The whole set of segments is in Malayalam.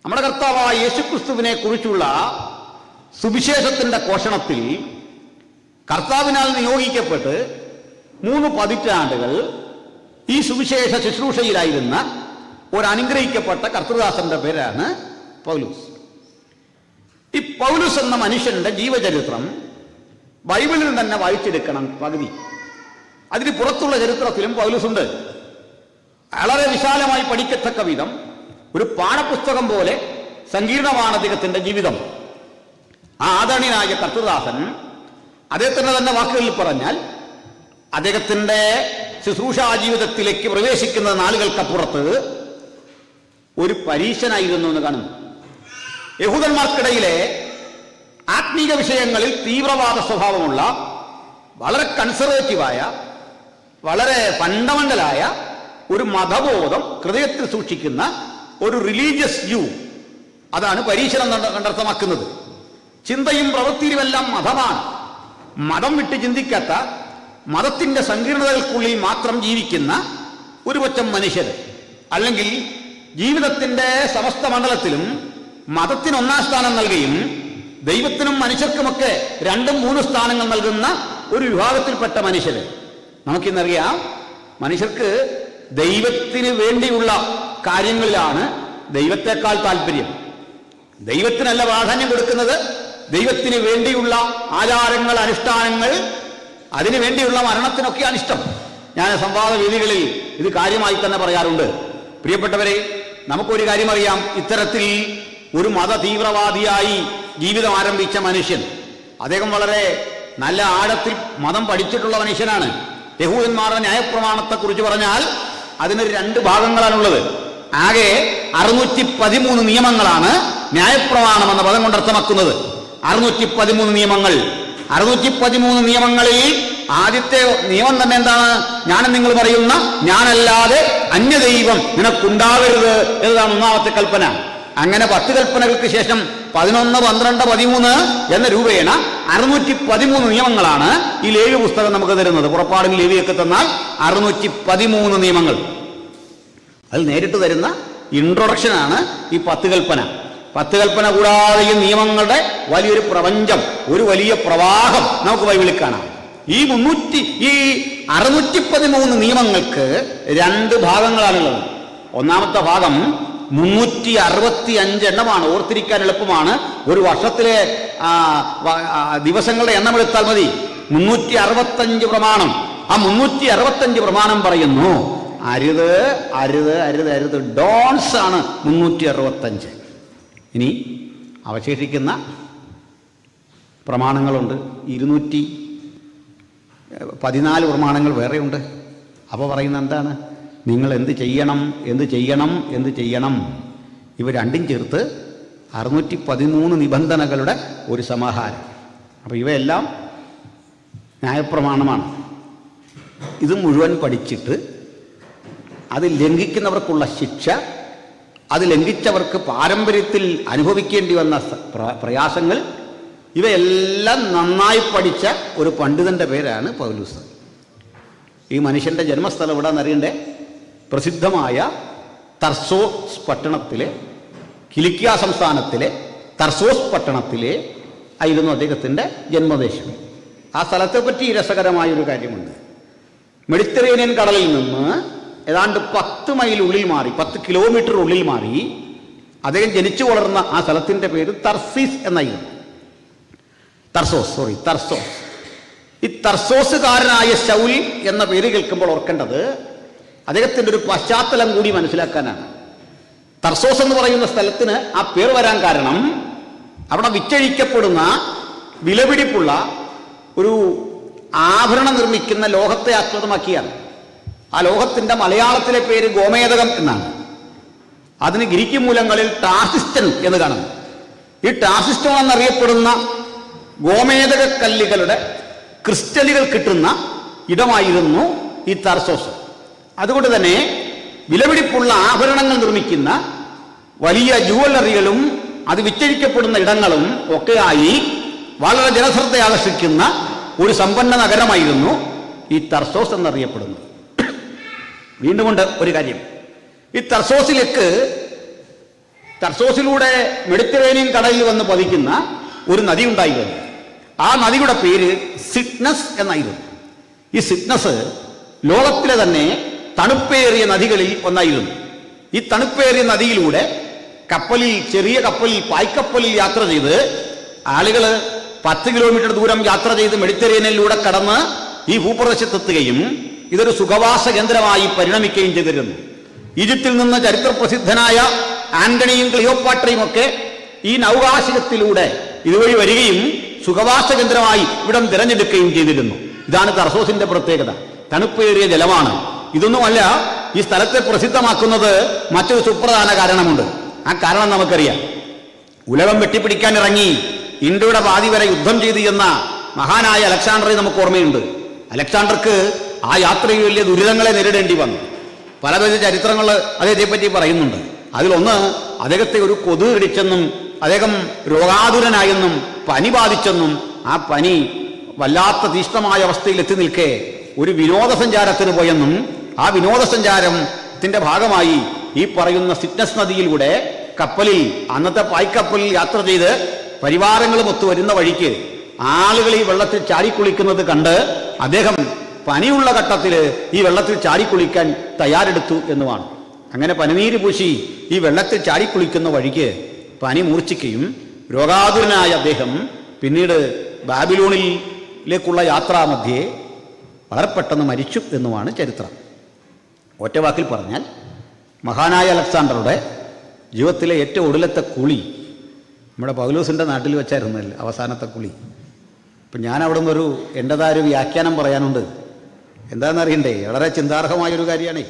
നമ്മുടെ കർത്താവായ യേശുക്രിസ്തുവിനെ കുറിച്ചുള്ള സുവിശേഷത്തിന്റെ ഘോഷണത്തിൽ കർത്താവിനാൽ നിയോഗിക്കപ്പെട്ട് 3 പതിറ്റാണ്ടുകൾ ഈ സുവിശേഷ ശുശ്രൂഷയിലായിരുന്ന ഒരു അനുഗ്രഹിക്കപ്പെട്ട കർത്തൃദാസന്റെ പേരാണ് പൗലൂസ്. ഈ പൗലൂസ് എന്ന മനുഷ്യന്റെ ജീവചരിത്രം ബൈബിളിൽ തന്നെ വായിച്ചെടുക്കണം. പകുതി അതിന് പുറത്തുള്ള ചരിത്രത്തിലും പൗലൂസുണ്ട്. വളരെ വിശാലമായി പഠിക്കത്തക്ക വിധം ഒരു പാഠപുസ്തകം പോലെ സങ്കീർണമാണ് അദ്ദേഹത്തിന്റെ ജീവിതം. ആ ആദരണീയനായ കർത്തൃദാസൻ അദ്ദേഹത്തിന്റെ തന്നെ വാക്കുകളിൽ പറഞ്ഞാൽ അദ്ദേഹത്തിന്റെ ശുശ്രൂഷാ ജീവിതത്തിലേക്ക് പ്രവേശിക്കുന്ന നാളുകൾക്കപ്പുറത്ത് ഒരു പരീക്ഷനായിരുന്നു എന്ന് കാണുന്നു. യഹൂദന്മാർക്കിടയിലെ ആത്മീക വിഷയങ്ങളിൽ തീവ്രവാദ സ്വഭാവമുള്ള, വളരെ കൺസർവേറ്റീവായ, വളരെ ഫണ്ടമെന്റലായ ഒരു മതബോധം ഹൃദയത്തിൽ സൂക്ഷിക്കുന്ന ഒരു റിലീജിയസ് യു, അതാണ് പരീക്ഷണം കണ്ടർത്ഥമാക്കുന്നത്. ചിന്തയും പ്രവൃത്തിയുമെല്ലാം മതമാണ്. മതം വിട്ട് ചിന്തിക്കാത്ത, മതത്തിന്റെ സങ്കീർണതകൾക്കുള്ളിൽ മാത്രം ജീവിക്കുന്ന ഒരു പറ്റം മനുഷ്യർ, അല്ലെങ്കിൽ ജീവിതത്തിന്റെ സമസ്ത മണ്ഡലത്തിലും മതത്തിന് 1-ാം സ്ഥാനം നൽകുകയും ദൈവത്തിനും മനുഷ്യർക്കുമൊക്കെ 2-3 സ്ഥാനങ്ങൾ നൽകുന്ന ഒരു വിഭാഗത്തിൽപ്പെട്ട മനുഷ്യർ. നമുക്കിന്നറിയാം, മനുഷ്യർക്ക് ദൈവത്തിന് വേണ്ടിയുള്ള കാര്യങ്ങളിലാണ് ദൈവത്തെക്കാൾ താല്പര്യം. ദൈവത്തിനല്ല പ്രാധാന്യം കൊടുക്കുന്നത്, ദൈവത്തിന് വേണ്ടിയുള്ള ആചാരങ്ങൾ, അനുഷ്ഠാനങ്ങൾ, അതിനു വേണ്ടിയുള്ള മരണത്തിനൊക്കെയാണ് ഇഷ്ടം. ഞാൻ സംവാദ വേദികളിൽ ഇത് കാര്യമായി തന്നെ പറയാറുണ്ട്. പ്രിയപ്പെട്ടവരെ, നമുക്കൊരു കാര്യം അറിയാം. ഇത്തരത്തിൽ ഒരു മത തീവ്രവാദിയായി ജീവിതം ആരംഭിച്ച മനുഷ്യൻ, അദ്ദേഹം വളരെ നല്ല ആഴത്തിൽ മതം പഠിച്ചിട്ടുള്ള മനുഷ്യനാണ്. യഹൂദന്മാരുടെ ന്യായപ്രമാണത്തെക്കുറിച്ച് പറഞ്ഞാൽ അതിന് 2 ഭാഗങ്ങളാണുള്ളത്. ആകെ 613 നിയമങ്ങളാണ് ന്യായപ്രമാണം എന്ന പദം കൊണ്ട് അർത്ഥമാക്കുന്നത്. 613 നിയമങ്ങൾ. 613 നിയമങ്ങളിൽ ആദ്യത്തെ നിയമം തന്നെ എന്താണ്? ഞാനും നിങ്ങൾ പറയുന്ന ഞാനല്ലാതെ അന്യദൈവം നിനക്കുണ്ടാവരുത് എന്നതാണ് 1-ാമത്തെ കൽപ്പന. അങ്ങനെ 10 കൽപ്പനകൾക്ക് ശേഷം 11, 12, 13 എന്ന രൂപേണ 613 നിയമങ്ങളാണ് ഈ ലേവ്യ പുസ്തകം നമുക്ക് തരുന്നത്. പുറപ്പാടും ലേവ്യൊക്കെ തന്നാൽ 613 നിയമങ്ങൾ. അത് നേരിട്ട് തരുന്ന ഇൻട്രൊഡക്ഷനാണ് ഈ 10 കൽപ്പന. 10 കൽപ്പന കൂടാതെ ഈ നിയമങ്ങളുടെ വലിയൊരു പ്രപഞ്ചം, ഒരു വലിയ പ്രവാഹം നമുക്ക് ബൈബിളിൽ കാണാം. ഈ 613 നിയമങ്ങൾക്ക് 2 ഭാഗങ്ങളാണുള്ളത്. 1-ാമത്തെ ഭാഗം 365 എണ്ണമാണ്. ഓർത്തിരിക്കാൻ എളുപ്പമാണ്. ഒരു വർഷത്തിലെ ദിവസങ്ങളുടെ എണ്ണം എടുത്താൽ മതി. 365 പ്രമാണം. ആ 365 പ്രമാണം പറയുന്നു അരുത്, അരുത്, അരുത്, അരുത്. ഡോൺസ് ആണ് 365. ഇനി അവശേഷിക്കുന്ന പ്രമാണങ്ങളുണ്ട്. 214 പ്രമാണങ്ങൾ വേറെയുണ്ട്. അപ്പോൾ പറയുന്നത് എന്താണ്? നിങ്ങൾ എന്ത് ചെയ്യണം, എന്ത് ചെയ്യണം, എന്ത് ചെയ്യണം. ഇവ 2ഉം ചേർത്ത് 613 നിബന്ധനകളുടെ ഒരു സമാഹാരം. അപ്പോൾ ഇവയെല്ലാം ന്യായപ്രമാണമാണ്. ഇത് മുഴുവൻ പഠിച്ചിട്ട് അത് ലംഘിക്കുന്നവർക്കുള്ള ശിക്ഷ, അത് ലംഘിച്ചവർക്ക് പാരമ്പര്യത്തിൽ അനുഭവിക്കേണ്ടി വന്ന പ്രയാസങ്ങൾ, ഇവയെല്ലാം നന്നായി പഠിച്ച ഒരു പണ്ഡിതന്റെ പേരാണ് പൗലൂസ്. ഈ മനുഷ്യന്റെ ജന്മസ്ഥലം എവിടെയെന്നറിയണ്ടേ? പ്രസിദ്ധമായ തർസോസ് പട്ടണത്തിലെ, കിലിക്കിയ സംസ്ഥാനത്തിലെ തർസോസ് പട്ടണത്തിലെ ആയിരുന്നു അദ്ദേഹത്തിൻ്റെ ജന്മദേശം. ആ സ്ഥലത്തെപ്പറ്റി രസകരമായൊരു കാര്യമുണ്ട്. മെഡിറ്ററേനിയൻ കടലിൽ നിന്ന് ഏതാണ്ട് 10 മൈൽ ഉള്ളിൽ മാറി, 10 കിലോമീറ്റർ ഉള്ളിൽ മാറി അദ്ദേഹം ജനിച്ചു വളർന്ന ആ സ്ഥലത്തിൻ്റെ പേര് തർസീസ് എന്നായിരുന്നു. തർസോസ്. ഈ തർസോസുകാരനായ ശൗൽ എന്ന പേര് കേൾക്കുമ്പോൾ ഓർക്കേണ്ടത് അദ്ദേഹത്തിൻ്റെ ഒരു പശ്ചാത്തലം കൂടി മനസ്സിലാക്കാനാണ്. തർസോസ് എന്ന് പറയുന്ന സ്ഥലത്തിന് ആ പേർ വരാൻ കാരണം അവിടെ വിറ്റഴിക്കപ്പെടുന്ന വിലപിടിപ്പുള്ള ഒരു ആഭരണം നിർമ്മിക്കുന്ന ലോഹത്തെ ആസ്പദമാക്കിയാണ്. ആ ലോഹത്തിൻ്റെ മലയാളത്തിലെ പേര് ഗോമേതകം എന്നാണ്. അതിന് ഗ്രീക്ക് മൂലങ്ങളിൽ ടാസിസ്റ്റൻ എന്ന് കാണുന്നു. ഈ ടാസിസ്റ്റോൺ എന്നറിയപ്പെടുന്ന ഗോമേതക കല്ലുകളുടെ ക്രിസ്റ്റലുകൾ കിട്ടുന്ന ഇടമായിരുന്നു ഈ തർസോസ്. അതുകൊണ്ട് തന്നെ വിലപിടിപ്പുള്ള ആഭരണങ്ങൾ നിർമ്മിക്കുന്ന വലിയ ജുവല്ലറികളും അത് വിറ്റഴിക്കപ്പെടുന്ന ഇടങ്ങളും ഒക്കെയായി വളരെ ജനശ്രദ്ധ ആകർഷിക്കുന്ന ഒരു സമ്പന്ന നഗരമായിരുന്നു ഈ തർസോസ് എന്നറിയപ്പെടുന്നത്. വീണ്ടുമുണ്ട് ഒരു കാര്യം. ഈ തർസോസിലേക്ക് തർസോസിലൂടെ മെഡിറ്ററേനിയൻ കടലിൽ വന്ന് പതിക്കുന്ന ഒരു നദി ഉണ്ടായിരുന്നു. ആ നദിയുടെ പേര് സിഡ്നസ് എന്നായിരുന്നു. ഈ സിഡ്നസ് ലോകത്തിലെ തന്നെ തണുപ്പേറിയ നദികളിൽ ഒന്നായിരുന്നു. ഈ തണുപ്പേറിയ നദിയിലൂടെ കപ്പലിൽ, ചെറിയ കപ്പലിൽ, പായ്ക്കപ്പലിൽ യാത്ര ചെയ്ത് ആളുകൾ 10 കിലോമീറ്റർ ദൂരം യാത്ര ചെയ്ത് മെഡിറ്ററേനിയനിലൂടെ കടന്ന് ഈ ഭൂപ്രദേശത്തെത്തുകയും ഇതൊരു സുഖവാസ കേന്ദ്രമായി പരിണമിക്കുകയും ചെയ്തിരുന്നു. ഈജിപ്തിൽ നിന്ന് ചരിത്രപ്രസിദ്ധനായ ആന്റണിയും ക്ലിയോപാട്രയും ഒക്കെ ഈ നൗകാശികത്തിലൂടെ ഇതുവഴി വരികയും സുഖവാസ കേന്ദ്രമായി ഇവിടം തിരഞ്ഞെടുക്കുകയും ചെയ്തിരുന്നു. ഇതാണ് തർസോസിന്റെ പ്രത്യേകത. തണുപ്പേറിയ ജലമാണ്. ഇതൊന്നുമല്ല, ഈ സ്ഥലത്തെ പ്രസിദ്ധമാക്കുന്നത് മറ്റൊരു സുപ്രധാന കാരണമുണ്ട്. ആ കാരണം നമുക്കറിയാം. ഉലകം വെട്ടിപ്പിടിക്കാൻ ഇറങ്ങി ഇന്ത്യയുടെ പാതി വരെ യുദ്ധം ചെയ്തു എന്ന മഹാനായ അലക്സാണ്ടറെ നമുക്ക് ഓർമ്മയുണ്ട്. അലക്സാണ്ടർക്ക് ആ യാത്രയിൽ വലിയ ദുരിതങ്ങളെ നേരിടേണ്ടി വന്നു. പലവിധ ചരിത്രങ്ങൾ അദ്ദേഹത്തെപ്പറ്റി പറയുന്നുണ്ട്. അതിലൊന്ന്, അദ്ദേഹത്തെ ഒരു കൊതു കടിച്ചെന്നും അദ്ദേഹം രോഗാതുരനായെന്നും പനി ബാധിച്ചെന്നും ആ പനി വല്ലാത്ത തീഷ്ണമായ അവസ്ഥയിൽ എത്തി നിൽക്കെ ഒരു വിനോദസഞ്ചാരത്തിന് പോയെന്നും ആ വിനോദസഞ്ചാരത്തിന്റെ ഭാഗമായി ഈ പറയുന്ന സിഡ്നസ് നദിയിലൂടെ കപ്പലിൽ, അന്നത്തെ പായ്ക്കപ്പലിൽ യാത്ര ചെയ്ത് പരിവാരങ്ങളും ഒത്തു വരുന്ന വഴിക്ക് ആളുകൾ ഈ വെള്ളത്തിൽ ചാടിക്കുളിക്കുന്നത് കണ്ട് അദ്ദേഹം പനിയുള്ള ഘട്ടത്തിൽ ഈ വെള്ളത്തിൽ ചാടിക്കുളിക്കാൻ തയ്യാറെടുത്തു എന്നുമാണ്. അങ്ങനെ പനിനീര് പൂശി ഈ വെള്ളത്തിൽ ചാടിക്കുളിക്കുന്ന വഴിക്ക് പനി മൂർച്ഛിക്കുകയും രോഗാതുരനായ അദ്ദേഹം പിന്നീട് ബാബിലോണിലേക്കുള്ള യാത്രാമധ്യേ വളരെ പെട്ടെന്ന് മരിച്ചു എന്നുമാണ് ചരിത്രം. ഒറ്റവാക്കിൽ പറഞ്ഞാൽ മഹാനായ അലക്സാണ്ടറുടെ ജീവിതത്തിലെ ഏറ്റവും ഒടുവിലത്തെ കുളി നമ്മുടെ പൗലോസിൻ്റെ നാട്ടിൽ വെച്ചായിരുന്നല്ലോ അവസാനത്തെ കുളി. അപ്പം ഞാൻ അവിടെ നിന്നൊരു എൻ്റെതായ ഒരു വ്യാഖ്യാനം പറയാനുണ്ട്. എന്താണെന്നറിയണ്ടേ? വളരെ ചിന്താർഹമായൊരു കാര്യമാണേ.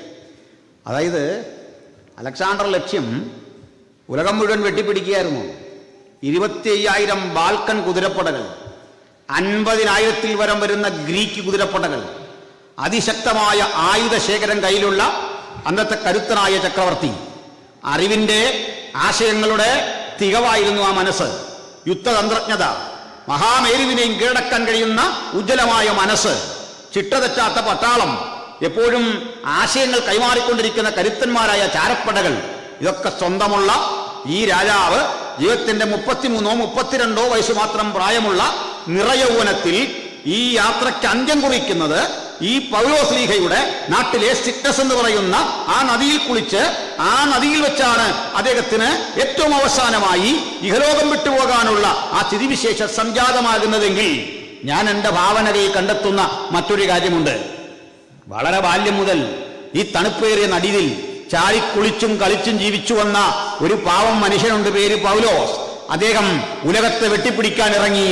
അതായത് അലക്സാണ്ടർ ലക്ഷ്യം ഉലകം മുഴുവൻ വെട്ടിപ്പിടിക്കുകയായിരുന്നു. 25,000 ബാൽക്കൻ കുതിരപ്പടകൾ, 50,000-ൽ വരം വരുന്ന ഗ്രീക്ക് കുതിരപ്പടകൾ, അതിശക്തമായ ആയുധശേഖരം കയ്യിലുള്ള അന്നത്തെ കരുത്തനായ ചക്രവർത്തി. അറിവിൻ്റെ, ആശയങ്ങളുടെ തികവായിരുന്നു ആ മനസ്സ്. യുദ്ധതന്ത്രജ്ഞത, മഹാമേരുവിനെയും കീഴടക്കാൻ കഴിയുന്ന ഉജ്ജ്വലമായ മനസ്സ്, ചിട്ടതെറ്റാത്ത പട്ടാളം, എപ്പോഴും ആശയങ്ങൾ കൈമാറിക്കൊണ്ടിരിക്കുന്ന കരുത്തന്മാരായ ചാരപ്പടകൾ, ഇതൊക്കെ സ്വന്തമുള്ള ഈ രാജാവ് ജീവിതത്തിന്റെ 33 32 വയസ്സ് മാത്രം പ്രായമുള്ള നിറയൗവനത്തിൽ ഈ യാത്രയ്ക്ക് അന്ത്യം കുറിക്കുന്നത് ഈ പൗലോസ്ലീഹയുടെ നാട്ടിലെ സിഡ്നസ് എന്ന് പറയുന്ന ആ നദിയിൽ കുളിച്ച് ആ നദിയിൽ വെച്ചാണ് അദ്ദേഹത്തിന് ഏറ്റവും അവസാനമായി ഇഹലോകം വിട്ടുപോകാനുള്ള ആ സ്ഥിതിവിശേഷം സംജാതമാകുന്നതെങ്കിൽ ഞാൻ എൻ്റെ ഭാവനയിൽ കണ്ടെത്തുന്ന മറ്റൊരു കാര്യമുണ്ട്. വളരെ ബാല്യം മുതൽ ഈ തണുപ്പേറിയ നദിയിൽ ചാടിക്കുളിച്ചും കളിച്ചും ജീവിച്ചു വന്ന ഒരു പാവം മനുഷ്യനുണ്ട്, പേര് പൗലോസ്. അദ്ദേഹം ഉലകത്തെ വെട്ടിപ്പിടിക്കാൻ ഇറങ്ങി.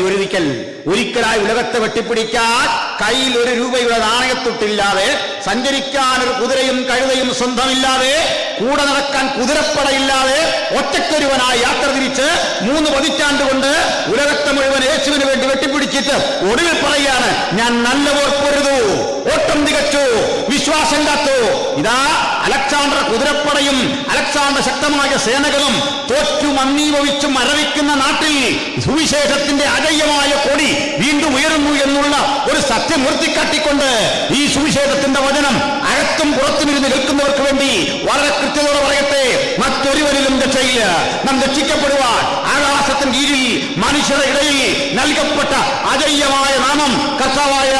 ഒരിക്കലായി ഉലകത്തെ വെട്ടിപ്പിടിക്കാൻ കയ്യിൽ 1 രൂപയുടെ നാണയത്തൊട്ടില്ലാതെ, സഞ്ചരിക്കാൻ ഒരു കുതിരയും കഴുതയും സ്വന്തമില്ലാതെ, കൂടെ നടക്കാൻ കുതിരപ്പടയില്ലാതെ ഒറ്റക്കൊരുവനായി യാത്ര തിരിച്ച് 3 പതിറ്റാണ്ട് കൊണ്ട് ഉലകത്തെ മുഴുവൻ യേശുവിന് വേണ്ടി വെട്ടിപ്പിടിച്ചിട്ട് ഒടുവിൽ പറയാണ്, ഞാൻ നല്ല പോർ പൊരുതു, ഓട്ടം തികച്ചു, വിശ്വാസം കാത്തു. ഇതാ അലക്സാണ്ടർ കുതിരപ്പടയും അലക്സാണ്ടർ ശക്തമായ സേനകളും തോറ്റു മന്ദീഭവിച്ചു മരവിക്കുന്ന നാട്ടിൽ സുവിശേഷത്തിന്റെ അജയ്യമായ കൊടി വീണ്ടും ഉയരുന്നു എന്നുള്ള ഒരു സത്യം ഉയർത്തിക്കാട്ടിക്കൊണ്ട് ഈ സുവിശേഷത്തിന്റെ വചനം അകത്തും പുറത്തും ഇരുന്ന് കേൾക്കുന്നവർക്ക് വേണ്ടി വളരെ കൃത്യതയോടെ പറയട്ടെ, മറ്റൊരുവരിലും രക്ഷയില്ല. നാം രക്ഷിക്കപ്പെടുവാൻ ആകാശത്തിന് കീഴിൽ മനുഷ്യരുടെ ഇടയിൽ നൽകപ്പെട്ട അജയ്യമായ നാമം കർത്താവായ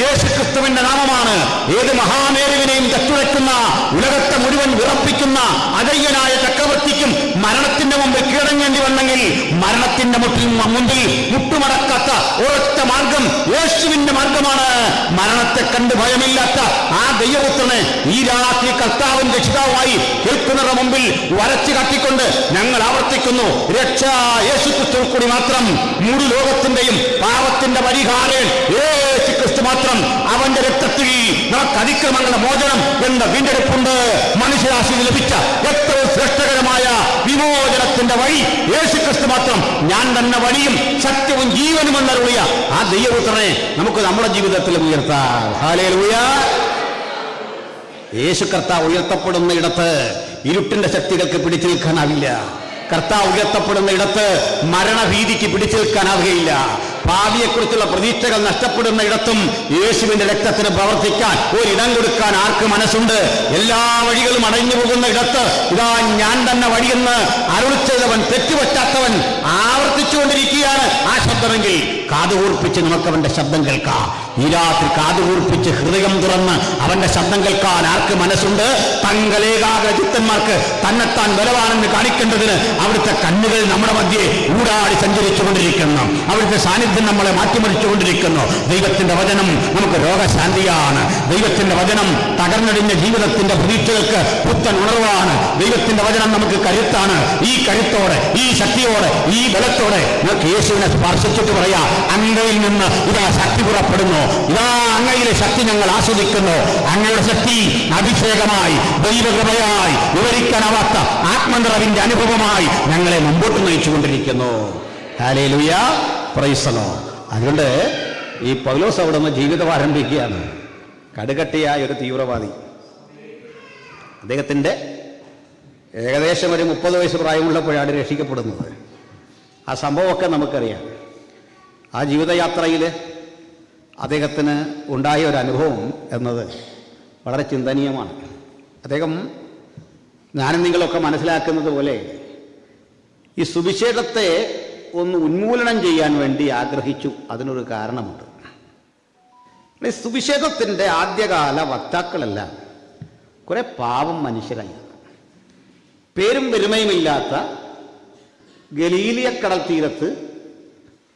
യേശുക്രിസ്തുവിന്റെ നാമമാണ്. ഏത് മഹാമേരുവിനെയും തച്ചുടയ്ക്കുന്ന, ഉലകത്തെ മുഴുവൻ വിറപ്പിക്കുന്ന അജയ്യനായ ചക്രവർത്തിക്കും മരണത്തിന്റെ മുമ്പിൽ കീഴടങ്ങേണ്ടി വന്നെങ്കിൽ മരണത്തിന്റെ മുമ്പിൽ മുട്ടുമടക്കാത്ത ഒരൊറ്റ മാർഗം യേശുവിന്റെ മാർഗമാണ്. മരണത്തെ കണ്ട് ഭയമില്ലാത്ത ആ ദൈവപുത്രനെ ഈ രാത്രി കർത്താവിന്റെ രക്ഷിതാവായി കേൾക്കുന്നവരുടെ മുമ്പിൽ വരച്ചു കാട്ടിക്കൊണ്ട് ഞങ്ങൾ ആവർത്തിക്കുന്നു, രക്ഷ യേശുക്രിസ്തു കൂടി മാത്രം. മുഴു ലോകത്തിന്റെയും പാപത്തിന്റെ പരിഹാരം യേശുക്രിസ്തു മാത്രം. അവന്റെ രക്തത്തിൽ നമുക്ക് അതിക്രമങ്ങളുടെ മോചനം എന്ന വീണ്ടെടുപ്പുണ്ട്. മനുഷ്യരാശിയിൽ ലഭിച്ച ഏറ്റവും ശ്രേഷ്ഠകരമായ വിമോചനത്തിന്റെ വഴി യേശുക്രിസ്തു മാത്രം. ഞാൻ തന്നെ വഴിയും സത്യവും ജീവനും എന്നരുളിയ ആ ദൈവപുത്രനെ നമുക്ക് നമ്മുടെ ജീവിതത്തിൽ ഉയർത്താം. ഹല്ലേലൂയ. യേശു കർത്താവ് ഉയർത്തപ്പെടുന്ന ഇടത്ത് ഇരുട്ടിന്റെ ശക്തികൾക്ക് പിടിച്ചു നിൽക്കാനാവില്ല. കർത്താവ് ഉയർത്തപ്പെടുന്ന ഇടത്ത് മരണഭീതിക്ക് പിടിച്ചു നിൽക്കാനാവുകയില്ല. ഭാവിയെക്കുറിച്ചുള്ള പ്രതീക്ഷകൾ നഷ്ടപ്പെടുന്ന ഇടത്തും യേശുവിന്റെ രക്തത്തിന് പ്രവർത്തിക്കാൻ ഒരിടം കൊടുക്കാൻ ആർക്ക് മനസ്സുണ്ട്? എല്ലാ വഴികളും അടഞ്ഞു പോകുന്ന ഇടത്ത് ഇതാ ഞാൻ തന്നെ വഴിയെന്ന് അരുൾ ചെയ്തവൻ, തെറ്റുപറ്റാത്തവൻ ആവർത്തിച്ചുകൊണ്ടിരിക്കുകയാണ് ആ ശബ്ദമെങ്കിൽ കാതുകൂർപ്പിച്ച് നമുക്ക് അവന്റെ ശബ്ദം കേൾക്കാം. ഈ രാത്രി കാതുകൂർപ്പിച്ച് ഹൃദയം തുറന്ന് അവന്റെ ശബ്ദം കേൾക്കാൻ ആർക്ക് മനസ്സുണ്ട്? തങ്കലേകാഗ്രചിത്തന്മാർക്ക് തന്നെത്താൻ ബലവാനെന്ന് കാണിക്കേണ്ടതിന് അവിടുത്തെ കണ്ണുകൾ നമ്മുടെ മധ്യേ ഊടാടി സഞ്ചരിച്ചു കൊണ്ടിരിക്കുന്നു. അവിടുത്തെ സാന്നിധ്യം നമ്മളെ മാറ്റിമറിച്ചുകൊണ്ടിരിക്കുന്നു. ദൈവത്തിന്റെ വചനം നമുക്ക് രോഗശാന്തിയാണ്. ദൈവത്തിന്റെ വചനം തകർന്നടിഞ്ഞ ജീവിതത്തിന്റെ പ്രതീക്ഷകൾക്ക് പുത്തൻ ഉണർവാണ്. ദൈവത്തിന്റെ വചനം നമുക്ക് കരുത്താണ്. ഈ കരുത്തോടെ, ഈ ശക്തിയോടെ, ഈ ബലത്തോടെ നമുക്ക് യേശുവിനെ സ്പർശിച്ചിട്ട് പറയാം, അങ്ങയിൽ നിന്ന് ഇതാ ശക്തി പുറപ്പെടുന്നു, ഇതാ അങ്ങയിലെ ശക്തി ഞങ്ങൾ ആസ്വദിക്കുന്നു. അങ്ങയുടെ ശക്തി അഭിഷേകമായി, ദൈവകൃപയായി, വിവരിക്കാനാവാത്ത ആത്മനിറവിന്റെ അനുഭവമായി ഞങ്ങളെ മുമ്പോട്ട് നയിച്ചുകൊണ്ടിരിക്കുന്നു. Hallelujah, praise the lord. അതുകൊണ്ട് ഈ പൗലോസ് അവിടെ നിന്ന് ജീവിതം ആരംഭിക്കുകയാണ്. കടുകട്ടിയായ ഒരു തീവ്രവാദി, അദ്ദേഹത്തിൻ്റെ ഏകദേശം ഒരു 30 വയസ്സ് പ്രായമുള്ളപ്പോഴാണ് രക്ഷിക്കപ്പെടുന്നത്. ആ സംഭവമൊക്കെ നമുക്കറിയാം. ആ ജീവിതയാത്രയിൽ അദ്ദേഹത്തിന് ഉണ്ടായ ഒരു അനുഭവം എന്നത് വളരെ ചിന്തനീയമാണ്. അദ്ദേഹം ഞാനും നിങ്ങളൊക്കെ മനസ്സിലാക്കുന്നത് പോലെ ഈ സുവിശേഷത്തെ ഒന്ന് ഉന്മൂലനം ചെയ്യാൻ വേണ്ടി ആഗ്രഹിച്ചു. അതിനൊരു കാരണമുണ്ട്. ഈ സുവിശേഷത്തിൻ്റെ ആദ്യകാല വക്താക്കളെല്ലാം കുറെ പാവം മനുഷ്യരായിരുന്നു. പേരും പെരുമയുമില്ലാത്ത ഗലീലിയക്കടൽ തീരത്ത്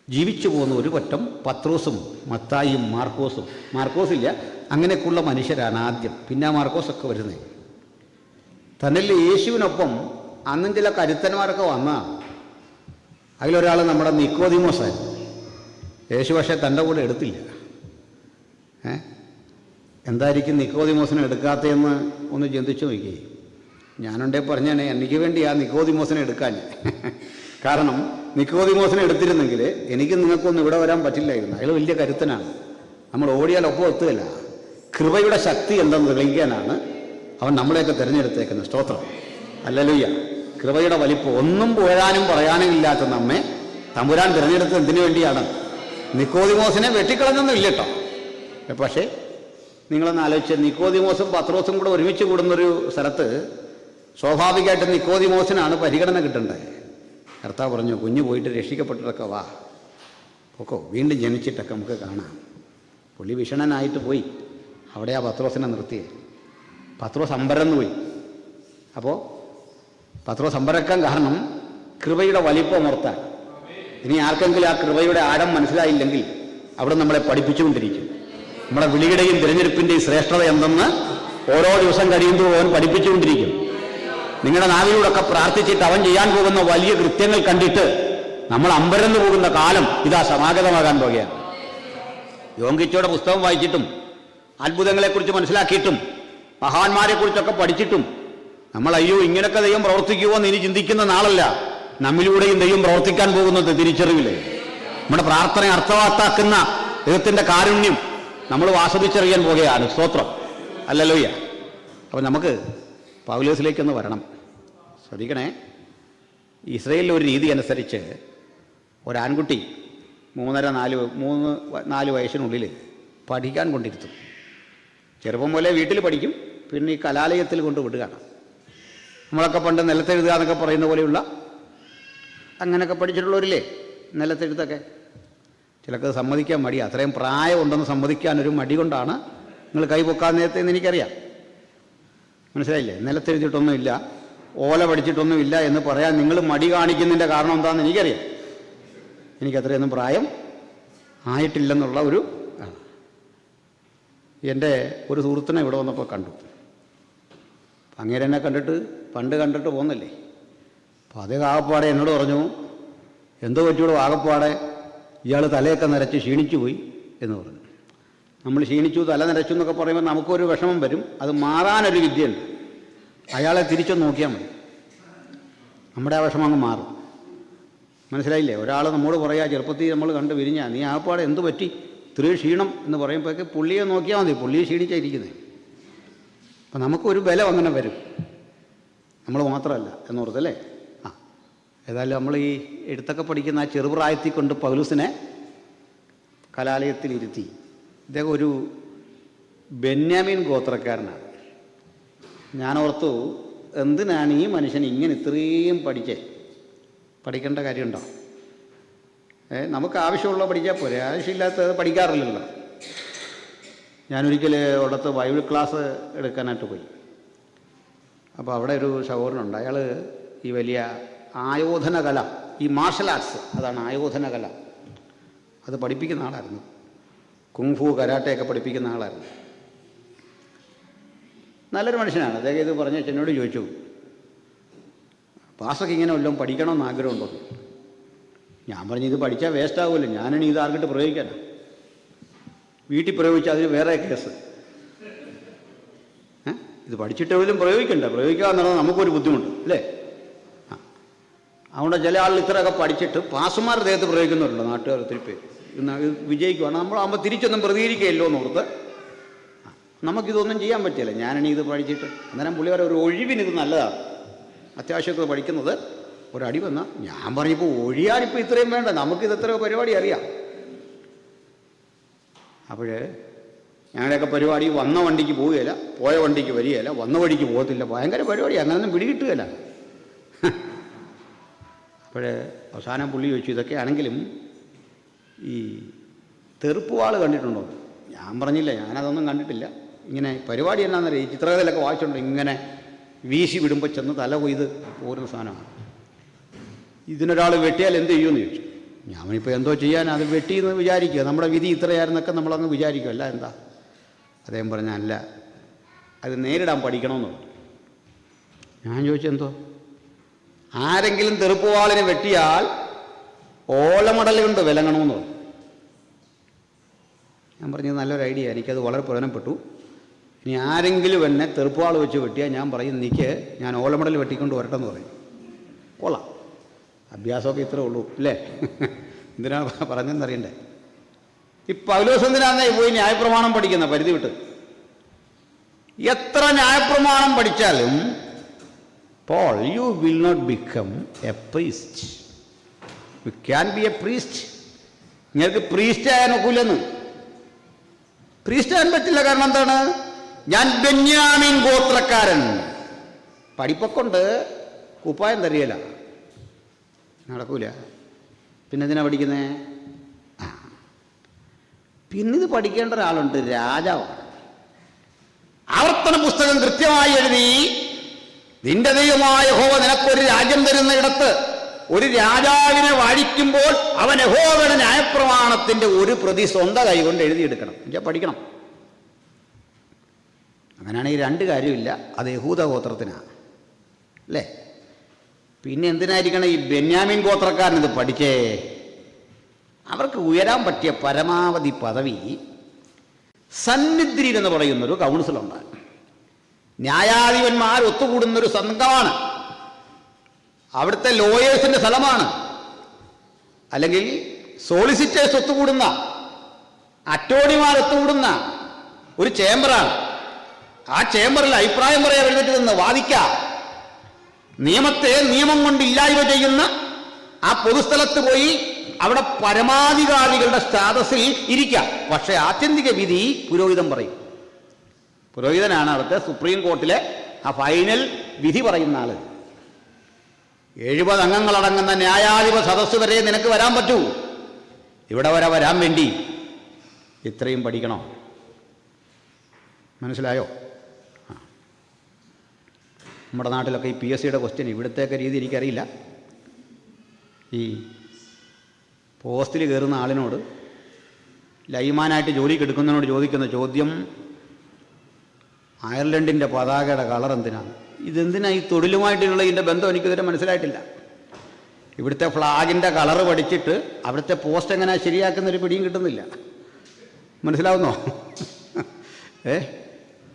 ജീവിച്ചു പോകുന്ന ഒരു പറ്റം പത്രോസും മത്തായിയും മാർക്കോസില്ല അങ്ങനെയൊക്കെയുള്ള മനുഷ്യരാണ് ആദ്യം. പിന്നെ മാർക്കോസൊക്കെ വരുന്നത്. തന്നിൽ യേശുവിനൊപ്പം അന്നും ചില കരുത്തന്മാരൊക്കെ വന്നതാണ്. അതിലൊരാൾ നമ്മുടെ നിക്കോദിമോസായിരുന്നു. യേശു പക്ഷേ തൻ്റെ കൂടെ എടുത്തില്ല. എന്തായിരിക്കും നിക്കോദിമോസിനെ എടുക്കാത്തതെന്ന് ഒന്ന് ചിന്തിച്ചു നോക്കി. ഞാനുണ്ടേ പറഞ്ഞാണ് എനിക്ക് വേണ്ടി ആ നിക്കോദിമോസിനെ എടുക്കാൻ. കാരണം നിക്കോദിമോസിനെ എടുത്തിരുന്നെങ്കിൽ എനിക്ക് നിങ്ങൾക്കൊന്നും ഇവിടെ വരാൻ പറ്റില്ലായിരുന്നു. അയാൾ വലിയ കരുത്തനാണ്. നമ്മൾ ഓടിയാൽ ഒപ്പം എത്തുകയില്ല. കൃപയുടെ ശക്തി എന്തെന്ന് തെളിയിക്കാനാണ് അവൻ നമ്മളെയൊക്കെ തിരഞ്ഞെടുത്തേക്കുന്നത്. സ്തോത്രം, ഹല്ലേലൂയ. കൃപയുടെ വലിപ്പം ഒന്നും പോരാനും പറയാനും ഇല്ലാത്ത നമ്മെ തമ്പുരാൻ തിരഞ്ഞെടുത്തത് എന്തിനു വേണ്ടിയാണ്? നിക്കോദിമോസിനെ വെട്ടിക്കളഞ്ഞൊന്നും ഇല്ല കേട്ടോ. പക്ഷേ നിങ്ങളൊന്ന് ആലോചിച്ച്, നിക്കോദിമോസും പത്രോസും കൂടെ ഒരുമിച്ച് കൂടുന്നൊരു സ്ഥലത്ത് സ്വാഭാവികമായിട്ട് നിക്കോദിമോസിനാണ് പരിഗണന കിട്ടേണ്ടത്. കർത്താവ് പറഞ്ഞു, കുഞ്ഞു പോയിട്ട് രക്ഷിക്കപ്പെട്ടിട്ടൊക്കെ വാ, ഓക്കോ, വീണ്ടും ജനിച്ചിട്ടൊക്കെ നമുക്ക് കാണാം. പുള്ളി വിഷണനായിട്ട് പോയി. അവിടെ ആ പത്രോസിനെ നിർത്തിയേ. പത്രോസ് അമ്പരന്ന് പോയി. അപ്പോൾ പത്രോസ് അമ്പരക്കാൻ കാരണം കൃപയുടെ വലിപ്പം ഓർത്താൻ. ഇനി ആർക്കെങ്കിലും ആ കൃപയുടെ ആഴം മനസ്സിലായില്ലെങ്കിൽ അവിടെ നമ്മളെ പഠിപ്പിച്ചുകൊണ്ടിരിക്കും. നമ്മുടെ വിളിയുടെയും തിരഞ്ഞെടുപ്പിൻ്റെയും ശ്രേഷ്ഠത എന്തെന്ന് ഓരോ ദിവസം കഴിയുമ്പോൾ അവൻ പഠിപ്പിച്ചുകൊണ്ടിരിക്കും. നിങ്ങളുടെ നാവിലൂടെയൊക്കെ പ്രാർത്ഥിച്ചിട്ട് അവൻ ചെയ്യാൻ പോകുന്ന വലിയ കൃത്യങ്ങൾ കണ്ടിട്ട് നമ്മൾ അമ്പരന്ന് പോകുന്ന കാലം ഇതാ സമാഗതമാകാൻ പോകുകയാണ്. യോങ്കിച്ചോടെ പുസ്തകം വായിച്ചിട്ടും അത്ഭുതങ്ങളെക്കുറിച്ച് മനസ്സിലാക്കിയിട്ടും മഹാന്മാരെക്കുറിച്ചൊക്കെ പഠിച്ചിട്ടും നമ്മൾ അയ്യോ ഇങ്ങനെയൊക്കെ ദൈവം പ്രവർത്തിക്കുമോ എന്ന് ഇനി ചിന്തിക്കുന്ന നാളല്ല. നമ്മിലൂടെയും ദൈവം പ്രവർത്തിക്കാൻ പോകുന്നത് തിരിച്ചറിവില്ലേ. നമ്മുടെ പ്രാർത്ഥന അർത്ഥവത്താക്കുന്ന ദൈവത്തിൻ്റെ കാരുണ്യം നമ്മൾ ആസ്വദിച്ചറിയാൻ പോകുകയാണ്. സ്തോത്രം, ഹല്ലേലൂയ. അപ്പം നമുക്ക് പൗലോസിലേക്കൊന്ന് വരണം. ശ്രദ്ധിക്കണേ, ഇസ്രയേലിലെ ഒരു രീതി അനുസരിച്ച് ഒരാൺകുട്ടി 3-4 വയസ്സിനുള്ളിൽ പഠിക്കാൻ കൊണ്ടിരുത്തും. ചെറുപ്പം പോലെ വീട്ടിൽ പഠിക്കും, പിന്നെ ഈ കലാലയത്തിൽ കൊണ്ട് വിടുകയാണ്. നമ്മളൊക്കെ പണ്ട് നിലത്തെഴുതുക എന്നൊക്കെ പറയുന്ന പോലെയുള്ള അങ്ങനെയൊക്കെ പഠിച്ചിട്ടുള്ളവരില്ലേ നിലത്തെഴുത്തൊക്കെ. ചിലർക്ക് സമ്മതിക്കാൻ മടിയാണ്. അത്രയും പ്രായം ഉണ്ടെന്ന് സമ്മതിക്കാനൊരു മടി കൊണ്ടാണ് നിങ്ങൾ കൈ പൊക്കാൻ നേരത്തെന്ന് എനിക്കറിയാം. മനസ്സിലായില്ലേ? നിലത്തെഴുതിയിട്ടൊന്നുമില്ല, ഓല പഠിച്ചിട്ടൊന്നുമില്ല എന്ന് പറയാൻ നിങ്ങൾ മടി കാണിക്കുന്നതിൻ്റെ കാരണം എന്താണെന്ന് എനിക്കറിയാം. എനിക്കത്രയൊന്നും പ്രായം ആയിട്ടില്ലെന്നുള്ള ഒരു എൻ്റെ ഒരു സുഹൃത്തിനെ ഇവിടെ വന്നപ്പോൾ കണ്ടു. അങ്ങേരെ എന്നെ പണ്ട് കണ്ടിട്ട് പോകുന്നില്ലേ. അപ്പോൾ അതേ ആകപ്പാടെ എന്നോട് പറഞ്ഞു, എന്തോ പറ്റിയോട് ആകപ്പാടെ ഇയാൾ തലയൊക്കെ നിറച്ച് ക്ഷീണിച്ചു പോയി എന്ന് പറഞ്ഞു. നമ്മൾ ക്ഷീണിച്ചു, തല നിറച്ചു എന്നൊക്കെ പറയുമ്പോൾ നമുക്കൊരു വിഷമം വരും. അത് മാറാനൊരു വിദ്യയുണ്ട്. അയാളെ തിരിച്ചൊന്ന് നോക്കിയാൽ മതി, നമ്മുടെ ആ വിഷമം അങ്ങ് മാറും. മനസ്സിലായില്ലേ? ഒരാൾ നമ്മോട് പറയാ, ചെറുപ്പത്തിൽ നമ്മൾ കണ്ട് വിരിഞ്ഞാൽ നീ ആകപ്പാടെ എന്ത് പറ്റി ഇത്രയും ക്ഷീണം എന്ന് പറയുമ്പോഴേക്ക് പുള്ളിയെ നോക്കിയാൽ മതി, പുള്ളിയെ ക്ഷീണിച്ചായിരിക്കുന്നത്. അപ്പം നമുക്കൊരു ബലം അങ്ങനെ വരും, നമ്മൾ മാത്രമല്ല എന്നോർത്തല്ലേ. ഏതായാലും നമ്മൾ ഈ എഴുത്തൊക്കെ പഠിക്കുന്ന ആ ചെറുപ്രായത്തിൽ കൊണ്ട് പൗലൂസിനെ കലാലയത്തിലിരുത്തി. ഇദ്ദേഹം ഒരു ബെന്യാമീൻ ഗോത്രക്കാരനാണ്. ഞാനോർത്തു, എന്തിനാണ് ഈ മനുഷ്യൻ ഇങ്ങനെ ഇത്രയും പഠിക്കേണ്ട കാര്യമുണ്ടോ? നമുക്ക് ആവശ്യമുള്ള പഠിച്ചാൽ പോരെ, ആവശ്യമില്ലാത്തത് പഠിക്കാറില്ലല്ലോ. ഞാനൊരിക്കൽ അവിടുത്തെ ബൈബിൾ ക്ലാസ് എടുക്കാനായിട്ട് പോയി. അപ്പോൾ അവിടെ ഒരു സഹോദരനുണ്ട്. അയാൾ ഈ വലിയ ആയോധന കല, ഈ മാർഷൽ ആർട്സ്, അതാണ് ആയോധന കല, അത് പഠിപ്പിക്കുന്ന ആളായിരുന്നു. കുങ്ഫു കരാട്ടയൊക്കെ പഠിപ്പിക്കുന്ന ആളായിരുന്നു. നല്ലൊരു മനുഷ്യനാണ്. അദ്ദേഹം ഇത് പറഞ്ഞ എന്നോട് ചോദിച്ചു, പാസ്റ്റർക്ക് ഇങ്ങനെ വല്ലതും പഠിക്കണമെന്ന് ആഗ്രഹമുണ്ടോ? ഞാൻ പറഞ്ഞു, ഇത് പഠിച്ചാൽ വേസ്റ്റ് ആകുമല്ലോ, ഞാനാണ് ഇത് ആർക്കിട്ട് പ്രയോഗിക്കാനാണ്. വീട്ടിൽ പ്രയോഗിച്ചാൽ അതിന് വേറെ കേസ്. ഇത് പഠിച്ചിട്ട് പോലും പ്രയോഗിക്കുക എന്നുള്ളത് നമുക്കൊരു ബുദ്ധിമുട്ട് അല്ലേ? അതുകൊണ്ട് ചില ആളുകൾ ഇത്രയൊക്കെ പഠിച്ചിട്ട് പാസുമാർ ദേഹത്ത് പ്രയോഗിക്കുന്നവരുണ്ട്, നാട്ടുകാർ ഒത്തിരി പേര്. വിജയിക്കുവാണ്. നമ്മളാകുമ്പോൾ തിരിച്ചൊന്നും പ്രതികരിക്കുകയല്ലോ എന്നോർത്ത് നമുക്കിതൊന്നും ചെയ്യാൻ പറ്റില്ല. ഞാനാണ് ഇത് പഠിച്ചിട്ട്. അന്നേരം പുള്ളി ഒരു ഒഴിവിന് ഇത് നല്ലതാണ്, അത്യാവശ്യമൊക്കെ പഠിക്കുന്നത്. ഒരടി വന്നാൽ ഞാൻ പറഞ്ഞപ്പോൾ ഒഴിയാനിപ്പോൾ ഇത്രയും വേണ്ട, നമുക്കിത് എത്രയോ പരിപാടി അറിയാം. അപ്പോൾ ഞങ്ങളുടെയൊക്കെ പരിപാടി വന്ന വണ്ടിക്ക് പോവുകയില്ല, പോയ വണ്ടിക്ക് വരികയില്ല, വന്ന വഴിക്ക് പോകത്തില്ല. ഭയങ്കര പരിപാടി, അങ്ങനെയൊന്നും പിടികിട്ടുകയില്ല. അപ്പോൾ അവസാനം പുള്ളി ചോദിച്ചു, ഇതൊക്കെ ആണെങ്കിലും ഈ തെറുപ്പുവാൾ കണ്ടിട്ടുണ്ടോ? ഞാൻ പറഞ്ഞില്ല, ഞാനതൊന്നും കണ്ടിട്ടില്ല. ഇങ്ങനെ പരിപാടി എന്നാന്നറിയാം, ഈ ചിത്രകഥയിലൊക്കെ വായിച്ചിട്ടുണ്ട്, ഇങ്ങനെ വീശി വിടുമ്പോൾ ചെന്ന് തല കൊയ്ത് പോരുന്ന സാധനമാണ്. ഇതിനൊരാൾ വെട്ടിയാൽ എന്ത് ചെയ്യുമെന്ന് ചോദിച്ചു. ഞാനിപ്പോൾ എന്തോ ചെയ്യാൻ, അത് വെട്ടിയെന്ന് വിചാരിക്കുക, നമ്മുടെ വിധി ഇത്രയായിരുന്നൊക്കെ നമ്മളങ്ങ് വിചാരിക്കുമല്ല. എന്താ? അദ്ദേഹം പറഞ്ഞ അല്ല, അത് നേരിടാൻ പഠിക്കണമെന്ന് പറഞ്ഞു. ഞാൻ ചോദിച്ചെന്തോ? ആരെങ്കിലും തെറുപ്പുവാളിനെ വെട്ടിയാൽ ഓലമടൽ കൊണ്ട് വിലങ്ങണമെന്ന് പറഞ്ഞു. ഞാൻ പറഞ്ഞത് നല്ലൊരു ഐഡിയ, എനിക്കത് വളരെ പ്രയോജനപ്പെട്ടു. ഇനി ആരെങ്കിലും എന്നെ തെറുപ്പുവാൾ വെച്ച് വെട്ടിയാൽ ഞാൻ പറയും, നിൽക്ക്, ഞാൻ ഓലമടൽ വെട്ടിക്കൊണ്ട് വരട്ടെന്ന് പറയും. കൊള്ളാം, അഭ്യാസമൊക്കെ ഇത്രേ ഉള്ളൂ അല്ലേ? എന്തിനാണ് പറഞ്ഞെന്നറിയണ്ടേ? ഈ പൗലോസ് എന്തിനാന്നേ പോയി ന്യായപ്രമാണം പഠിക്കുന്ന പരിധി വിട്ട്? എത്ര ന്യായപ്രമാണം പഠിച്ചാലും Paul, you will not become a priest. You can be a priest. നിങ്ങൾക്ക് പ്രീസ്റ്റ് ആയാൻ ഒക്കില്ലെന്ന്. പ്രീസ്റ്റ് ആകാൻ പറ്റില്ല. കാരണം എന്താണ്? ഞാൻ ബെന്യാമീൻ ഗോത്രക്കാരൻ. പഠിപ്പൊക്കൊണ്ട് കുപ്പായം തരികയില്ല, നടക്കൂല. പിന്നെ എന്തിനാ പഠിക്കുന്നേ? പിന്നിത് പഠിക്കേണ്ട ഒരാളുണ്ട്, രാജാവാണ്. ആവർത്തന പുസ്തകം കൃത്യമായി എഴുതി, നിന്റെ ദൈവമായ യഹോവ നിനക്കൊരു രാജ്യം തരുന്ന ഇടത്ത് ഒരു രാജാവിനെ വാഴിക്കുമ്പോൾ അവൻ യഹോവയുടെ ന്യായപ്രമാണത്തിന്റെ ഒരു പ്രതി സ്വന്തം കൈകൊണ്ട് എഴുതിയെടുക്കണം. എന്നുവെച്ചാൽ പഠിക്കണം. അങ്ങനെയാണെങ്കിൽ രണ്ട് കാര്യമില്ല, അത് യഹൂദ ഗോത്രത്തിനാണ് അല്ലേ? പിന്നെ എന്തിനായിരിക്കണം ഈ ബെന്യാമീൻ ഗോത്രക്കാരനിത് പഠിച്ചേ? അവർക്ക് ഉയരാൻ പറ്റിയ പരമാവധി പദവി സന്നിദ്രീൻ എന്ന് പറയുന്നൊരു കൗൺസിലുണ്ട്. ന്യായാധിപന്മാർ ഒത്തുകൂടുന്നൊരു സംഘമാണ്. അവിടുത്തെ ലോയേഴ്സിൻ്റെ സ്ഥലമാണ്. അല്ലെങ്കിൽ സോളിസിറ്റേഴ്സ് ഒത്തുകൂടുന്ന, അറ്റോർണിമാർ ഒത്തുകൂടുന്ന ഒരു ചേംബറാണ്. ആ ചേംബറിൽ അഭിപ്രായം പറയാൻ എഴുന്നേറ്റ് നിന്ന് വാദിക്കാം. നിയമത്തെ നിയമം കൊണ്ട് ഇല്ലായ്മ ചെയ്യുന്ന ആ പൊതുസ്ഥലത്ത് പോയി അവിടെ പരമാധികാരികളുടെ സ്റ്റാറ്റസിൽ ഇരിക്കാം. പക്ഷേ ആത്യന്തിക വിധി പുരോഹിതൻ പറയും. പുരോഹിതനാണ് അവിടുത്തെ സുപ്രീം കോർട്ടിലെ ആ ഫൈനൽ വിധി പറയുന്ന ആള്. 70 അംഗങ്ങളടങ്ങുന്ന ന്യായാധിപ സദസ്സ് വരെ നിനക്ക് വരാൻ പറ്റൂ. ഇവിടെ വരെ വരാൻ വേണ്ടി ഇത്രയും പഠിക്കണോ? മനസ്സിലായോ? നമ്മുടെ നാട്ടിലൊക്കെ ഈ PSCയുടെ ക്വസ്റ്റ്യൻ, ഇവിടുത്തെയൊക്കെ രീതി എനിക്കറിയില്ല. ഈ പോസ്റ്റിൽ കയറുന്ന ആളിനോട്, ലൈമാനായിട്ട് ജോലിക്ക് എടുക്കുന്നതിനോട് ചോദിക്കുന്ന ചോദ്യം, അയർലൻഡിൻ്റെ പതാകയുടെ കളർ എന്തിനാണ്? ഇതെന്തിനാ? ഈ തൊഴിലുമായിട്ടുള്ള ഇതിൻ്റെ ബന്ധം എനിക്കിതുവരെ മനസ്സിലായിട്ടില്ല. ഇവിടുത്തെ ഫ്ലാഗിൻ്റെ കളറ് പഠിച്ചിട്ട് അവിടുത്തെ പോസ്റ്റ് എങ്ങനെ ശരിയാക്കുന്നൊരു പിടിയും കിട്ടുന്നില്ല. മനസ്സിലാവുന്നോ?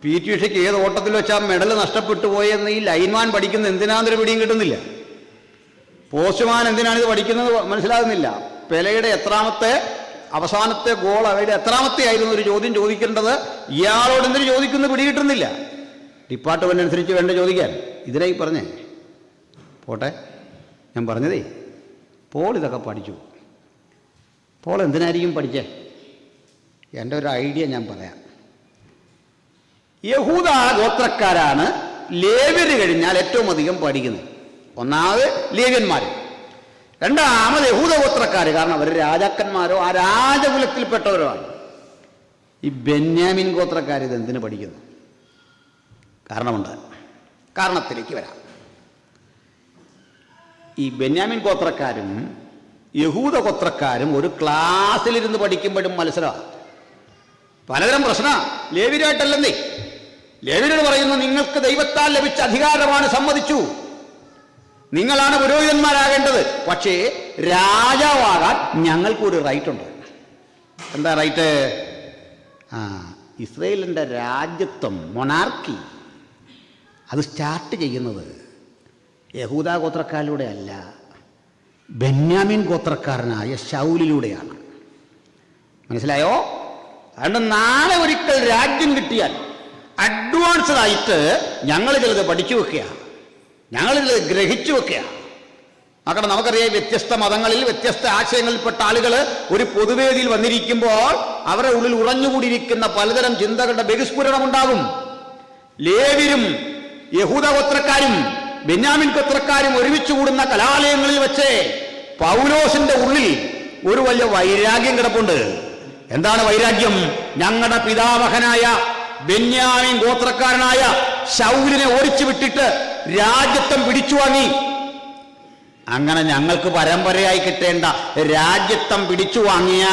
PT ഉഷയ്ക്ക് ഏത് ഓട്ടത്തിൽ വെച്ചാൽ മെഡൽ നഷ്ടപ്പെട്ടു പോയെന്ന് ഈ ലൈൻമാൻ പഠിക്കുന്ന എന്തിനാന്നൊരു പിടിയും കിട്ടുന്നില്ല. പോസ്റ്റ്മാൻ എന്തിനാണിത് പഠിക്കുന്നത് മനസ്സിലാകുന്നില്ല. പെലയുടെ എത്രാമത്തെ അവസാനത്തെ ഗോൾ, അവയുടെ എത്രാമത്തെ ആയിരുന്നു ഒരു ചോദ്യം ചോദിക്കേണ്ടത്, ഇയാളോട് എന്തിനു ചോദിക്കുന്ന പിടികിട്ടുന്നില്ല. ഡിപ്പാർട്ട്മെന്റ് അനുസരിച്ച് വേണ്ട ചോദിക്കാൻ. ഇതിനായി പറഞ്ഞേ പോട്ടെ. ഞാൻ പറഞ്ഞതേ, പോൾ ഇതൊക്കെ പഠിച്ചു. പോൾ എന്തിനായിരിക്കും പഠിച്ചേ? എൻ്റെ ഒരു ഐഡിയ ഞാൻ പറയാം. യഹൂദ ഗോത്രക്കാരാണ് ലേവ്യര് കഴിഞ്ഞാൽ ഏറ്റവും അധികം പഠിക്കുന്നത്. ഒന്നാമത് ലേവ്യന്മാർ, രണ്ടാമത് യഹൂദ ഗോത്രക്കാർ, കാരണം അവർ രാജാക്കന്മാരോ ആ രാജകുലത്തിൽപ്പെട്ടവരോ ആണ്. ഈ ബെന്യാമിൻ ഗോത്രക്കാർ ഇതെന്തിനു പഠിക്കുന്നു? കാരണമുണ്ട്. കാരണത്തിലേക്ക് വരാം. ഈ ബെന്യാമിൻ ഗോത്രക്കാരും യഹൂദ ഗോത്രക്കാരും ഒരു ക്ലാസ്സിലിരുന്ന് പഠിക്കുമ്പോഴും മത്സരമാണ്. പലതരം പ്രശ്നമാണ്. ലേവ്യരായിട്ടല്ലെന്നേ. ലേവ്യരോട് പറയുന്നു, നിങ്ങൾക്ക് ദൈവത്താൽ ലഭിച്ച അധികാരമാണ്, സമ്മതിച്ചു, നിങ്ങളാണ് പുരോഹിതന്മാരാകേണ്ടത്, പക്ഷേ രാജാവാകാൻ ഞങ്ങൾക്കൊരു റൈറ്റ് ഉണ്ട്. എന്താ റൈറ്റ്? ഇസ്രയേലിൻ്റെ രാജ്യത്വം, മൊണാർക്കി, അത് സ്റ്റാർട്ട് ചെയ്യുന്നത് യഹൂദ ഗോത്രക്കാരിലൂടെ അല്ല, ബെന്യാമിൻ ഗോത്രക്കാരനായ ശൗലിലൂടെയാണ്. മനസ്സിലായോ? അതുകൊണ്ട് നാളെ ഒരിക്കൽ രാജ്യം കിട്ടിയാൽ അഡ്വാൻസ്ഡ് ആയിട്ട് ഞങ്ങൾ ചിലത് പഠിച്ചു വെക്കുകയാണ്, ഞങ്ങൾ ചിലത് ഗ്രഹിച്ചു വെക്കുകയാണ്. നോക്കണം, നമുക്കറിയാം വ്യത്യസ്ത മതങ്ങളിൽ വ്യത്യസ്ത ആശയങ്ങളിൽപ്പെട്ട ആളുകൾ ഒരു പൊതുവേദിയിൽ വന്നിരിക്കുമ്പോൾ അവരുടെ ഉള്ളിൽ ഉറഞ്ഞുകൂടിയിരിക്കുന്ന പലതരം ചിന്തകളുടെ ബഹിസ്ഫുരണം ഉണ്ടാകും. ലേവ്യരും യഹൂദ ഗോത്രക്കാരും ബെന്യാമിൻ ഗോത്രക്കാരും ഒരുമിച്ച് കൂടുന്ന കലാലയങ്ങളിൽ വെച്ച് പൗലോസിന്റെ ഉള്ളിൽ ഒരു വലിയ വൈരാഗ്യം കിടപ്പുണ്ട്. എന്താണ് വൈരാഗ്യം? ഞങ്ങളുടെ പിതാമഹനായ ബെന്യാമിൻ ഗോത്രക്കാരനായ ശൗലിനെ ഓടിച്ചു വിട്ടിട്ട് രാജ്യത്വം പിടിച്ചു വാങ്ങി. അങ്ങനെ ഞങ്ങൾക്ക് പരമ്പരയായി കിട്ടേണ്ട രാജ്യത്വം പിടിച്ചു വാങ്ങിയ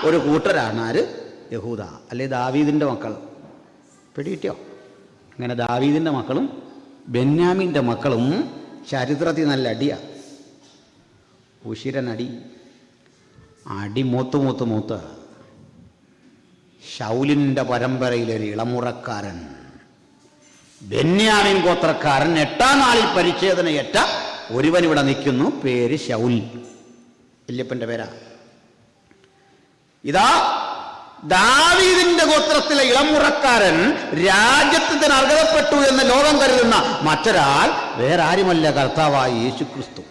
ഒരു കൂട്ടരാണ് ആര്? യഹൂദ, അല്ലെ ദാവീദിന്റെ മക്കൾ. പിടികിട്ടിയോ? അങ്ങനെ ദാവീദിന്റെ മക്കളും ബെന്യാമിൻ്റെ മക്കളും ചരിത്രത്തിൽ നല്ല അടിയാ, ഉശിരനടി, അടി മൂത്ത് മൂത്ത് മൂത്ത്. ശൗലിൻ്റെ പരമ്പരയിലൊരു ഇളമുറക്കാരൻ, ബെന്യാമിൻ ഗോത്രക്കാരൻ, 8-ാം നാളിൽ പരിച്ഛേദനയേറ്റ ഒരുവൻ ഇവിടെ നിൽക്കുന്നു. പേര് ശൗൽ, വല്യപ്പൻ്റെ പേരാ. ഇതാ ദാവീദിന്റെ ഗോത്രത്തിലെ ഇളമുറക്കാരൻ രാജ്യത്തിന് അർഹതപ്പെട്ടു എന്ന് ലോകം കരുതുന്ന മറ്റൊരാൾ വേറെ ആരുമല്ല, കർത്താവായ യേശുക്രിസ്തു.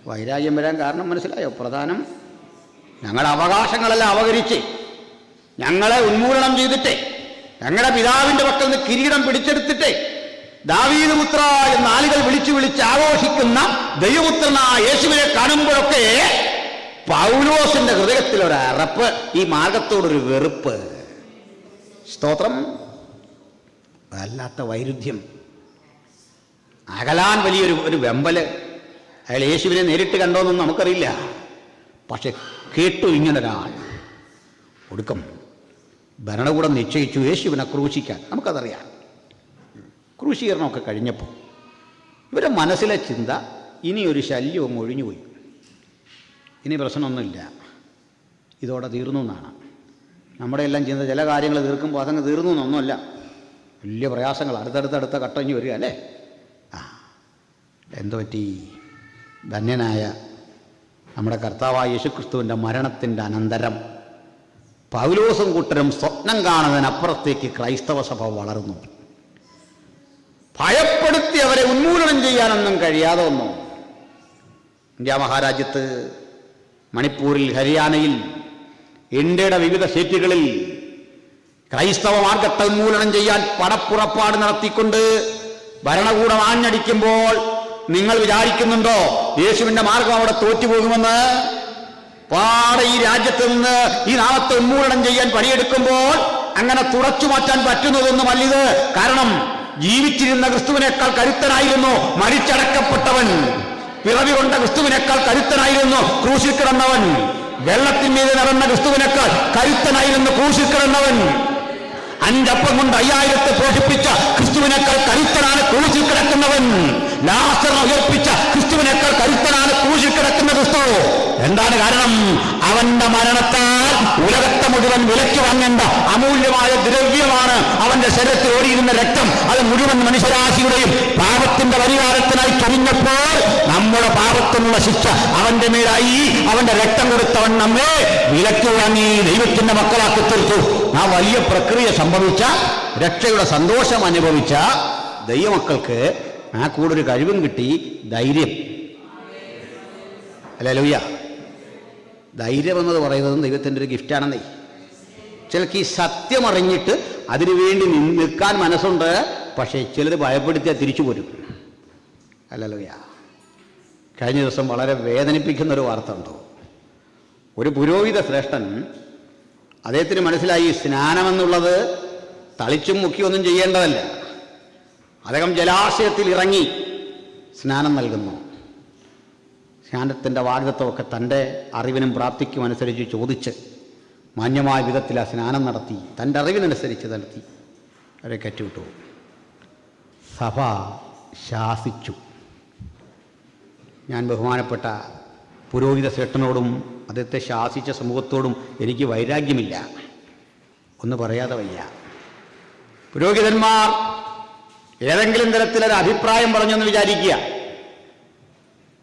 വൈരാഗ്യം വരാൻ കാരണം മനസ്സിലായോ? പ്രധാനം, ഞങ്ങളുടെ അവകാശങ്ങളെല്ലാം അപഹരിച്ച്, ഞങ്ങളെ ഉന്മൂലനം ചെയ്തിട്ടേ, ഞങ്ങളുടെ പിതാവിന്റെ പക്കൽ നിന്ന് കിരീടം പിടിച്ചെടുത്തിട്ടേ, ദാവീദ് പുത്ര എന്ന ആളുകൾ വിളിച്ചു വിളിച്ച് ആഘോഷിക്കുന്ന ദൈവപുത്രനായ യേശുവിനെ കാണുമ്പോഴൊക്കെ പൗലോസിന്റെ ഹൃദയത്തിൽ ഒരു അറപ്പ്, ഈ മാർഗത്തോടൊരു വെറുപ്പ്. സ്തോത്രം. വല്ലാത്ത വൈരുദ്ധ്യം, അകലാൻ വലിയൊരു വെമ്പല്. അയാൾ യേശുവിനെ നേരിട്ട് കണ്ടോന്നൊന്നും നമുക്കറിയില്ല, പക്ഷെ കേട്ടു ഇങ്ങനൊരാൾ. ഒടുക്കം ഭരണകൂടം നിശ്ചയിച്ചു യേശുവിനെ ക്രൂശിക്കാൻ. നമുക്കതറിയാം. ക്രൂശീകരണമൊക്കെ കഴിഞ്ഞപ്പോൾ ഇവരുടെ മനസ്സിലെ ചിന്ത, ഇനിയൊരു ശല്യവും ഒഴിഞ്ഞുപോയി, ഇനി പ്രശ്നമൊന്നുമില്ല, ഇതോടെ തീർന്നു എന്നാണ്. നമ്മുടെ എല്ലാം ചിന്ത ചില കാര്യങ്ങൾ തീർക്കുമ്പോൾ അതങ്ങ് തീർന്നു എന്നൊന്നുമല്ല, വലിയ പ്രയാസങ്ങൾ അടുത്തടുത്ത കട്ടഞ്ഞു വരിക അല്ലേ. എന്തു പറ്റി? ധന്യനായ നമ്മുടെ കർത്താവായ യേശുക്രിസ്തുവിൻ്റെ മരണത്തിൻ്റെ അനന്തരം പൗലോസും കൂട്ടരും സ്വപ്നം കാണുന്നതിനപ്പുറത്തേക്ക് ക്രൈസ്തവ സഭ വളർന്നു. ഭയപ്പെടുത്തി അവരെ ഉന്മൂലനം ചെയ്യാനൊന്നും കഴിയാതെ വന്നു. ഇന്ത്യ മഹാരാജ്യത്ത്, മണിപ്പൂരിൽ, ഹരിയാനയിൽ, ഇന്ത്യയുടെ വിവിധ സ്റ്റേറ്റുകളിൽ ക്രൈസ്തവ മാർഗത്തെ ഉന്മൂലനം ചെയ്യാൻ പടപ്പുറപ്പാട് നടത്തിക്കൊണ്ട് ഭരണകൂടം ആഞ്ഞടിക്കുമ്പോൾ നിങ്ങൾ വിചാരിക്കുന്നുണ്ടോ യേശുവിന്റെ മാർഗം അവിടെ തോറ്റുപോകുമെന്ന്? പാടെ ഈ രാജ്യത്ത് നിന്ന് ഈ നാമത്തെ ഉന്മൂലനം ചെയ്യാൻ പണിയെടുക്കുമ്പോൾ അങ്ങനെ തുടച്ചു മാറ്റാൻ പറ്റുന്നതൊന്നുമല്ലിത്. കാരണം ജീവിച്ചിരുന്ന ക്രിസ്തുവിനേക്കാൾ കരുത്തനായിരുന്നു മരിച്ചടക്കപ്പെട്ടവൻ. പിറവി കൊണ്ട ക്രിസ്തുവിനേക്കാൾ കരുത്തനായിരുന്നു ക്രൂശിൽ കിടന്നവൻ. വെള്ളത്തിന്മീത് നടന്ന ക്രിസ്തുവിനേക്കാൾ കരുത്തനായിരുന്നു ക്രൂശിൽ കിടന്നവൻ. 5 അപ്പം കൊണ്ട് 5000 പോഷിപ്പിച്ച ക്രിസ്തുവിനേക്കാൾ കരുത്തനാണ് ക്രൂശിൽ കിടക്കുന്നവൻ. ലാസറിനെ ഉയർപ്പിച്ച ക്രിസ്തുവിനേക്കാൾ കരുത്തനാണ് ക്രൂശിൽ കിടക്കുന്ന ക്രിസ്തു. എന്താണ് കാരണം? അവന്റെ മരണത്താൽ ഉലകത്തെ മുഴുവൻ വിലയ്ക്ക് വാങ്ങേണ്ട അമൂല്യമായ ദ്രവ്യമാണ് അവന്റെ ശരീരത്തിൽ ഓടിയിരുന്ന രക്തം. അത് മുഴുവൻ മനുഷ്യരാശിയുടെയും പാപത്തിന്റെ പരിഹാരത്തിനായി ചൊരിഞ്ഞപ്പോൾ നമ്മുടെ പാപത്തിനുള്ള ശിക്ഷ അവന്റെ മേലായി. അവന്റെ രക്തം കൊടുത്തവൻ നമ്മെ വിലയ്ക്ക് വാങ്ങി ദൈവത്തിന്റെ മക്കളാക്കി തീർത്തു. ആ വലിയ പ്രക്രിയ സംഭവിച്ച, രക്ഷയുടെ സന്തോഷം അനുഭവിച്ച ദൈവമക്കൾക്ക് ആ കൂടെ ഒരു കഴിവും കിട്ടി, ധൈര്യം. ഹല്ലേലൂയ. ധൈര്യം എന്നത് പറയുന്നതും ദൈവത്തിൻ്റെ ഒരു ഗിഫ്റ്റാണെന്നേ. ചിലർക്ക് ഈ സത്യം അറിഞ്ഞിട്ട് അതിനുവേണ്ടി നിൽക്കാൻ മനസ്സുണ്ട്, പക്ഷേ ചിലർ ഭയപ്പെടുത്തിയാൽ തിരിച്ചു പോരും. ഹല്ലേലൂയ. കഴിഞ്ഞ ദിവസം വളരെ വേദനിപ്പിക്കുന്നൊരു വാർത്ത ഉണ്ടോ. ഒരു പുരോഹിത ശ്രേഷ്ഠൻ, അദ്ദേഹത്തിന് മനസ്സിലായി സ്നാനമെന്നുള്ളത് തളിച്ചും മുക്കിയൊന്നും ചെയ്യേണ്ടതല്ല. അദ്ദേഹം ജലാശയത്തിൽ ഇറങ്ങി സ്നാനം നൽകുന്നു. സ്നാനത്തിൻ്റെ വാഗ്ദത്വമൊക്കെ തൻ്റെ അറിവിനും പ്രാപ്തിക്കും അനുസരിച്ച് ചോദിച്ച് മാന്യമായ വിധത്തിൽ ആ സ്നാനം നടത്തി, തൻ്റെ അറിവിനനുസരിച്ച് നടത്തി. അവരെ കയറ്റിവിട്ടു. സഭ ശാസിച്ചു. ഞാൻ ബഹുമാനപ്പെട്ട പുരോഹിത ശ്രേഷ്ഠനോടും അദ്ദേഹത്തെ ശാസിച്ച സമൂഹത്തോടും എനിക്ക് വൈരാഗ്യമില്ല, ഒന്ന് പറയാതെ വയ്യ. പുരോഹിതന്മാർ ഏതെങ്കിലും തരത്തിലൊരു അഭിപ്രായം പറഞ്ഞെന്ന് വിചാരിക്കുക.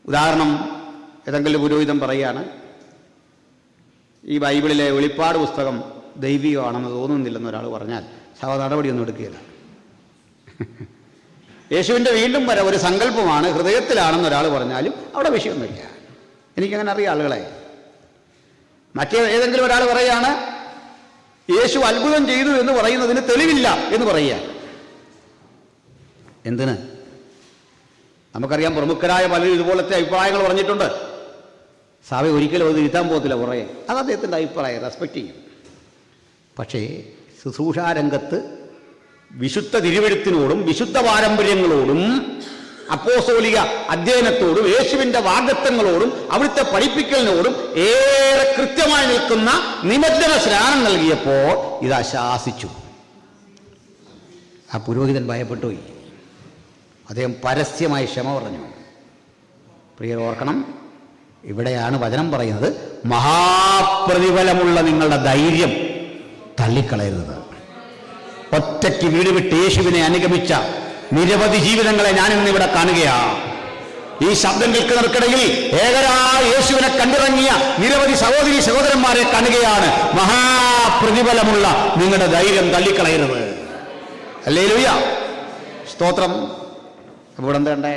ഉദാഹരണം, ഏതെങ്കിലും പുരോഹിതൻ പറയുകയാണ്, ഈ ബൈബിളിലെ വെളിപ്പാട് പുസ്തകം ദൈവികമാണെന്ന് തോന്നുന്നില്ലെന്ന് ഒരാൾ പറഞ്ഞാൽ സഭ നടപടിയൊന്നും എടുക്കുകയില്ല. യേശുവിൻ്റെ വീണ്ടും വരെ ഒരു സങ്കല്പമാണ്, ഹൃദയത്തിലാണെന്ന് ഒരാൾ പറഞ്ഞാലും അവിടെ വിഷയമൊന്നുമില്ല. എനിക്കങ്ങനെ അറിയാം ആളുകളെ. മറ്റേ ഏതെങ്കിലും ഒരാൾ പറയുകയാണ് യേശു അത്ഭുതം ചെയ്തു എന്ന് പറയുന്നതിന് തെളിവില്ല എന്ന് പറയുക. എന്തിന്? നമുക്കറിയാം, പ്രമുഖരായ പലരും ഇതുപോലത്തെ അഭിപ്രായങ്ങൾ പറഞ്ഞിട്ടുണ്ട്. സഭ ഒരിക്കലും അത് തിരുത്താൻ പോകത്തില്ല. കുറേ അത് അദ്ദേഹത്തിൻ്റെ അഭിപ്രായം റെസ്പെക്റ്റ് ചെയ്യും. പക്ഷേ ശുശ്രൂഷാരംഗത്ത് വിശുദ്ധ തിരുവെഴുത്തിനോടും വിശുദ്ധ പാരമ്പര്യങ്ങളോടും അപ്പോസ്തോലിക അധ്യയനത്തോടും യേശുവിൻ്റെ വാഗ്ദത്തങ്ങളോടും അവിടുത്തെ പഠിപ്പിക്കലിനോടും ഏറെ കൃത്യമായി നിൽക്കുന്ന നിമജ്ജന സ്നാനം നൽകിയപ്പോൾ ഇത് ശാസിച്ചു. ആ പുരോഹിതൻ ഭയപ്പെട്ടുപോയി. അദ്ദേഹം പരസ്യമായി ക്ഷമ പറഞ്ഞു. പ്രിയർ ഓർക്കണം, ഇവിടെയാണ് വചനം പറയുന്നത്, മഹാപ്രതിഫലമുള്ള നിങ്ങളുടെ ധൈര്യം തള്ളിക്കളയരുത്. ഒറ്റയ്ക്ക് വീട് വിട്ട് യേശുവിനെ അനുഗമിച്ച നിരവധി ജീവിതങ്ങളെ ഞാനിന്നിവിടെ കാണുകയാണ്. ഈ ശബ്ദം കേൾക്കുന്നവർക്കിടയിൽ ഏകരായ യേശുവിനെ കണ്ടിറങ്ങിയ നിരവധി സഹോദരി സഹോദരന്മാരെ കാണുകയാണ്. മഹാപ്രതിഫലമുള്ള നിങ്ങളുടെ ധൈര്യം തള്ളിക്കളയരുത്. ഹല്ലേലൂയ, സ്തോത്രം. ഇവിടെ എന്താണ്ടേ,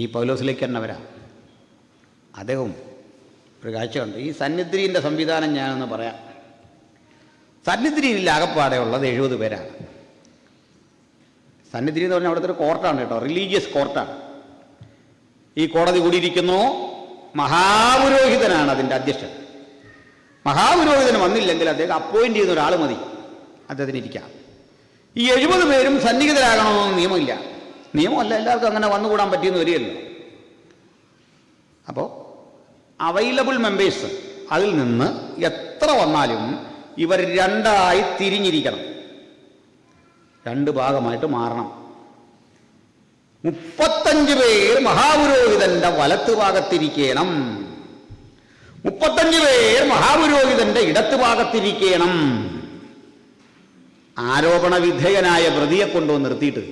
ഈ പൗലോസിലേക്ക് തന്നെ വരാം. അദ്ദേഹം ഒരു കാഴ്ച കണ്ടു. ഈ സന്നിധിൻ്റെ സംവിധാനം ഞാനൊന്ന് പറയാം. സന്നിധിയിൽ ആകപ്പാടെ ഉള്ളത് 70 പേരാണ്. സന്നിധി എന്ന് പറഞ്ഞാൽ അവിടുത്തെ ഒരു കോർട്ടാണ് കേട്ടോ, റിലീജിയസ് കോർട്ടാണ്. ഈ കോടതി കൂടിയിരിക്കുന്നു. മഹാപുരോഹിതനാണ് അതിൻ്റെ അധ്യക്ഷൻ. മഹാപുരോഹിതന് വന്നില്ലെങ്കിൽ അദ്ദേഹം അപ്പോയിന്റ് ചെയ്യുന്ന ഒരാൾ മതി അദ്ദേഹത്തിന് ഇരിക്കാം. ഈ 70 പേരും സന്നിഹിതരാകണമെന്നൊന്നും നിയമമില്ല. നിയമമല്ല, എല്ലാവർക്കും അങ്ങനെ വന്നുകൂടാൻ പറ്റിയെന്ന് വരികയല്ലോ. അപ്പോൾ അവൈലബിൾ മെമ്പേഴ്സ്, അതിൽ നിന്ന് എത്ര വന്നാലും ഇവർ രണ്ടായി തിരിഞ്ഞിരിക്കണം, 2 ഭാഗമായിട്ട് മാറണം. 35 പേർ മഹാപുരോഹിതന്റെ വലത്ത് ഭാഗത്തിരിക്കണം, 35 പേർ മഹാപുരോഹിതന്റെ ഇടത്ത് ഭാഗത്തിരിക്കണം. ആരോപണ വിധേയനായ പ്രതിയെ കൊണ്ടുവന്ന് നിർത്തിയിട്ട്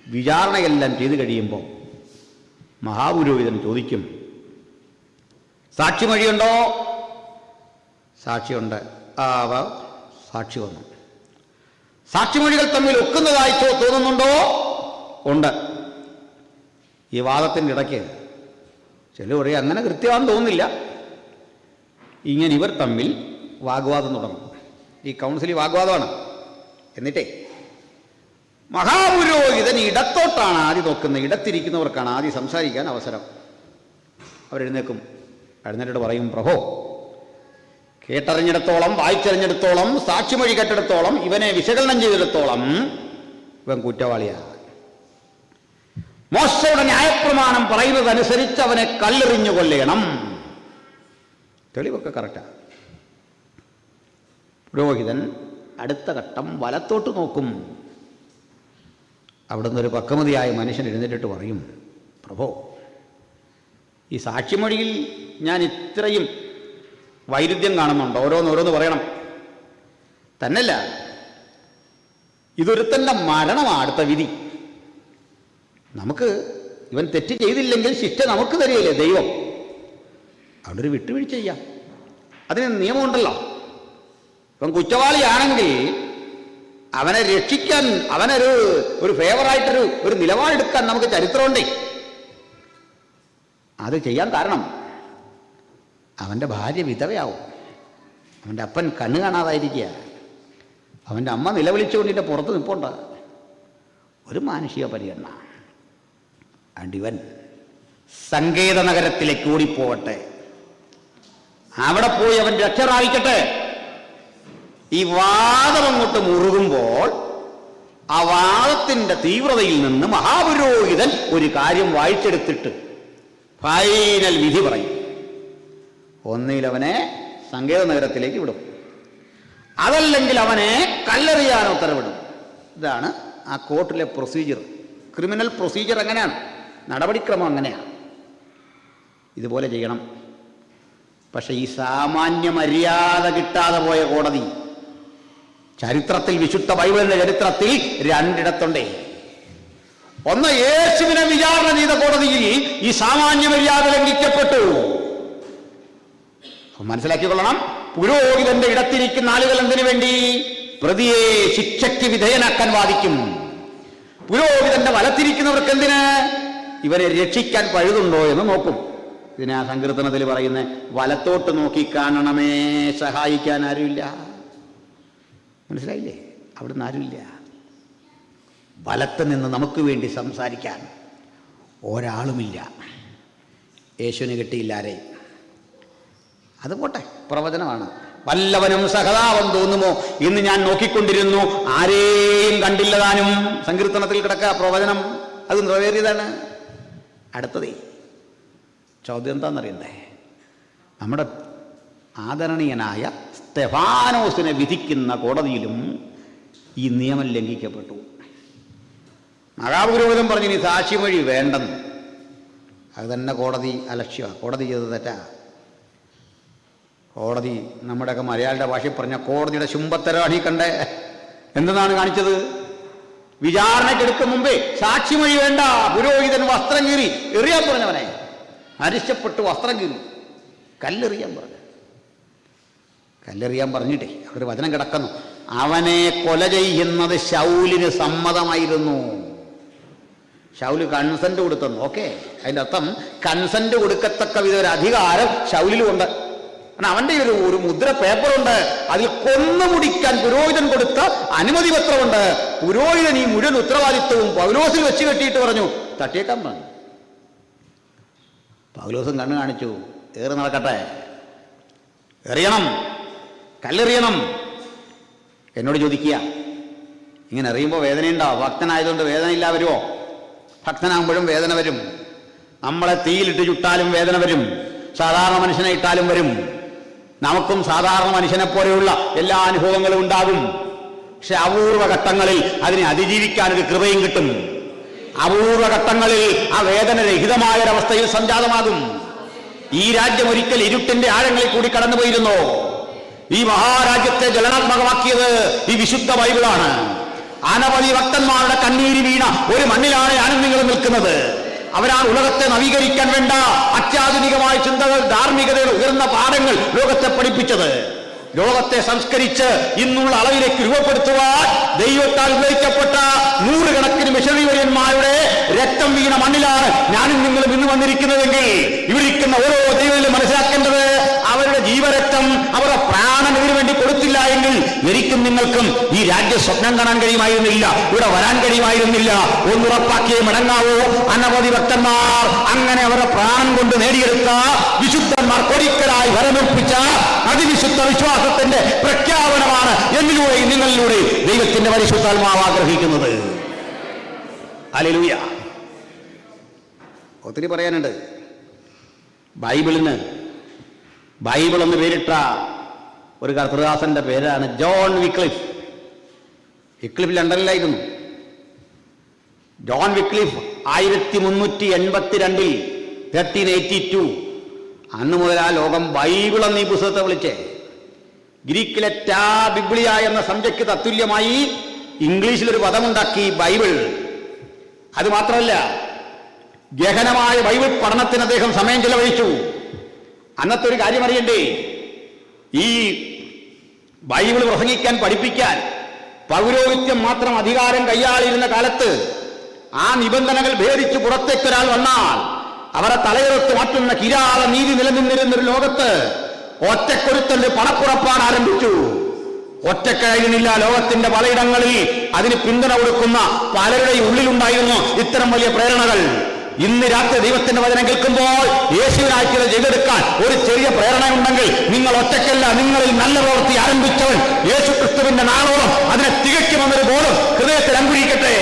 വിചാരണയെല്ലാം ചെയ്തു കഴിയുമ്പോൾ മഹാപുരോഹിതൻ ചോദിക്കും, സാക്ഷിമൊഴിയുണ്ടോ? സാക്ഷിയുണ്ട്. സാക്ഷി വന്നു. സാക്ഷിമൊഴികൾ തമ്മിൽ ഒക്കുന്നതായി തോന്നുന്നുണ്ടോ? ഉണ്ട്. ഈ വാദത്തിൻ്റെ ഇടയ്ക്ക് ചില പറയും അങ്ങനെ കൃത്യമാണെന്ന് തോന്നുന്നില്ല. ഇങ്ങനെ ഇവർ തമ്മിൽ വാഗ്വാദം തുടങ്ങും. ഈ കൗൺസിൽ വാഗ്വാദമാണ്. എന്നിട്ടേ മഹാപുരോഹിതൻ ഇടത്തോട്ടാണ് ആദ്യം നോക്കുന്നത്. ഇടത്തിരിക്കുന്നവർക്കാണ് ആദ്യം സംസാരിക്കാൻ അവസരം. അവരെഴുന്നേക്കും. എഴുന്നേറ്റിട്ട് പറയും, പ്രഭോ, കേട്ടറിഞ്ഞിടത്തോളം, വായിച്ചറിഞ്ഞിടത്തോളം, സാക്ഷിമൊഴി കേട്ടിടത്തോളം, ഇവനെ വിശകലനം ചെയ്തിടത്തോളം ഇവൻ കുറ്റവാളിയാണ്. മോശയുടെ ന്യായപ്രമാണം പറയുന്നതനുസരിച്ച് അവനെ കല്ലെറിഞ്ഞു കൊല്ലണം. തെളിവൊക്കെ കറക്റ്റാണ്. പുരോഹിതൻ അടുത്ത ഘട്ടം വലത്തോട്ട് നോക്കും. അവിടുന്ന് ഒരു പക്വമതിയായ മനുഷ്യൻ എഴുന്നേറ്റിട്ട് പറയും, പ്രഭോ, ഈ സാക്ഷിമൊഴിയിൽ ഞാൻ ഇത്രയും വൈരുദ്ധ്യം കാണുന്നുണ്ട്. ഓരോന്നോരോന്ന് പറയണം. തന്നല്ല, ഇതൊരുത്തൻ്റെ മരണമാണ് അടുത്ത വിധി. നമുക്ക് ഇവൻ തെറ്റ് ചെയ്തില്ലെങ്കിൽ ശിക്ഷ നമുക്ക് തരികയില്ലേ ദൈവം. അവിടെ ഒരു വിട്ടുവീഴ്ച ചെയ്യാം. അതിന് നിയമമുണ്ടല്ലോ. ഇവൻ കുറ്റവാളിയാണെങ്കിൽ അവനെ രക്ഷിക്കാൻ, അവനൊരു ഫേവറായിട്ടൊരു നിലപാടെടുക്കാൻ നമുക്ക് ചരിത്രമുണ്ടേ. അത് ചെയ്യാൻ കാരണം അവൻ്റെ ഭാര്യ വിധവയാവും, അവൻ്റെ അപ്പൻ കണ്ണ് കാണാതായിരിക്കുക, അവൻ്റെ അമ്മ നിലവിളിച്ചുകൊണ്ടിട്ട് പുറത്ത് നിൽപ്പുണ്ട്. ഒരു മാനുഷിക പരിഗണന. അടിവൻ സങ്കേത നഗരത്തിലേക്ക് ഓടിപ്പോവട്ടെ, അവിടെ പോയി അവൻ രക്ഷ പ്രാപിക്കട്ടെ. ഈ വാദം അങ്ങോട്ട് മുറുകുമ്പോൾ ആ വാദത്തിൻ്റെ തീവ്രതയിൽ നിന്ന് മഹാപുരോഹിതൻ ഒരു കാര്യം വായിച്ചെടുത്തിട്ട് ഫൈനൽ വിധി പറയും. ഒന്നിൽ അവനെ സങ്കേത നഗരത്തിലേക്ക് വിടും, അതല്ലെങ്കിൽ അവനെ കല്ലെറിയാൻ ഉത്തരവിടും. ഇതാണ് ആ കോർട്ടിലെ പ്രൊസീജിയർ. ക്രിമിനൽ പ്രൊസീജിയർ അങ്ങനെയാണ്, നടപടിക്രമം അങ്ങനെയാണ്. ഇതുപോലെ ചെയ്യണം. പക്ഷെ ഈ സാമാന്യ മര്യാദ കിട്ടാതെ പോയ കോടതി ചരിത്രത്തിൽ, വിശുദ്ധ ബൈബിളിന്റെ ചരിത്രത്തിൽ രണ്ടിടത്തുണ്ടേ. ഒന്ന്, യേശുവിനെ വിചാരണ ചെയ്ത കോടതിയിൽ ഈ സാമാന്യ മര്യാദ ലംഘിക്കപ്പെട്ടു. മനസ്സിലാക്കിക്കൊള്ളണം. പുരോഹിതന്റെ ഇടത്തിരിക്കുന്ന ആളുകൾ എന്തിനു വേണ്ടി? പ്രതിയെ ശിക്ഷയ്ക്ക് വിധേയനാക്കാൻ വാദിക്കും. പുരോഹിതന്റെ വലത്തിരിക്കുന്നവർക്ക് എന്തിന്? ഇവരെ രക്ഷിക്കാൻ പഴുതുണ്ടോ എന്ന് നോക്കും. ഇതിനാ സങ്കീർത്തനത്തിൽ പറയുന്ന വലത്തോട്ട് നോക്കി കാണണമേ, സഹായിക്കാൻ ആരുമില്ല. മനസ്സിലായില്ലേ? അവിടുന്ന് ആരുമില്ല. വലത്ത് നിന്ന് നമുക്ക് വേണ്ടി സംസാരിക്കാൻ ഒരാളുമില്ല. യേശുവിന് കിട്ടിയില്ലാരെ. അത് പോട്ടെ, പ്രവചനമാണ്. വല്ലവനും സഹതാപം തോന്നുമോ ഇന്ന് ഞാൻ നോക്കിക്കൊണ്ടിരുന്നു, ആരെയും കണ്ടില്ലതാനും. സങ്കീർത്തനത്തിൽ കിടക്കുക പ്രവചനം, അത് നിറവേറിയതാണ്. അടുത്തതേ ചോദ്യം എന്താണെന്നറിയണ്ടേ? നമ്മുടെ ആദരണീയനായ സ്തെഫാനോസിനെ വിധിക്കുന്ന കോടതിയിലും ഈ നിയമം ലംഘിക്കപ്പെട്ടു. മഹാപുരോഹിതൻ പറഞ്ഞു, ഇനി സാക്ഷിമൊഴി വേണ്ടെന്ന്. അത് തന്നെ കോടതി അലക്ഷ്യമാണ്. കോടതി ചെയ്തത് തെറ്റാ. കോടതി, നമ്മുടെയൊക്കെ മലയാളിയുടെ ഭാഷയിൽ പറഞ്ഞ കോടതിയുടെ ശുംഭത്തരാണ് ഈ കണ്ടേ. എന്തെന്നാണ് കാണിച്ചത്? വിചാരണയ്ക്കെടുക്കും മുമ്പേ സാക്ഷിമൊഴി വേണ്ട, പുരോഹിതൻ വസ്ത്രം കീറി എറിയാൻ പറഞ്ഞവനെ, അരിശപ്പെട്ട് വസ്ത്രം കീറി കല്ലെറിയാൻ പറഞ്ഞു. കല്ലെറിയാൻ പറഞ്ഞിട്ടേ ഒരു വചനം കിടക്കുന്നു, അവനെ കൊല ചെയ്യുന്നത് ശൗലിന് സമ്മതമായിരുന്നു. ശൗല് കൺസെന്റ് കൊടുത്തെന്ന്. ഓക്കെ, അതിൻ്റെ അർത്ഥം കൺസെന്റ് കൊടുക്കത്തക്ക വിധ ഒരു അധികാരം ശൗലിലുമുണ്ട്. അവന്റെ ഒരു മുദ്ര പേപ്പറുണ്ട്, അതിൽ കൊന്നുമുടിക്കാൻ പുരോഹിതൻ കൊടുത്ത അനുമതി പത്രമുണ്ട്. പുരോഹിതൻ ഈ മുഴുവൻ ഉത്തരവാദിത്വവും പൗലോസിൽ വെച്ച് കെട്ടിയിട്ട് പറഞ്ഞു, തട്ടിയേക്കാൻ പറഞ്ഞു. പൗലോസും കണ്ണു കാണിച്ചു, ഏറി നടക്കട്ടെ, എറിയണം, കല്ലെറിയണം. എന്നോട് ചോദിക്കുക, ഇങ്ങനെ എറിയുമ്പോൾ വേദനയുണ്ടാവും. ഭക്തനായതുകൊണ്ട് വേദനയില്ല വരുമോ? ഭക്തനാകുമ്പോഴും വേദന വരും. നമ്മളെ തീയിലിട്ട് ചുട്ടാലും വേദന വരും, സാധാരണ മനുഷ്യനെ ഇട്ടാലും വരും. നമുക്കും സാധാരണ മനുഷ്യനെ പോലെയുള്ള എല്ലാ അനുഭവങ്ങളും ഉണ്ടാകും. പക്ഷെ അപൂർവ ഘട്ടങ്ങളിൽ അതിനെ അതിജീവിക്കാനൊരു കൃപയും കിട്ടും. അപൂർവ ഘട്ടങ്ങളിൽ ആ വേദനരഹിതമായ ഒരവസ്ഥയിൽ സംജാതമാകും. ഈ രാജ്യം ഒരിക്കൽ ഇരുട്ടിന്റെ ആഴങ്ങളിൽ കൂടി കടന്നുപോയിരുന്നു. ഈ മഹാരാജ്യത്തെ ജ്വലനാത്മകമാക്കിയത് ഈ വിശുദ്ധ ബൈബിളാണ്. അനവധി ഭക്തന്മാരുടെ കണ്ണീര് വീണ ഒരു മണ്ണിലാണ് ഞാനും നിങ്ങളും നിൽക്കുന്നത്. അവരാണ് ഉലകത്തെ നവീകരിക്കാൻ വേണ്ട അത്യാധുനികമായ ചിന്തകൾ, ധാർമ്മികതയുടെ ഉയർന്ന പാഠങ്ങൾ ലോകത്തെ പഠിപ്പിച്ചത്. ലോകത്തെ സംസ്കരിച്ച് ഇന്നുള്ള അളവിലേക്ക് രൂപപ്പെടുത്തുവാൻ ദൈവത്താൽ ഉപയോഗിക്കപ്പെട്ട നൂറുകണക്കിന് മിഷണറിമാരുടെ രക്തം വീണ മണ്ണിലാണ് ഞാനും നിങ്ങളും ഇന്ന് വന്നിരിക്കുന്നതെങ്കിൽ ഇവരിക്കുന്ന ഓരോ ദൈവത്തിലും മനസ്സിലാക്കേണ്ടത് അവരുടെ ജീവരക്തം, അവരുടെ പ്രാണൻ ഇതിനു വേണ്ടി കൊടുത്തില്ല എങ്കിൽ എനിക്കും നിങ്ങൾക്കും ഈ രാജ്യ സ്വപ്നം കാണാൻ കഴിയുമായിരുന്നില്ല, ഇവിടെ വരാൻ കഴിയുമായിരുന്നില്ല. ഒന്നുറപ്പാക്കിയേ മടങ്ങാവൂ. അനവധി ഭക്തന്മാർ അങ്ങനെ അവരുടെ പ്രാണൻ കൊണ്ട് നേടിയെടുത്ത വിശുദ്ധന്മാർ ഒരിക്കലായി വരമേൽപ്പിച്ച അതിവിശുദ്ധ വിശ്വാസത്തിന്റെ പ്രഖ്യാപനമാണ് എന്നിലൂടെയും നിങ്ങളിലൂടെ ദൈവത്തിന്റെ പരിശുദ്ധാത്മാവ് ആഗ്രഹിക്കുന്നത്. ഹല്ലേലൂയ. ഒത്തിരി പറയാനുണ്ട്. ബൈബിൾ എന്ന് പേരിട്ട ഒരു കർത്തൃദാസന്റെ പേരാണ് ജോൺ വിക്ലിഫ്. വിക്ലിഫ് ലണ്ടനിലായിരുന്നു. ജോൺ വിക്ലിഫ് 1382 1382 അന്ന് മുതൽ ആ ലോകം ബൈബിൾ എന്ന ഈ പുസ്തകത്തെ വിളിച്ചേ. ഗ്രീക്കിലെ ടാ ബിബ്ലിയ എന്ന സംഖ്യയ്ക്ക് തത്തുല്യമായി ഇംഗ്ലീഷിലൊരു പദമുണ്ടാക്കി, ബൈബിൾ. അത് മാത്രമല്ല, ഗഹനമായ ബൈബിൾ പഠനത്തിന് അദ്ദേഹം സമയം ചെലവഴിച്ചു. അന്നത്തെ ഒരു കാര്യം അറിയണ്ടേ, ഈ ബൈബിൾ പ്രസംഗിക്കാൻ, പഠിപ്പിക്കാൻ പൗരോഹിത്യം മാത്രം അധികാരം കൈയാളിരുന്ന കാലത്ത് ആ നിബന്ധനകൾ ഭേദിച്ച് പുറത്തേക്കൊരാൾ വന്നാൽ അവരെ തലയുറത്ത് മാറ്റുന്ന കിരാത നീതി നിലനിന്നിരുന്നൊരു ലോകത്ത് ഒറ്റക്കൊരുത്തന്റെ പണപ്പുറപ്പാട് ആരംഭിച്ചു. ഒറ്റക്കഴിഞ്ഞില്ല. ലോകത്തിന്റെ പലയിടങ്ങളിൽ അതിന് പിന്തുണ കൊടുക്കുന്ന പലരുടെയും ഉള്ളിലുണ്ടായിരുന്നു ഇത്തരം വലിയ പ്രേരണകൾ. ഇന്ന് രാത്രി ദൈവത്തിന്റെ വചനം കേൾക്കുമ്പോൾ യേശുവിനാക്കിയത് ചെയ്തെടുക്കാൻ ഒരു ചെറിയ പ്രേരണയുണ്ടെങ്കിൽ നിങ്ങൾ ഒറ്റയ്ക്കല്ല. നിങ്ങളിൽ നല്ല പ്രവൃത്തി ആരംഭിച്ചവൻ യേശു ക്രിസ്തുവിന്റെ നാളോളം അതിനെ തികയ്ക്കുമെന്നൊരു ബോധം ഹൃദയത്തിൽ അങ്കുരിക്കട്ടെ.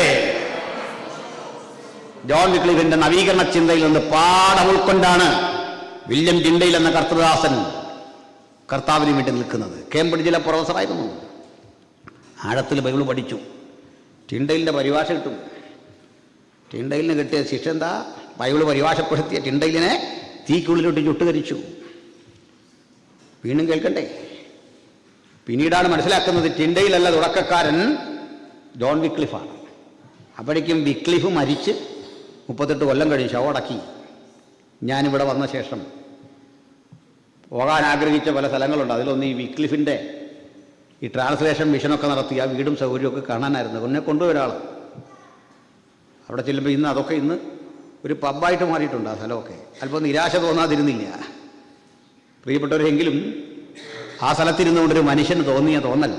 ജോൺ വിക്ലിഫിന്റെ നവീകരണ ചിന്തയിൽ നിന്ന് പാഠം ഉൾക്കൊണ്ടാണ് വില്യം ടിൻഡെയിൽ എന്ന കർത്തൃദാസൻ കർത്താവിന് വേണ്ടി നിൽക്കുന്നത്. കേംബ്രിഡ്ജിലെ പ്രൊഫസറായിരുന്നു. ആഴത്തിൽ ബൈബിൾ പഠിച്ചു. ടിൻഡെയിലിന്റെ പരിഭാഷ കിട്ടും. ടിൻഡെയിലിന് കിട്ടിയ ശിക്ഷ എന്താ? ബൈബിൾ പരിഭാഷപ്പെടുത്തിയ ടിൻഡെയിലിനെ തീക്കുള്ളിലോട്ട് ചുട്ടുകരിച്ചു. വീണ്ടും കേൾക്കണ്ടേ? പിന്നീടാണ് മനസ്സിലാക്കുന്നത് ടിൻഡെയിലല്ല തുടക്കക്കാരൻ, ജോൺ വിക്ലിഫാണ്. അപ്പോഴേക്കും വിക്ലിഫ് മരിച്ച് 38 കൊല്ലം കഴിഞ്ഞ് ശവമടക്കി. ഞാനിവിടെ വന്ന ശേഷം പോകാൻ ആഗ്രഹിച്ച പല സ്ഥലങ്ങളുണ്ട്. അതിലൊന്ന് ഈ വിക്ലിഫിൻ്റെ ഈ ട്രാൻസ്ലേഷൻ മിഷനൊക്കെ നടത്തി ആ വീടും സൗകര്യമൊക്കെ കാണാനായിരുന്നു. എന്നെ കൊണ്ടുപോയ ഒരാൾ. അവിടെ ചെല്ലുമ്പോൾ അതൊക്കെ ഇന്ന് ഒരു പബ്ബായിട്ട് മാറിയിട്ടുണ്ട്. ആ സ്ഥലമൊക്കെ അല്പം നിരാശ തോന്നാതിരുന്നില്ല പ്രിയപ്പെട്ടവരെങ്കിലും. ആ സ്ഥലത്തിരുന്നുകൊണ്ടൊരു മനുഷ്യന് തോന്നിയ തോന്നൽ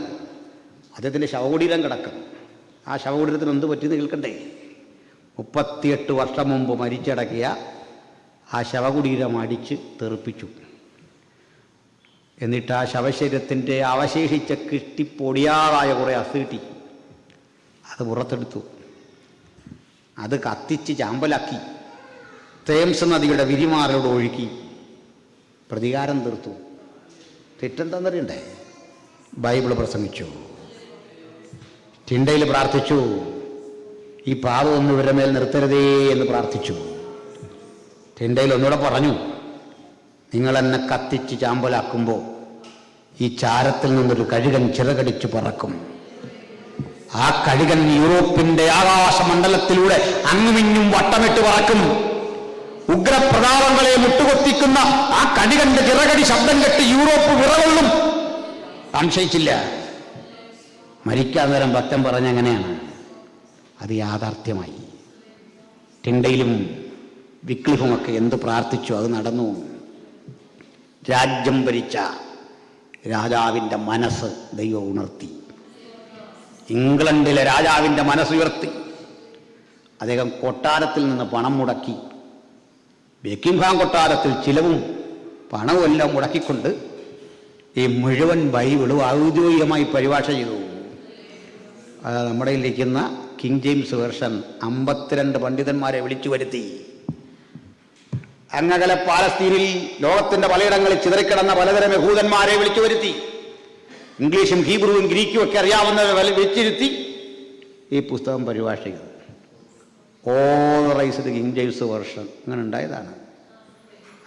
അദ്ദേഹത്തിൻ്റെ ശവകുടീരം കിടക്കും. ആ ശവകുടീരത്തിന് എന്ത് പറ്റിയെന്ന് കേൾക്കണ്ടേ? 38 വർഷം മുമ്പ് മരിച്ചടക്കിയ ആ ശവകുടീരം അടിച്ച് തെറിപ്പിച്ചു. എന്നിട്ട് ആ ശവശരീരത്തിൻ്റെ അവശേഷിച്ച കിട്ടിപ്പൊടിയാതായ കുറേ അസ്ഥിട്ടി അത് പുറത്തെടുത്തു. അത് കത്തിച്ച് ചാമ്പലാക്കി തേംസ് നദിയുടെ വിരിമാറോട് ഒഴുക്കി പ്രതികാരം തീർത്തു. തെറ്റെന്താണെന്നറിയണ്ടേ? ബൈബിൾ പ്രസംഗിച്ചു. ടിൻഡെയിൽ പ്രാർത്ഥിച്ചു, ഈ പാപമൊന്നും ഇവരുടെ മേൽ നിർത്തരുതേ എന്ന് പ്രാർത്ഥിച്ചു. ടിൻഡെയിൽ ഒന്നുകൂടെ പറഞ്ഞു, നിങ്ങളെന്നെ കത്തിച്ച് ചാമ്പലാക്കുമ്പോൾ ഈ ചാരത്തിൽ നിന്നൊരു കഴുകൻ ചിറകടിച്ചു പറക്കും. ആ കഴുകൻ യൂറോപ്പിന്റെ ആകാശമണ്ഡലത്തിലൂടെ അങ്ങുമിഞ്ഞും വട്ടമിട്ട് പറക്കും. ഉഗ്രപ്രതാപങ്ങളെ മുട്ടുകൊത്തിക്കുന്ന ആ കഴുകന്റെ ചിറകടി ശബ്ദം കെട്ട് യൂറോപ്പ് വിറകൊള്ളും. സംശയിച്ചില്ല. മരിക്കാൻ നേരം ഭക്തൻ പറഞ്ഞങ്ങനെയാണ്. അത് യാഥാർത്ഥ്യമായി. ടിൻഡെയിലും വിക്ലിഫുമൊക്കെ എന്ത് പ്രാർത്ഥിച്ചു അത് നടന്നു. രാജ്യം ഭരിച്ച രാജാവിൻ്റെ മനസ്സ് ദൈവം ഉണർത്തി. ഇംഗ്ലണ്ടിലെ രാജാവിൻ്റെ മനസ്സുയർത്തി. അദ്ദേഹം കൊട്ടാരത്തിൽ നിന്ന് പണം മുടക്കി. ബക്കിംഗ്ഹാം കൊട്ടാരത്തിൽ ചിലവും പണവും എല്ലാം മുടക്കിക്കൊണ്ട് ഈ മുഴുവൻ ബൈബിളും ഔദ്യോഗികമായി പരിഭാഷ ചെയ്തു. നമ്മുടെ ഇരിക്കുന്ന കിങ് ജെയിംസ് വേർഷൻ 52 പണ്ഡിതന്മാരെ വിളിച്ചു വരുത്തി. അങ്ങകലെ പാലസ്തീനിൽ ലോകത്തിന്റെ പലയിടങ്ങളിൽ ചിതറിക്കിടന്ന പലതരം യഹൂദന്മാരെ വിളിച്ചു വരുത്തി. ഇംഗ്ലീഷും ഹീബ്രുവും ഗ്രീക്കും ഒക്കെ അറിയാവുന്നവരെ വിളിച്ചിരുത്തി ഈ പുസ്തകം പരിഭാഷ ചെയ്തു. ഓതറൈസ്ഡ് കിങ് ജെയിംസ് വേർഷൻ അങ്ങനെ ഉണ്ടായതാണ്.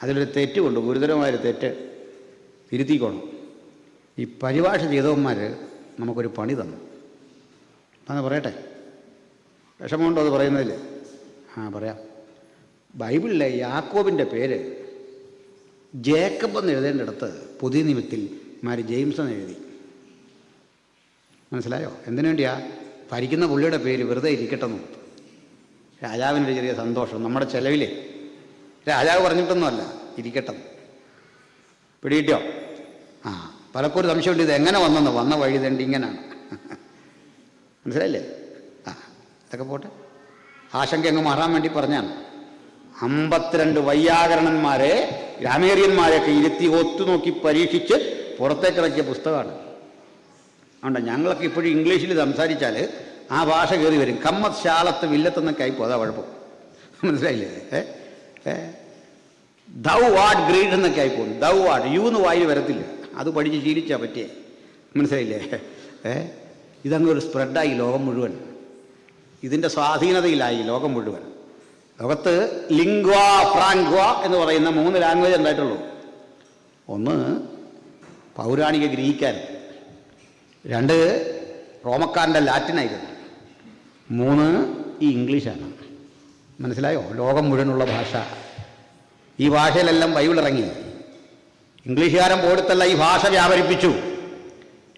അതിലൊരു തെറ്റുകൊണ്ട്, ഗുരുതരമായൊരു തെറ്റ് തിരുത്തിക്കോണം. ഈ പരിഭാഷ ചെയ്തവന്മാർ നമുക്കൊരു പണി തന്നു. അന്ന് പറയട്ടെ, വിഷമമുണ്ടോ അത് പറയുന്നതിൽ? പറയാം. ബൈബിളിലെ യാക്കോബിൻ്റെ പേര് ജേക്കബ് എന്ന് എഴുതേണ്ടിടത്ത് പുതിയ നിയമത്തിൽ ജെയിംസ് എന്ന് എഴുതി. മനസ്സിലായോ? എന്തിനു വേണ്ടിയാ? ഭരിക്കുന്ന പുള്ളിയുടെ പേര് വെറുതെ ഇരിക്കട്ടെന്ന്. രാജാവിനൊരു ചെറിയ സന്തോഷം. നമ്മുടെ ചെലവിലെ രാജാവ് പറഞ്ഞിട്ടൊന്നുമല്ല, ഇരിക്കട്ടെ. പിടികിട്ടോ? പലപ്പോഴും സംശയമുണ്ട് ഇത് എങ്ങനെ വന്നെന്ന്. വന്ന വഴി തണ്ടി ഇങ്ങനെയാണ്. മനസ്സിലായില്ലേ? ഇതൊക്കെ പോട്ടെ, ആശങ്ക അങ്ങ് മാറാൻ വേണ്ടി പറഞ്ഞാണ്. 52 വൈയാകരണന്മാരെ, ഗ്രാമേറിയന്മാരെയൊക്കെ ഇരുത്തി ഒത്തുനോക്കി പരീക്ഷിച്ച് പുറത്തേക്കിറക്കിയ പുസ്തകമാണ്. അതുകൊണ്ട് ഞങ്ങളൊക്കെ ഇപ്പോഴും ഇംഗ്ലീഷിൽ സംസാരിച്ചാൽ ആ ഭാഷ കയറി വരും. കമ്മത്ത് ശാലത്ത് വില്ലത്തെന്നൊക്കെ ആയിപ്പോ. അതാ കുഴപ്പം. മനസ്സിലായില്ലേ? ദൗ വാട്ട് ഗ്രേറ്റ് എന്നൊക്കെ ആയിപ്പോകും. ദൗ വാട്ട് യു എന്ന് വായിൽ വരത്തില്ല. അത് പഠിച്ച് ശീലിച്ചാൽ പറ്റിയേ. മനസ്സിലായില്ലേ? ഇതങ്ങൊരു സ്പ്രെഡായി ലോകം മുഴുവൻ. ഇതിൻ്റെ സ്വാധീനതയിലായി ലോകം മുഴുവൻ. ലോകത്ത് ലിംഗ്വ ഫ്രാങ്ക്വ എന്ന് പറയുന്ന 3 ലാംഗ്വേജ് ഉണ്ടായിട്ടുള്ളൂ. ഒന്ന് പൗരാണിക ഗ്രീക്കാരൻ, 2 റോമക്കാരൻ്റെ ലാറ്റിനായിരുന്നു, 3 ഈ ഇംഗ്ലീഷാണ്. മനസ്സിലായോ? ലോകം മുഴുവനുള്ള ഭാഷ. ഈ ഭാഷയിലെല്ലാം ബൈബിൾ ഇറങ്ങി. ഇംഗ്ലീഷുകാരൻ പോലത്തല്ല ഈ ഭാഷ വ്യാപരിപ്പിച്ചു.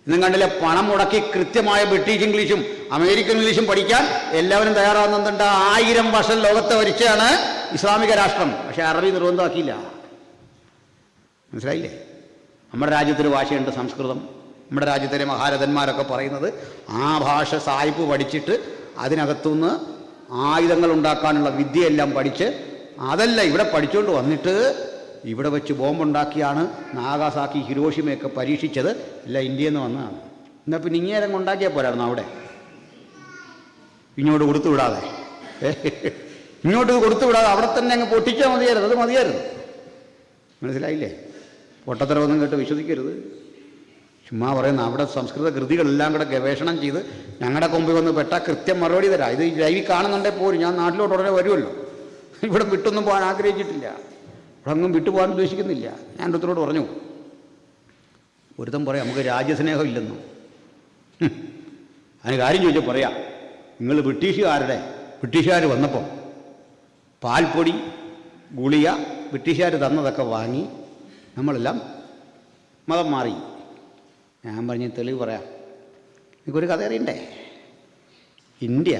ഇന്നും കണ്ടില്ലേ, പണം മുടക്കി കൃത്യമായ ബ്രിട്ടീഷ് ഇംഗ്ലീഷും അമേരിക്കൻ ഇംഗ്ലീഷും പഠിക്കാൻ എല്ലാവരും തയ്യാറാവുന്നുണ്ട്. 1000 വർഷം ലോകത്തെ ഭരിച്ചാണ് ഇസ്ലാമിക രാഷ്ട്രം. പക്ഷേ അറബി നിർബന്ധമാക്കിയില്ല. മനസ്സിലായില്ലേ? നമ്മുടെ രാജ്യത്തൊരു ഭാഷയുണ്ട് സംസ്കൃതം. നമ്മുടെ രാജ്യത്തിലെ മഹാരഥന്മാരൊക്കെ പറയുന്നത് ആ ഭാഷ സായിപ്പ് പഠിച്ചിട്ട് അതിനകത്തുനിന്ന് ആയുധങ്ങൾ ഉണ്ടാക്കാനുള്ള വിദ്യയെല്ലാം പഠിച്ച് അതല്ല ഇവിടെ പഠിച്ചുകൊണ്ട് വന്നിട്ട് ഇവിടെ വെച്ച് ബോംബുണ്ടാക്കിയാണ് നാഗാസാക്കി ഹിരോഷിമയൊക്കെ പരീക്ഷിച്ചത്. എല്ലാം ഇന്ത്യയിൽ നിന്ന് വന്നതാണ്. എന്നാൽ പിന്നെ ഇങ്ങേരം ഉണ്ടാക്കിയാൽ പോരായിരുന്നു അവിടെ, ഇങ്ങോട്ട് കൊടുത്തു വിടാതെ. ഇങ്ങോട്ട് കൊടുത്തു വിടാതെ അവിടെ തന്നെ അങ്ങ് പൊട്ടിച്ചാൽ മതിയായിരുന്നു. അത് മതിയായിരുന്നു. മനസ്സിലായില്ലേ? പൊട്ടത്തരമൊന്നും കേട്ട് വിശ്വസിക്കരുത്. ചുമ്മാ പറയുന്ന അവിടെ സംസ്കൃത കൃതികളെല്ലാം കൂടെ ഗവേഷണം ചെയ്ത് ഞങ്ങളുടെ കൊമ്പിൽ വന്ന് പെട്ടാൽ കൃത്യം മറുപടി തരാം. ഇത് ലൈവിൽ കാണുന്നുണ്ടേ പോരും. ഞാൻ നാട്ടിലോട്ട് ഉടനെ വരുമല്ലോ. ഇവിടെ വിട്ടൊന്നും പോകാൻ ആഗ്രഹിച്ചിട്ടില്ല, ഇവിടെ അങ്ങും വിട്ടുപോകാൻ ഉദ്ദേശിക്കുന്നില്ല. ഞാൻ അടുത്തോട് പറഞ്ഞു, ഒരുത്തം പറയാം നമുക്ക് രാജ്യസ്നേഹം ഇല്ലെന്നോ. അതിന് കാര്യം ചോദിച്ചാൽ പറയാം, നിങ്ങൾ ബ്രിട്ടീഷുകാർ വന്നപ്പോൾ പാൽപ്പൊടി ഗുളിക ബ്രിട്ടീഷുകാർ തന്നതൊക്കെ വാങ്ങി നമ്മളെല്ലാം മതം മാറി. ഞാൻ പറഞ്ഞ് തെളിവ് പറയാം. എനിക്കൊരു കഥ അറിയണ്ടേ? ഇന്ത്യ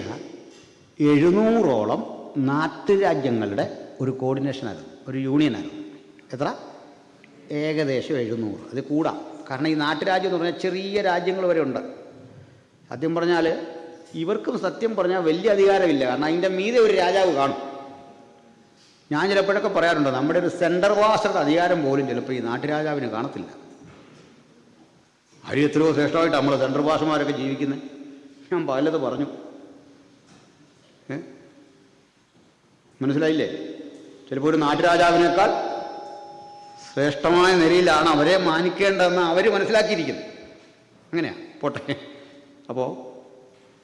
700ഓളം നാട്ടുരാജ്യങ്ങളുടെ ഒരു കോർഡിനേഷനായിരുന്നു, ഒരു യൂണിയനായിരുന്നു. എത്ര? ഏകദേശം 700. അത് കൂടാം. കാരണം ഈ നാട്ടുരാജ്യം എന്ന് പറഞ്ഞാൽ ചെറിയ രാജ്യങ്ങൾ വരെ ഉണ്ട്. സത്യം പറഞ്ഞാൽ ഇവർക്കും സത്യം പറഞ്ഞാൽ വലിയ അധികാരമില്ല. കാരണം അതിൻ്റെ മീതെ ഒരു രാജാവ് കാണും. ഞാൻ ചിലപ്പോഴൊക്കെ പറയാറുണ്ട്, നമ്മുടെ ഒരു സെൻട്രൽ വാസയുടെ അധികാരം പോലും ചിലപ്പോൾ ഈ നാട്ടുരാജാവിന് കാണത്തില്ല. അരി എത്രയോ ശ്രേഷ്ഠമായിട്ട് നമ്മൾ സെൻട്രൽ ഭാഷമാരൊക്കെ ജീവിക്കുന്നത്. ഞാൻ പലത് പറഞ്ഞു. മനസ്സിലായില്ലേ? ചിലപ്പോൾ ഒരു നാട്ടുരാജാവിനേക്കാൾ ശ്രേഷ്ഠമായ നിലയിലാണ് അവരെ മാനിക്കേണ്ടതെന്ന് അവർ മനസ്സിലാക്കിയിരിക്കുന്നത്. അങ്ങനെയാ, പോട്ടെ. അപ്പോൾ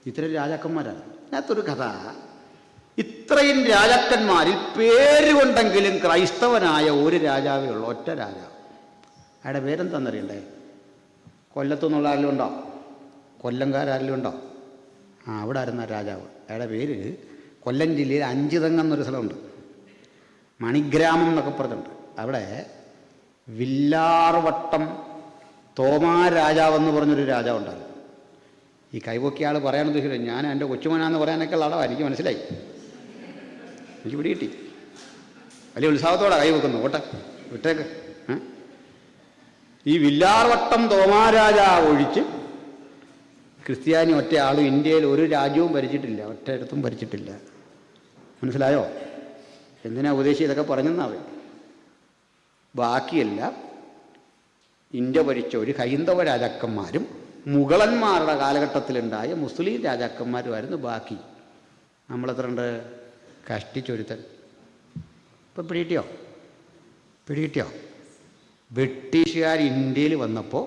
ഇത്തരം രാജാക്കന്മാരാണ്. അതിനകത്തൊരു കഥ, ഇത്രയും രാജാക്കന്മാരിൽ പേരുകൊണ്ടെങ്കിലും ക്രൈസ്തവനായ ഒരു രാജാവേ ഉള്ളൂ, ഒറ്റ രാജാവ്. അയാളുടെ പേരെന്താണെന്നറിയണ്ടേ? കൊല്ലത്തു നിന്നുള്ള ആരെങ്കിലും ഉണ്ടോ? കൊല്ലംകാരെങ്കിലും ഉണ്ടോ? അവിടെ ആയിരുന്ന രാജാവ്. അയാളുടെ പേര് കൊല്ലം ജില്ലയിൽ അഞ്ചുതെങ്ങ് എന്നൊരു സ്ഥലമുണ്ട്, മണിഗ്രാമം എന്നൊക്കെ പറഞ്ഞിട്ടുണ്ട്. അവിടെ വില്ലാർവട്ടം തോമാ രാജാവെന്ന് പറഞ്ഞൊരു രാജാവുണ്ടായിരുന്നു. ഈ കൈപൊക്കിയ ആൾ പറയാൻ ഉദ്ദേശിച്ചില്ല. ഞാൻ എൻ്റെ കൊച്ചുമനാന്ന് പറയാനൊക്കെ ഉള്ള ആളാണ്, എനിക്ക് മനസ്സിലായി, എനിക്ക് പിടികിട്ടി. വലിയ ഉത്സാഹത്തോടെ കൈവെക്കുന്നു. ഓട്ടെ, വിട്ടേക്ക്. ഈ വില്ലാർവട്ടം തോമാരാജാവ് ഒഴിച്ച് ക്രിസ്ത്യാനി ഒറ്റ ആളും ഇന്ത്യയിൽ ഒരു രാജ്യവും ഭരിച്ചിട്ടില്ല, ഒറ്റയിടത്തും ഭരിച്ചിട്ടില്ല. മനസ്സിലായോ? എന്തിനാ ഉപദേശി ഇതൊക്കെ പറഞ്ഞെന്നാവേ? ബാക്കിയെല്ലാം ഇന്ത്യ ഭരിച്ച ഒരു ഹൈന്ദവ രാജാക്കന്മാരും മുഗളന്മാരുടെ കാലഘട്ടത്തിലുണ്ടായ മുസ്ലിം രാജാക്കന്മാരുമായിരുന്നു ബാക്കി. നമ്മളെത്ര ഉണ്ട്? കഷ്ടിച്ചൊരുത്തൻ. ഇപ്പം പിടികിട്ടിയോ? ബ്രിട്ടീഷുകാർ ഇന്ത്യയിൽ വന്നപ്പോൾ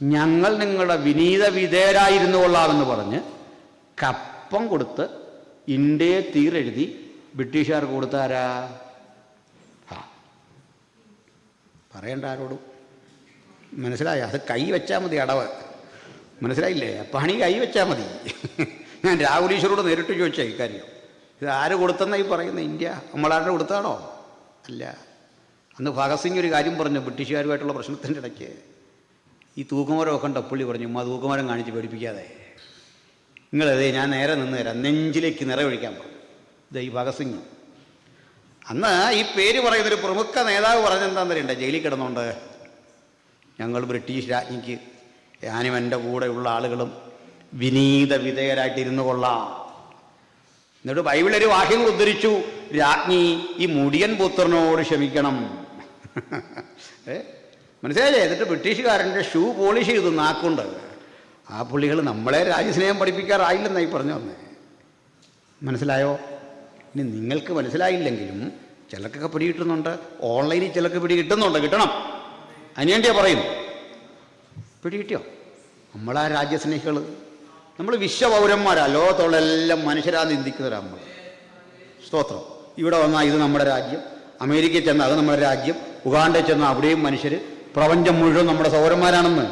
ഞങ്ങൾ നിങ്ങളുടെ വിനീത വിധേയരായിരുന്നു കൊള്ളാമെന്ന് പറഞ്ഞ് കപ്പം കൊടുത്ത് ഇന്ത്യയെ തീരെഴുതി ബ്രിട്ടീഷുകാർക്ക് കൊടുത്താരാ? പറയണ്ട ആരോടും. മനസ്സിലായോ? അത് കൈ വെച്ചാൽ മതി, അടവ്. മനസ്സിലായില്ലേ? പണി കൈ വെച്ചാൽ മതി. ഞാൻ രാഹുൽ ഈശ്വരോട് നേരിട്ട് ചോദിച്ചാൽ ഇക്കാര്യം. ഇത് ആര് കൊടുത്തെന്നായി പറയുന്നത്? ഇന്ത്യ നമ്മളാരുടെ കൊടുത്താണോ? അല്ല. അന്ന് ഭഗത് സിംഗ് ഒരു കാര്യം പറഞ്ഞു ബ്രിട്ടീഷുകാരുമായിട്ടുള്ള പ്രശ്നത്തിൻ്റെ ഇടയ്ക്ക്. ഈ തൂക്കുമരമൊക്കെ ഉണ്ട്. പുള്ളി പറഞ്ഞു, ആ തൂക്കുമരം കാണിച്ച് പേടിപ്പിക്കാതെ, നിങ്ങളതേ ഞാൻ നേരെ നിന്ന് തരാം, നെഞ്ചിലേക്ക് നിറയൊഴിക്കാൻ പറഞ്ഞു. ഇത് ഈ ഭഗത് സിംഗ്. അന്ന് ഈ പേര് പറയുന്നൊരു പ്രമുഖ നേതാവ് പറഞ്ഞെന്താണെന്ന് അറിയണ്ടേ? ജയിലിൽ കിടന്നുകൊണ്ട് ഞങ്ങൾ ബ്രിട്ടീഷ് രാജ്ഞിക്ക് ഞാനും എൻ്റെ കൂടെയുള്ള ആളുകളും വിനീത വിധേയരായിട്ടിരുന്നു കൊള്ളാം. എന്നിട്ട് ബൈബിളൊരു വാക്യങ്ങൾ ഉദ്ധരിച്ചു, രാജ്ഞി ഈ മുടിയൻ പുത്രനോട് ക്ഷമിക്കണം. മനസ്സിലായില്ലേ? എന്നിട്ട് ബ്രിട്ടീഷുകാരൻ്റെ ഷൂ പോളിഷ് ചെയ്തു നാക്കുണ്ട്. ആ പുള്ളികൾ നമ്മളെ രാജ്യസ്നേഹം പഠിപ്പിക്കാറായില്ലെന്നായി പറഞ്ഞു വന്നേ. മനസ്സിലായോ? ഇനി നിങ്ങൾക്ക് മനസ്സിലായില്ലെങ്കിലും ചിലർക്കൊക്കെ പിടി കിട്ടുന്നുണ്ട്, ഓൺലൈനിൽ ചിലർക്ക് പിടി കിട്ടുന്നുണ്ട്, കിട്ടണം. അതിനുവേണ്ടിയാണ് പറയുന്നു. പിടി കിട്ടിയോ? നമ്മളാ രാജ്യസ്നേഹികൾ, നമ്മൾ വിശ്വപൗരന്മാരാ, ലോകത്തുള്ള എല്ലാം മനുഷ്യരാന്ന് ചിന്തിക്കുന്നവരാ നമ്മൾ. സ്തോത്രം. ഇവിടെ വന്നാൽ ഇത് നമ്മുടെ രാജ്യം, അമേരിക്കയിൽ ചെന്നാൽ അത് നമ്മുടെ രാജ്യം, ഉഗാണ്ടയിൽ ചെന്നാൽ അവിടെയും മനുഷ്യർ, പ്രപഞ്ചം മുഴുവൻ നമ്മുടെ സൗരന്മാരാണെന്ന്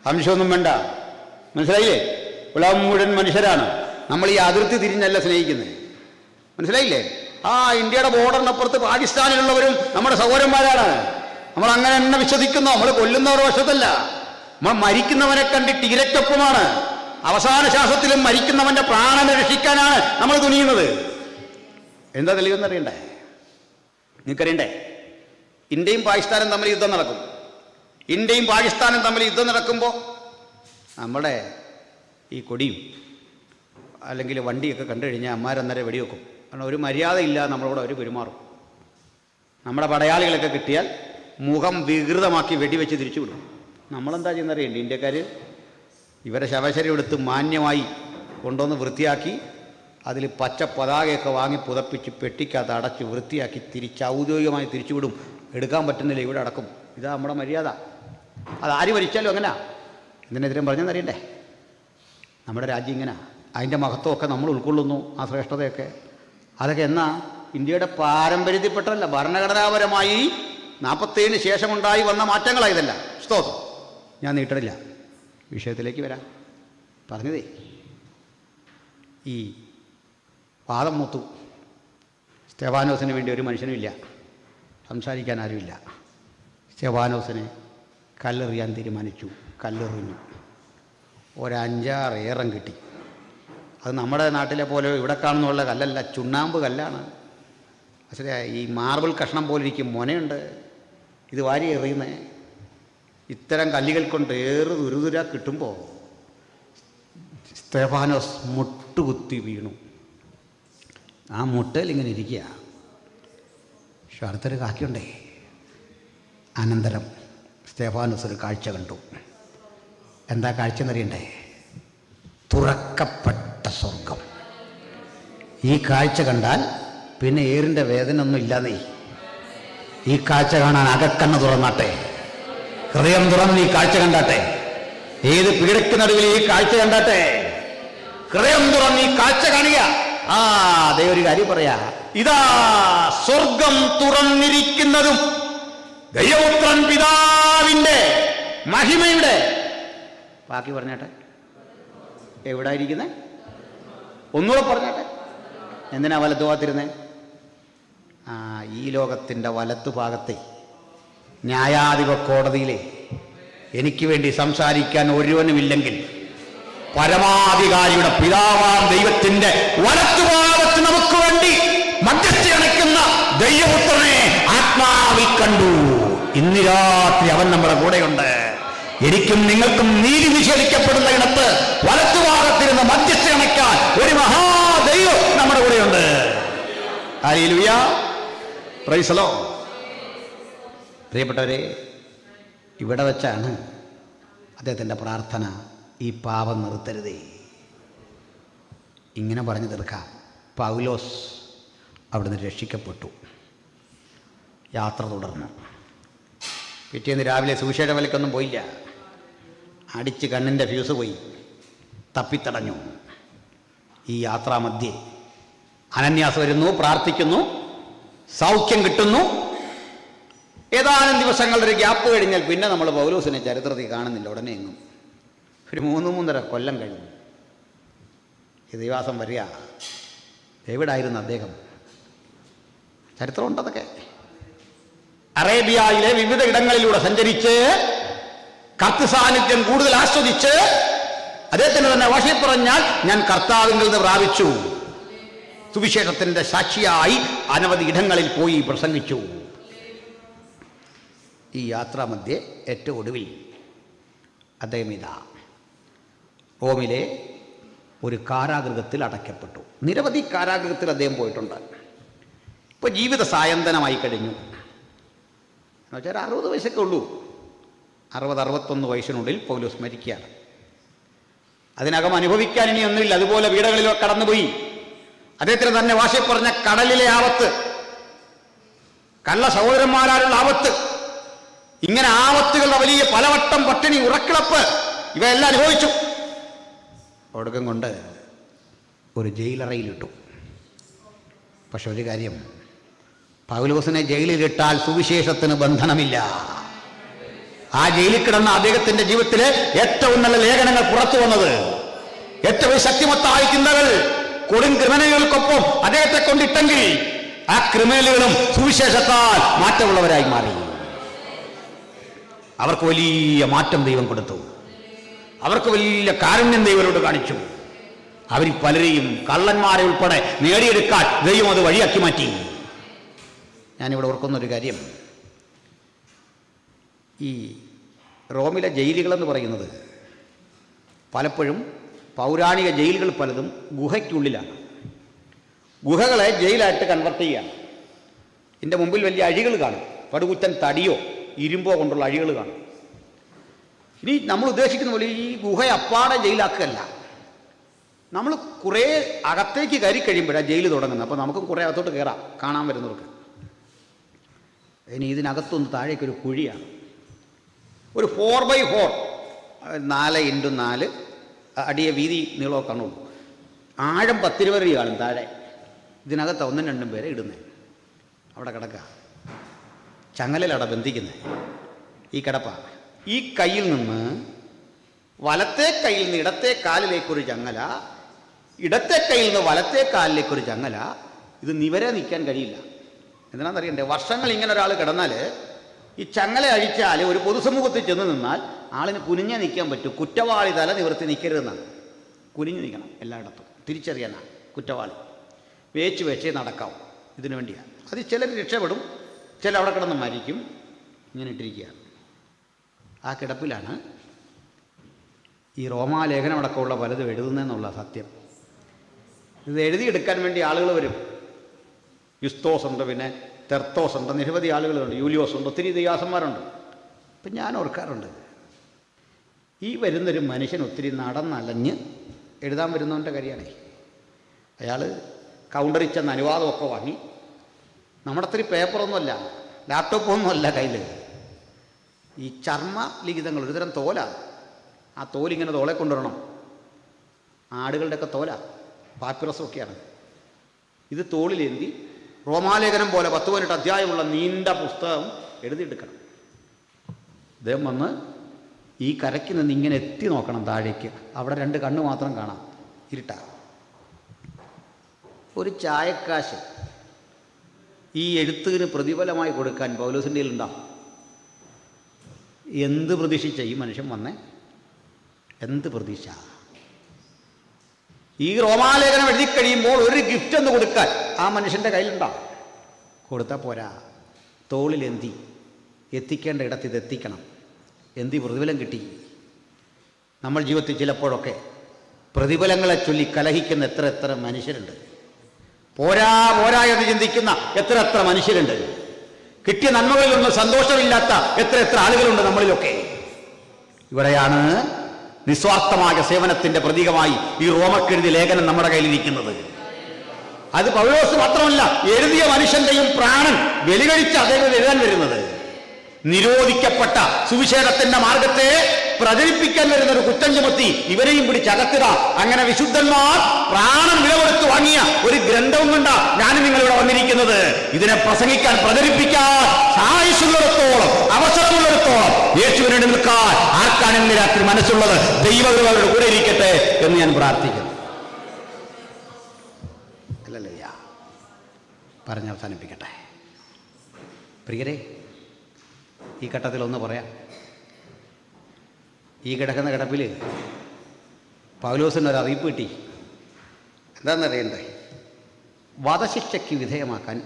സംശയമൊന്നും വേണ്ട. മനസ്സിലായില്ലേ? ഉലകം മുഴുവൻ മനുഷ്യരാണ്. നമ്മൾ ഈ അതിർത്തി തിരിഞ്ഞല്ല സ്നേഹിക്കുന്നത്. മനസ്സിലായില്ലേ? ഇന്ത്യയുടെ ബോർഡറിനപ്പുറത്ത് പാകിസ്ഥാനിലുള്ളവരും നമ്മുടെ സൗരന്മാരാണ്. നമ്മൾ അങ്ങനെ തന്നെ വിശ്വസിക്കുന്നു. നമ്മൾ കൊല്ലുന്നവരുടെ വശത്തല്ല, നമ്മൾ മരിക്കുന്നവനെ കണ്ടിട്ട് ഇരയ്ക്കൊപ്പമാണ്. അവസാന ശ്വാസത്തിലും മരിക്കുന്നവന്റെ പ്രാണനെ രക്ഷിക്കാനാണ് നമ്മൾ തുനിയുന്നത്. എന്താ തെളിവെന്ന് അറിയണ്ടേ? നിങ്ങൾക്കറിയണ്ടേ? ഇന്ത്യയും പാകിസ്ഥാനും തമ്മിൽ യുദ്ധം നടക്കും. ഇന്ത്യയും പാകിസ്ഥാനും തമ്മിൽ യുദ്ധം നടക്കുമ്പോൾ നമ്മുടെ ഈ കൊടിയും അല്ലെങ്കിൽ വണ്ടിയൊക്കെ കണ്ടു കഴിഞ്ഞാൽ അമ്മാരന്നേരം വെടിവെക്കും. കാരണം ഒരു മര്യാദയില്ലാതെ നമ്മളോട് അവർ പെരുമാറും. നമ്മുടെ പടയാളികളൊക്കെ കിട്ടിയാൽ മുഖം വികൃതമാക്കി വെടിവെച്ച് തിരിച്ചു വിടും. നമ്മളെന്താ ചെയ്യുന്നറിയണ്ടേ? ഇന്ത്യക്കാർ ഇവരെ ശവശരീരം എടുത്ത് മാന്യമായി കൊണ്ടുവന്ന് വൃത്തിയാക്കി അതിൽ പച്ച പതാകയൊക്കെ വാങ്ങി പുതപ്പിച്ച് പെട്ടിക്കകത്ത് അടച്ച് വൃത്തിയാക്കി ഔദ്യോഗികമായി തിരിച്ചുവിടും. എടുക്കാൻ പറ്റുന്നില്ല, ഇവിടെ അടക്കും. ഇതാ നമ്മുടെ മര്യാദ. അതാര് ഭരിച്ചാലും അങ്ങനെ. ഇതിനെതിരെ പറഞ്ഞെന്നറിയണ്ടേ? നമ്മുടെ രാജ്യം ഇങ്ങനെ, അതിൻ്റെ മഹത്വമൊക്കെ നമ്മൾ ഉൾക്കൊള്ളുന്നു, ആ ശ്രേഷ്ഠതയൊക്കെ. അതൊക്കെ എന്നാ ഇന്ത്യയുടെ പാരമ്പര്യത്തിൽപ്പെട്ടല്ല, ഭരണഘടനാപരമായി 47 ശേഷമുണ്ടായി വന്ന മാറ്റങ്ങളായതല്ല. സ്തോത്രം. ഞാൻ നീട്ടണില്ല, വിഷയത്തിലേക്ക് വരാം. പറഞ്ഞതേ, ഈ വാദം മൂത്തു. സ്തെഫാനോസിന് വേണ്ടി ഒരു മനുഷ്യനുമില്ല, സംസാരിക്കാൻ ആരുമില്ല. സ്തെഫാനോസിനെ കല്ലെറിയാൻ തീരുമാനിച്ചു. കല്ലെറിഞ്ഞു. 5-6 ഏറം കിട്ടി. അത് നമ്മുടെ നാട്ടിലെ പോലെ ഇവിടെ കാണുന്നുള്ള കല്ലല്ല, ചുണ്ണാമ്പ് കല്ലാണ്. പക്ഷേ ഈ മാർബിൾ കഷ്ണം പോലെ ഇരിക്കും, മൊനയുണ്ട്. ഇത് വാരി എറിയുന്നേ. ഇത്തരം കല്ലുകൾ കൊണ്ട് തുരുതുര കിട്ടുമ്പോൾ സ്തെഫാനോസ് മുട്ടുകുത്തി വീണു. ആ മുട്ടയിൽ ഇങ്ങനെ ഇരിക്കുക. പക്ഷെ അടുത്തൊരു കാക്കിയുണ്ടേ. അനന്തരം സ്തെഫാനോസ് ഒരു കാഴ്ച കണ്ടു. എന്താ കാഴ്ച എന്നറിയണ്ടേ? തുറക്കപ്പെട്ട സ്വർഗം. ഈ കാഴ്ച കണ്ടാൽ പിന്നെ ഏറിൻ്റെ വേദന ഒന്നും ഇല്ലാന്നേ. ഈ കാഴ്ച കാണാൻ അകക്കണ്ണ് തുറന്നാട്ടെ, ഹൃദയം തുറന്ന് ഈ കാഴ്ച കണ്ടാട്ടെ. ഏത് പീഡയ്ക്ക് ഈ കാഴ്ച കണ്ടാട്ടെ, ഹൃദയം തുറന്ന് ഈ കാഴ്ച കാണുക. അതേ ഒരു കാര്യം പറയാ, ഇതാ സ്വർഗം തുറന്നിരിക്കുന്നതും ദൈവപുത്രൻ പിതാവിൻ്റെ മഹിമയുടെ, ബാക്കി പറഞ്ഞാട്ടെ, എവിടെ ഇരിക്കുന്നേ? ഒന്നുകൂടെ പറഞ്ഞാട്ടെ. എന്തിനാ വലത്തു ഭാഗത്തിരുന്നേ? ഈ ലോകത്തിൻ്റെ വലത്തു ഭാഗത്തെ ന്യായാധിപ കോടതിയിലെ എനിക്ക് വേണ്ടി സംസാരിക്കാൻ ഒരുവനുമില്ലെങ്കിൽ പരമാധികാരിയുടെ പിതാവാം ദൈവത്തിൻ്റെ വലത്തുഭാഗത്ത് നമുക്ക് വേണ്ടി മധ്യസ്ഥ അണയ്ക്കുന്ന ദൈവപുത്രനെ ആത്മാവിൽ കണ്ടു. ഇന്ന് രാത്രി അവൻ നമ്മുടെ കൂടെയുണ്ട്. എനിക്കും നിങ്ങൾക്കും നീതി നിഷേധിക്കപ്പെടുന്ന ഇടത്ത് വലത്തുഭാഗത്തിരുന്ന് മധ്യസ്ഥ അണയ്ക്കാൻ ഒരു മഹാദൈവം നമ്മുടെ കൂടെയുണ്ട്. Hallelujah, praise the Lord. പ്രിയപ്പെട്ടവരെ, ഇവിടെ വെച്ചാണ് അദ്ദേഹത്തിൻ്റെ പ്രാർത്ഥന, ഈ പാപം നിർത്തരുതേ. ഇങ്ങനെ പറഞ്ഞു തീർക്കാം. പൗലോസ് അവിടുന്ന് രക്ഷിക്കപ്പെട്ടു, യാത്ര തുടർന്നു. പിറ്റേന്ന് രാവിലെ സുവിശേഷ വിലക്കൊന്നും പോയില്ല. അടിച്ച് കണ്ണിൻ്റെ ഫ്യൂസ് പോയി, തപ്പിത്തടഞ്ഞു. ഈ യാത്രാമധ്യേ അനന്യാസ് വരുന്നു, പ്രാർത്ഥിക്കുന്നു, സൗഖ്യം കിട്ടുന്നു. ഏതാനും ദിവസങ്ങളുടെ ഒരു ഗ്യാപ്പ് കഴിഞ്ഞാൽ പിന്നെ നമ്മൾ പൗലോസിനെ ചരിത്രത്തിൽ കാണുന്നില്ല. ഉടനെ എങ്ങും ഒരു 3-3.5 കൊല്ലം കഴിഞ്ഞു ഈ ദൈവാസം വരിക. എവിടായിരുന്നു അദ്ദേഹം? ചരിത്രമുണ്ടതൊക്കെ. അറേബ്യയിലെ വിവിധ ഇടങ്ങളിലൂടെ സഞ്ചരിച്ച് കർത്തൃ സാന്നിധ്യം കൂടുതൽ ആസ്വദിച്ച്, അദ്ദേഹത്തിന് തന്നെ ഭാഷയിൽ പറഞ്ഞാൽ ഞാൻ കർത്താവിൽ നിന്ന് പ്രാപിച്ചു, സുവിശേഷത്തിന്റെ സാക്ഷിയായി അനവധി ഇടങ്ങളിൽ പോയി പ്രസംഗിച്ചു. ഈ യാത്രാമധ്യേ ഏറ്റവും ഒടുവിൽ അദ്ദേഹം ഇതാ റോമിലെ ഒരു കാരാഗൃഹത്തിൽ അടയ്ക്കപ്പെട്ടു. നിരവധി കാരാഗൃഹത്തിൽ അദ്ദേഹം പോയിട്ടുണ്ട്. ഇപ്പോൾ ജീവിത സായന്തനമായി കഴിഞ്ഞു. എന്നുവെച്ചാൽ 60 വയസ്സൊക്കെ ഉള്ളൂ. 60-61 വയസ്സിനുള്ളിൽ പൗലോസ് മരിക്കുകയാണ്. അതിനകം അനുഭവിക്കാൻ ഇനി ഒന്നുമില്ല. അതുപോലെ വീടുകളിലോ കടന്നുപോയി. അദ്ദേഹത്തിന് തന്നെ ഭാഷയിൽ പറഞ്ഞ കടലിലെ ആപത്ത്, കള്ള സഹോദരന്മാരാലുള്ള ആപത്ത്, ഇങ്ങനെ ആപത്തുകളുടെ വലിയ പലവട്ടം പട്ടിണി, ഉറക്കിളപ്പ്, ഇവയെല്ലാം അനുഭവിച്ചു. ഒടുക്കം കൊണ്ട് ഒരു ജയിലറയിലിട്ടു. പക്ഷെ ഒരു കാര്യം, പൗലോസിനെ ജയിലിലിട്ടാൽ സുവിശേഷത്തിന് ബന്ധനമില്ല. ആ ജയിലിൽ കിടന്ന അദ്ദേഹത്തിന്റെ ജീവിതത്തിലെ ഏറ്റവും നല്ല ലേഖനങ്ങൾ പുറത്തു വന്നത്, ഏറ്റവും ശക്തിമത്തായ ചിന്തകൾ കൊടും ക്രിമിനലുകൾക്കൊപ്പം അദ്ദേഹത്തെ കൊണ്ടിട്ടെങ്കിൽ ആ ക്രിമിനലുകളും സുവിശേഷത്താൽ മാറ്റമുള്ളവരായി മാറി. അവർക്ക് വലിയ മാറ്റം ദൈവം കൊടുത്തു. അവർക്ക് വലിയ കാരുണ്യം ദൈവരോട് കാണിച്ചു. അവർ പലരെയും കള്ളന്മാരെ ഉൾപ്പെടെ നേടിയെടുക്കാൻ ദൈവം അത് വഴിയാക്കി മാറ്റി. ഞാനിവിടെ ഓർക്കുന്നൊരു കാര്യം, ഈ റോമിലെ ജയിലുകളെന്ന് പറയുന്നത് പലപ്പോഴും പൗരാണിക ജയിലുകൾ പലതും ഗുഹയ്ക്കുള്ളിലാണ്. ഗുഹകളെ ജയിലായിട്ട് കൺവെർട്ട് ചെയ്യുകയാണ്. ഇതിൻ്റെ മുമ്പിൽ വലിയ അഴികൾ കാണും, പടുകുറ്റൻ തടിയോ ഇരുമ്പോ കൊണ്ടുള്ള അഴികൾ കാണും. ഇനി നമ്മൾ ഉദ്ദേശിക്കുന്ന പോലെ ഈ ഗുഹയെ അപ്പാടെ ജയിലാക്കുകയല്ല, നമ്മൾ കുറേ അകത്തേക്ക് കയറി കഴിയുമ്പോഴാണ് ജയിൽ തുടങ്ങുന്നത്. അപ്പോൾ നമുക്കും കുറേ അകത്തോട്ട് കയറാം, കാണാൻ വരുന്നവർക്ക്. ഇനി ഇതിനകത്തൊന്ന് താഴേക്കൊരു കുഴിയാണ്, ഒരു 4x4 4x4 അടിയെ വീതി നീളമൊക്കെ കാണുള്ളൂ. ആഴം 10 അടി കാണും താഴെ. ഇതിനകത്ത് 1-2 പേരെ ഇടുന്നത്. അവിടെ കിടക്കുക, ചങ്ങലയിലട ബന്ധിക്കുന്നത്. ഈ കിടപ്പ, ഈ കയ്യിൽ നിന്ന് വലത്തെ കയ്യിൽ നിന്ന് ഇടത്തെ കാലിലേക്കൊരു ചങ്ങല, ഇടത്തെ കയ്യിൽ നിന്ന് വലത്തെ കാലിലേക്കൊരു ചങ്ങല. ഇത് നിവരെ നിൽക്കാൻ കഴിയില്ല. എന്തിനാണെന്നറിയണ്ടേ? വർഷങ്ങൾ ഇങ്ങനെ ഒരാൾ കിടന്നാൽ ഈ ചങ്ങല അഴിച്ചാൽ ഒരു പൊതുസമൂഹത്തിൽ ചെന്ന് നിന്നാൽ ആളിന് കുനിഞ്ഞേ നിൽക്കാൻ പറ്റും. കുറ്റവാളി തല നിവർത്തി നിൽക്കരുതെന്നാണ്. കുനിഞ്ഞു നിൽക്കണം എല്ലായിടത്തും, തിരിച്ചറിയാനാണ് കുറ്റവാളി. വേച്ച് വെച്ചേ നടക്കാവും. ഇതിനു വേണ്ടിയാണ്. അത് ചിലർ രക്ഷപ്പെടും, ചില അവിടെ കിടന്ന് മരിക്കും. ഇങ്ങനെ ഇട്ടിരിക്കുകയാണ്. ആ കിടപ്പിലാണ് ഈ റോമാലേഖനമടക്കമുള്ള പലതും എഴുതുന്നതെന്നുള്ള സത്യം. ഇത് എഴുതിയെടുക്കാൻ വേണ്ടി ആളുകൾ വരും. യുസ്തോസ് ഉണ്ട്, പിന്നെ തെർത്തോസ് ഉണ്ട്, നിരവധി ആളുകളുണ്ട്, യൂലിയോസ് ഉണ്ട്, ഒത്തിരി ഇതിഹാസന്മാരുണ്ട്. ഇപ്പം ഞാൻ ഓർക്കാറുണ്ട്, ഈ വരുന്നൊരു മനുഷ്യൻ ഒത്തിരി നടന്നലഞ്ഞ് എഴുതാൻ വരുന്നവൻ്റെ കാര്യമാണേ. അയാൾ കൗണ്ടറിൽ ചെന്ന് അനുവാദമൊക്കെ വാങ്ങി. നമ്മുടെ അത്രയും പേപ്പറൊന്നുമല്ല, ലാപ്ടോപ്പൊന്നുമല്ല കയ്യിൽ. ഈ ചർമ്മ ലിഖിതങ്ങൾ, ഒരുതരം തോലാണ്. ആ തോലിങ്ങനെ തോളെ കൊണ്ടുവരണം. ആടുകളുടെയൊക്കെ തോല, പാപ്പിറസൊക്കെയാണ്. ഇത് തോളിലേന്തി റോമാലേഖനം പോലെ 10-18 അധ്യായമുള്ള നീണ്ട പുസ്തകം എഴുതിയെടുക്കണം. അദ്ദേഹം വന്ന് ഈ കരയ്ക്ക് നിന്ന് ഇങ്ങനെ എത്തി നോക്കണം താഴേക്ക്. അവിടെ 2 കണ്ണ് മാത്രം കാണാം, ഇരുട്ടാ. ഒരു ചായക്കാശ് ഈ എഴുത്തിന് പ്രതിഫലമായി കൊടുക്കാൻ പൗലോസിൻ്റെ ഉണ്ടാവും. എന്ത് പ്രതീക്ഷിച്ച ഈ മനുഷ്യൻ വന്നേ? എന്ത് പ്രതീക്ഷ? ഈ റോമാലേഖനം എഴുതി കഴിയുമ്പോൾ ഒരു ഗിഫ്റ്റ് എന്ന് കൊടുക്കാൻ ആ മനുഷ്യൻ്റെ കയ്യിലുണ്ടാവും. കൊടുത്താൽ പോരാ, തോളിലെന്തി എത്തിക്കേണ്ട ഇടത്ത് ഇത് എത്തിക്കണം. എന്തി പ്രതിഫലം കിട്ടി? നമ്മൾ ജീവിതത്തിൽ ചിലപ്പോഴൊക്കെ പ്രതിഫലങ്ങളെ ചൊല്ലി കലഹിക്കുന്ന എത്ര മനുഷ്യരുണ്ട്. പോരാ പോരാ എന്ന് ചിന്തിക്കുന്ന എത്ര മനുഷ്യരുണ്ട്. കിട്ടിയ നന്മകളിലൊന്നും സന്തോഷമില്ലാത്ത എത്ര ആളുകളുണ്ട് നമ്മളിലൊക്കെ. ഇവിടെയാണ് നിസ്വാർത്ഥമായ സേവനത്തിന്റെ പ്രതീകമായി ഈ റോമക്കെഴുതിയ ലേഖനം നമ്മുടെ കയ്യിലിരിക്കുന്നത്. അത് പൗലോസ് മാത്രമല്ല, എഴുതിയ മനുഷ്യന്റെയും പ്രാണൻ ബലികഴിച്ച് അദ്ദേഹം എഴുതാൻ വരുന്നത്. നിരോധിക്കപ്പെട്ട സുവിശേഷത്തിന്റെ മാർഗത്തെ പ്രചരിപ്പിക്കാൻ വരുന്ന ഒരു കുറ്റം ചുമത്തി ഇവരെയും പിടിച്ചകത്തുക. അങ്ങനെ വിശുദ്ധന്മാർ പ്രാണൻ വിലകൊടുത്ത് വാങ്ങിയ ഒരു ഗ്രന്ഥവും കൊണ്ടാ ഞാനും നിങ്ങളിവിടെ വന്നിരിക്കുന്നത്. ഇതിനെ പ്രസംഗിക്കാൻ, പ്രചരിപ്പിക്കാൻ സായുസുള്ളിടത്തോളം, അവസരമുള്ളിടത്തോളം യേശുവിന് വേണ്ടി നിൽക്കാൻ ആർക്കാണ് ഇന്ന് രാത്രി മനസ്സുള്ളത്? ദൈവകൃപയുടെ കൂടെ ഇരിക്കട്ടെ എന്ന് ഞാൻ പ്രാർത്ഥിക്കുന്നു. അല്ലല്ലേ, പറഞ്ഞ് അവസാനിപ്പിക്കട്ടെ. പ്രിയരെ, ഈ ഘട്ടത്തിൽ ഒന്ന് പറയാം. ഈ കിടക്കുന്ന കിടപ്പിൽ പൗലോസിന് ഒരു അറിയിപ്പ് കിട്ടി. എന്താണെന്നറിയണ്ടേ? വധശിക്ഷയ്ക്ക് വിധേയമാക്കാൻ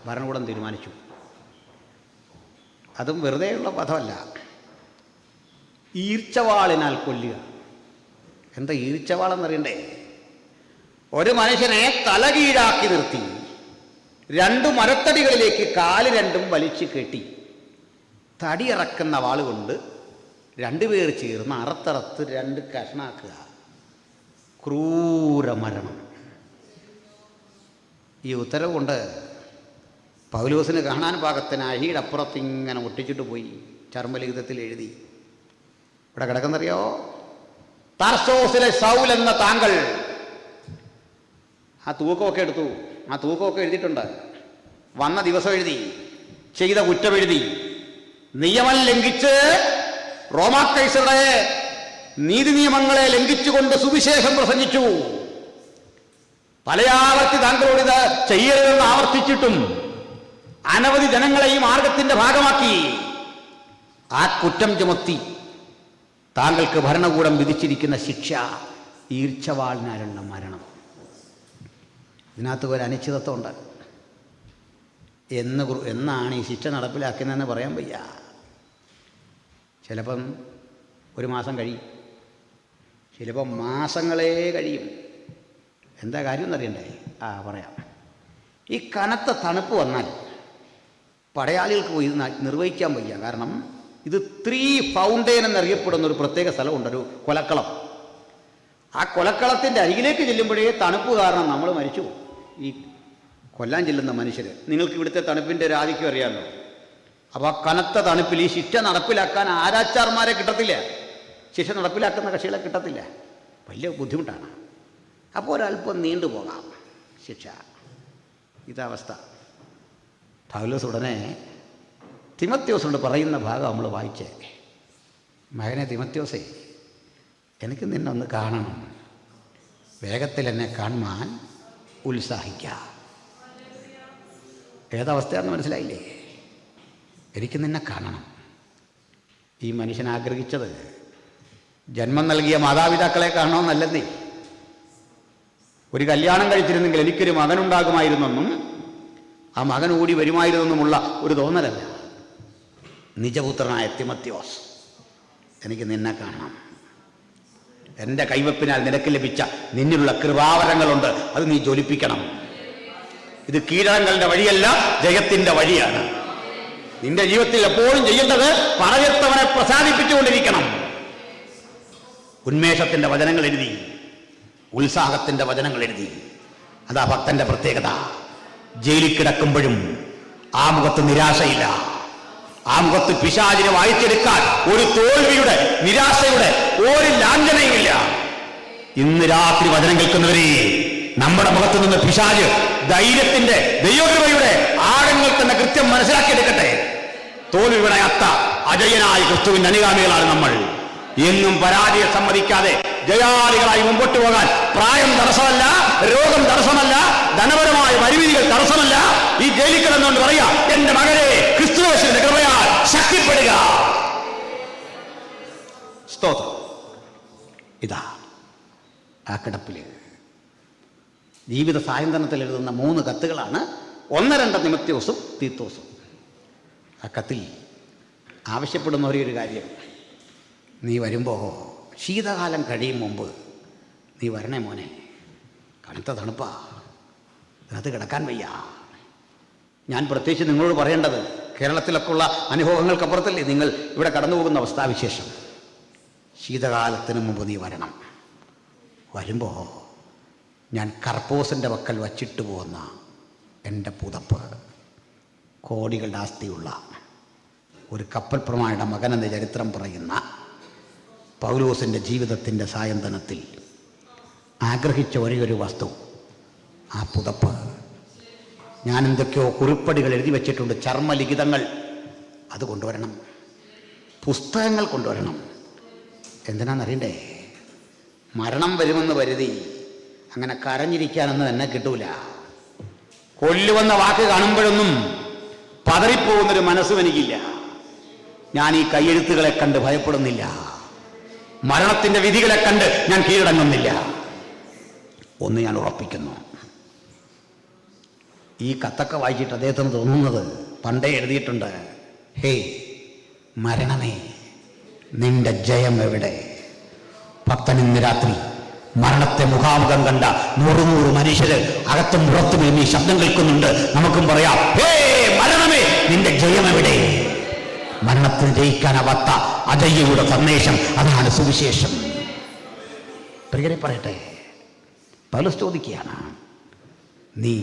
ഭരണകൂടം തീരുമാനിച്ചു. അതും വെറുതെയുള്ള വധമല്ല, ഈർച്ചവാളിനാൽ കൊല്ലുക. എന്താ ഈർച്ചവാളെന്നറിയണ്ടേ? ഒരു മനുഷ്യനെ തലകീഴാക്കി നിർത്തി 2 മരത്തടികളിലേക്ക് കാല് 2 വലിച്ചു കെട്ടി തടിയിറക്കുന്ന വാളുകൊണ്ട് 2 പേർ ചേർന്ന് അറുത്തറുത്ത് 2 കഷ്ണാക്കുക. ക്രൂരമരണം. ഈ ഉത്തരവ് കൊണ്ട് പൗലോസിന് കാണാൻ പാകത്തിന് അഴിയുടെ അപ്പുറത്ത് ഇങ്ങനെ ഒട്ടിച്ചിട്ട് പോയി. ചർമ്മലിഖിതത്തിൽ എഴുതി. ഇവിടെ കിടക്കുന്നറിയോ? തർസോസിലെ സൗൽ എന്ന താങ്കൾ. ആ തൂക്കമൊക്കെ എടുത്തു. ആ തൂക്കമൊക്കെ എഴുതിയിട്ടുണ്ട്. വന്ന ദിവസം എഴുതി, ചെയ്ത കുറ്റം എഴുതി. നിയമം ലംഘിച്ച് റോമാ കൈസറുടെ നീതി നിയമങ്ങളെ ലംഘിച്ചുകൊണ്ട് സുവിശേഷം പ്രസംഗിച്ചു. പലയാവർത്തി താങ്കളോട് ഇത് ചെയ്യരുതെന്ന് ആവർത്തിച്ചിട്ടും അനവധി ജനങ്ങളെ ഈ മാർഗത്തിന്റെ ഭാഗമാക്കി. ആ കുറ്റം ചുമത്തി താങ്കൾക്ക് ഭരണകൂടം വിധിച്ചിരിക്കുന്ന ശിക്ഷ ഈർച്ചവാളിനാലുള്ള മരണം. ഇതിനകത്ത് ഒരു അനിശ്ചിതത്വമുണ്ട്. എന്നാണ് ഈ ശിക്ഷ നടപ്പിലാക്കുന്നതെന്ന് പറയാൻ വയ്യ. ചിലപ്പം 1 മാസം കഴിയും, ചിലപ്പം മാസങ്ങളേ കഴിയും. എന്താ കാര്യം എന്നറിയണ്ടേ? പറയാം. ഈ കനത്ത തണുപ്പ് വന്നാൽ പടയാളികൾക്ക് പോയി നിർവഹിക്കാൻ വയ്യ. കാരണം ഇത് 3 ഫൗണ്ടെയിൻ എന്നറിയപ്പെടുന്ന ഒരു പ്രത്യേക സ്ഥലമുണ്ട്, ഒരു കൊലക്കളം. ആ കൊലക്കളത്തിൻ്റെ അരികിലേക്ക് ചെല്ലുമ്പോഴേ തണുപ്പ് കാരണം നമ്മൾ മരിച്ചു പോകും. ഈ കൊല്ലാൻ ചെല്ലുന്ന മനുഷ്യർ. നിങ്ങൾക്ക് ഇവിടുത്തെ തണുപ്പിൻ്റെ ആധിക്യം അറിയാമല്ലോ. അപ്പോൾ ആ കനത്ത തണുപ്പിൽ ഈ ശിക്ഷ നടപ്പിലാക്കാൻ ആരാച്ചാർമാരെ കിട്ടത്തില്ല, ശിക്ഷ നടപ്പിലാക്കുന്ന കക്ഷികളെ കിട്ടത്തില്ല. വലിയ ബുദ്ധിമുട്ടാണ്. അപ്പോൾ ഒരല്പം നീണ്ടുപോകാം ശിക്ഷ. ഇതവസ്ഥ. പൗലോസ് ഉടനെ തിമത്യോസിനോട് പറയുന്ന ഭാഗം നമ്മൾ വായിച്ചേ. മകനെ തിമത്യോസേ, എനിക്ക് നിന്നെ ഒന്ന് കാണണം, വേഗത്തിൽ എന്നെ കാണുവാൻ ഉത്സാഹിക്കുക. ഏതവസ്ഥയാണെന്ന് മനസ്സിലായില്ലേ? എനിക്ക് നിന്നെ കാണണം. ഈ മനുഷ്യൻ ആഗ്രഹിച്ചത് ജന്മം നൽകിയ മാതാപിതാക്കളെ കാണണമെന്നല്ലെന്നേ. ഒരു കല്യാണം കഴിച്ചിരുന്നെങ്കിൽ എനിക്കൊരു മകനുണ്ടാകുമായിരുന്നെന്നും ആ മകൻ ഓടി വരുമായിരുന്നെന്നുമുള്ള ഒരു തോന്നലല്ല. നിജപുത്രനായ തിമത്യോസ്, എനിക്ക് നിന്നെ കാണണം. എൻ്റെ കൈവപ്പിനാൽ നിനക്ക് ലഭിച്ച നിന്നിലുള്ള കൃപാവരങ്ങളുണ്ട്, അത് നീ ജ്വലിപ്പിക്കണം. ഇത് കീഴടങ്ങളുടെ വഴിയല്ല, ജയത്തിൻ്റെ വഴിയാണ്. നിന്റെ ജീവിതത്തിൽ എപ്പോഴും ചെയ്യേണ്ടത് പറയത്തവനെ പ്രസാദിപ്പിച്ചുകൊണ്ടിരിക്കണം. ഉന്മേഷത്തിൻ്റെ വചനങ്ങൾ എഴുതി, ഉത്സാഹത്തിൻ്റെ വചനങ്ങൾ എഴുതി. അതാ ഭക്തന്റെ പ്രത്യേകത. ജയിലിൽ കിടക്കുമ്പോഴും ആ മുഖത്ത് നിരാശയില്ല, ആ മുഖത്ത് പിശാചിനെ വായിച്ചെടുക്കാൻ ഒരു തോൽവിയുടെ, നിരാശയുടെ ഒരു ലാഞ്ചനയുമില്ല. ഇന്ന് രാത്രി വചനം കേൾക്കുന്നവരെ, നമ്മുടെ മുഖത്ത് നിന്ന് പിശാച് ധൈര്യത്തിന്റെ, ദൈവകൃപയുടെ ആഴങ്ങൾ തന്നെ കൃത്യം മനസ്സിലാക്കിയെടുക്കട്ടെ. തോൽവിവിടയാത്ത അജയനായ ക്രിസ്തുവിന്റെ അനുഗാമികളാണ് നമ്മൾ. എന്നും പരാജയം സമ്മതിക്കാതെ ജയാളികളായി മുമ്പോട്ട് പോകാൻ പ്രായം തടസ്സമല്ല, രോഗം തടസ്സമല്ല, ധനപരമായ പരിമിതികൾ തടസ്സമല്ല. ഈ ജയിലിൽ കിടന്നുകൊണ്ട് പറയാ, എന്റെ മകനെ ക്രിസ്തുയേശുവിന്റെ കൃപയാൽ ശക്തിപ്പെടുക. സ്തോത്രം. ഇതാ ആ കിടപ്പില് ജീവിത സായന്തനത്തിൽ എഴുതുന്ന 3 കത്തുകളാണ് 1-2 തിമത്യോസും തീത്തോസും. ആ കത്തിൽ ആവശ്യപ്പെടുന്ന ഒരു കാര്യം, നീ വരുമ്പോൾ ശീതകാലം കഴിയും മുമ്പ് നീ വരണേ മോനെ. കനത്ത തണുപ്പാ, അതിനകത്ത് കിടക്കാൻ വയ്യ. ഞാൻ പ്രത്യേകിച്ച് നിങ്ങളോട് പറയേണ്ടത്, കേരളത്തിലൊക്കെ ഉള്ള അനുഭവങ്ങൾക്കപ്പുറത്തല്ലേ നിങ്ങൾ ഇവിടെ കടന്നു പോകുന്ന അവസ്ഥാവിശേഷം. ശീതകാലത്തിന് മുമ്പ് നീ വരണം. വരുമ്പോൾ ഞാൻ കർപ്പോസിൻ്റെ വക്കൽ വച്ചിട്ട് പോകുന്ന എൻ്റെ പുതപ്പ്, കോടികളുടെ ആസ്തിയുള്ള ഒരു കപ്പൽ പ്രമാണിയുടെ മകനെന്ന ചരിത്രം പറയുന്ന പൗലോസിൻ്റെ ജീവിതത്തിൻ്റെ സായന്തനത്തിൽ ആഗ്രഹിച്ച ഒരേ വസ്തു ആ പുതപ്പ്. ഞാൻ എന്തൊക്കെയോ കുറിപ്പടികൾ എഴുതി വച്ചിട്ടുണ്ട്, ചർമ്മലിഖിതങ്ങൾ. അത് കൊണ്ടുവരണം, പുസ്തകങ്ങൾ കൊണ്ടുവരണം. എന്തിനാണെന്നറിയണ്ടേ? മരണം വരുമെന്ന് കരുതി അങ്ങനെ കരഞ്ഞിരിക്കാനൊന്നും എന്നെ കിട്ടൂല. കൊല്ലുവെന്ന വാക്ക് കാണുമ്പോഴൊന്നും പതറിപ്പോകുന്നൊരു മനസ്സും എനിക്കില്ല. ഞാൻ ഈ കയ്യെഴുത്തുകളെ കണ്ട് ഭയപ്പെടുന്നില്ല, മരണത്തിന്റെ വിധികളെ കണ്ട് ഞാൻ കീഴടങ്ങുന്നില്ല. ഒന്ന് ഞാൻ ഉറപ്പിക്കുന്നു, ഈ കത്തൊക്കെ വായിച്ചിട്ട് അദ്ദേഹത്തിന് തോന്നുന്നത്, പണ്ടേ എഴുതിയിട്ടുണ്ട്, ഹേ മരണമേ നിന്റെ ജയം എവിടെ? ഭക്തൻ ഇന്ന് രാത്രി മരണത്തെ മുഖാമുഖം കണ്ട 100 മനുഷ്യര് അകത്തും പുറത്തും എന്നീ ശബ്ദം കേൾക്കുന്നുണ്ട്. നമുക്കും പറയാം, ഹേ മരണമേ നിന്റെ ജയം എവിടെ? മരണത്തിന് ജയിക്കാനാവാത്ത അജയ്യയുടെ സന്ദേശം, അതാണ് സുവിശേഷം. പ്രിയരെ പറയട്ടെ, പൗലോസ് ചോദിക്കുകയാണ്, നീ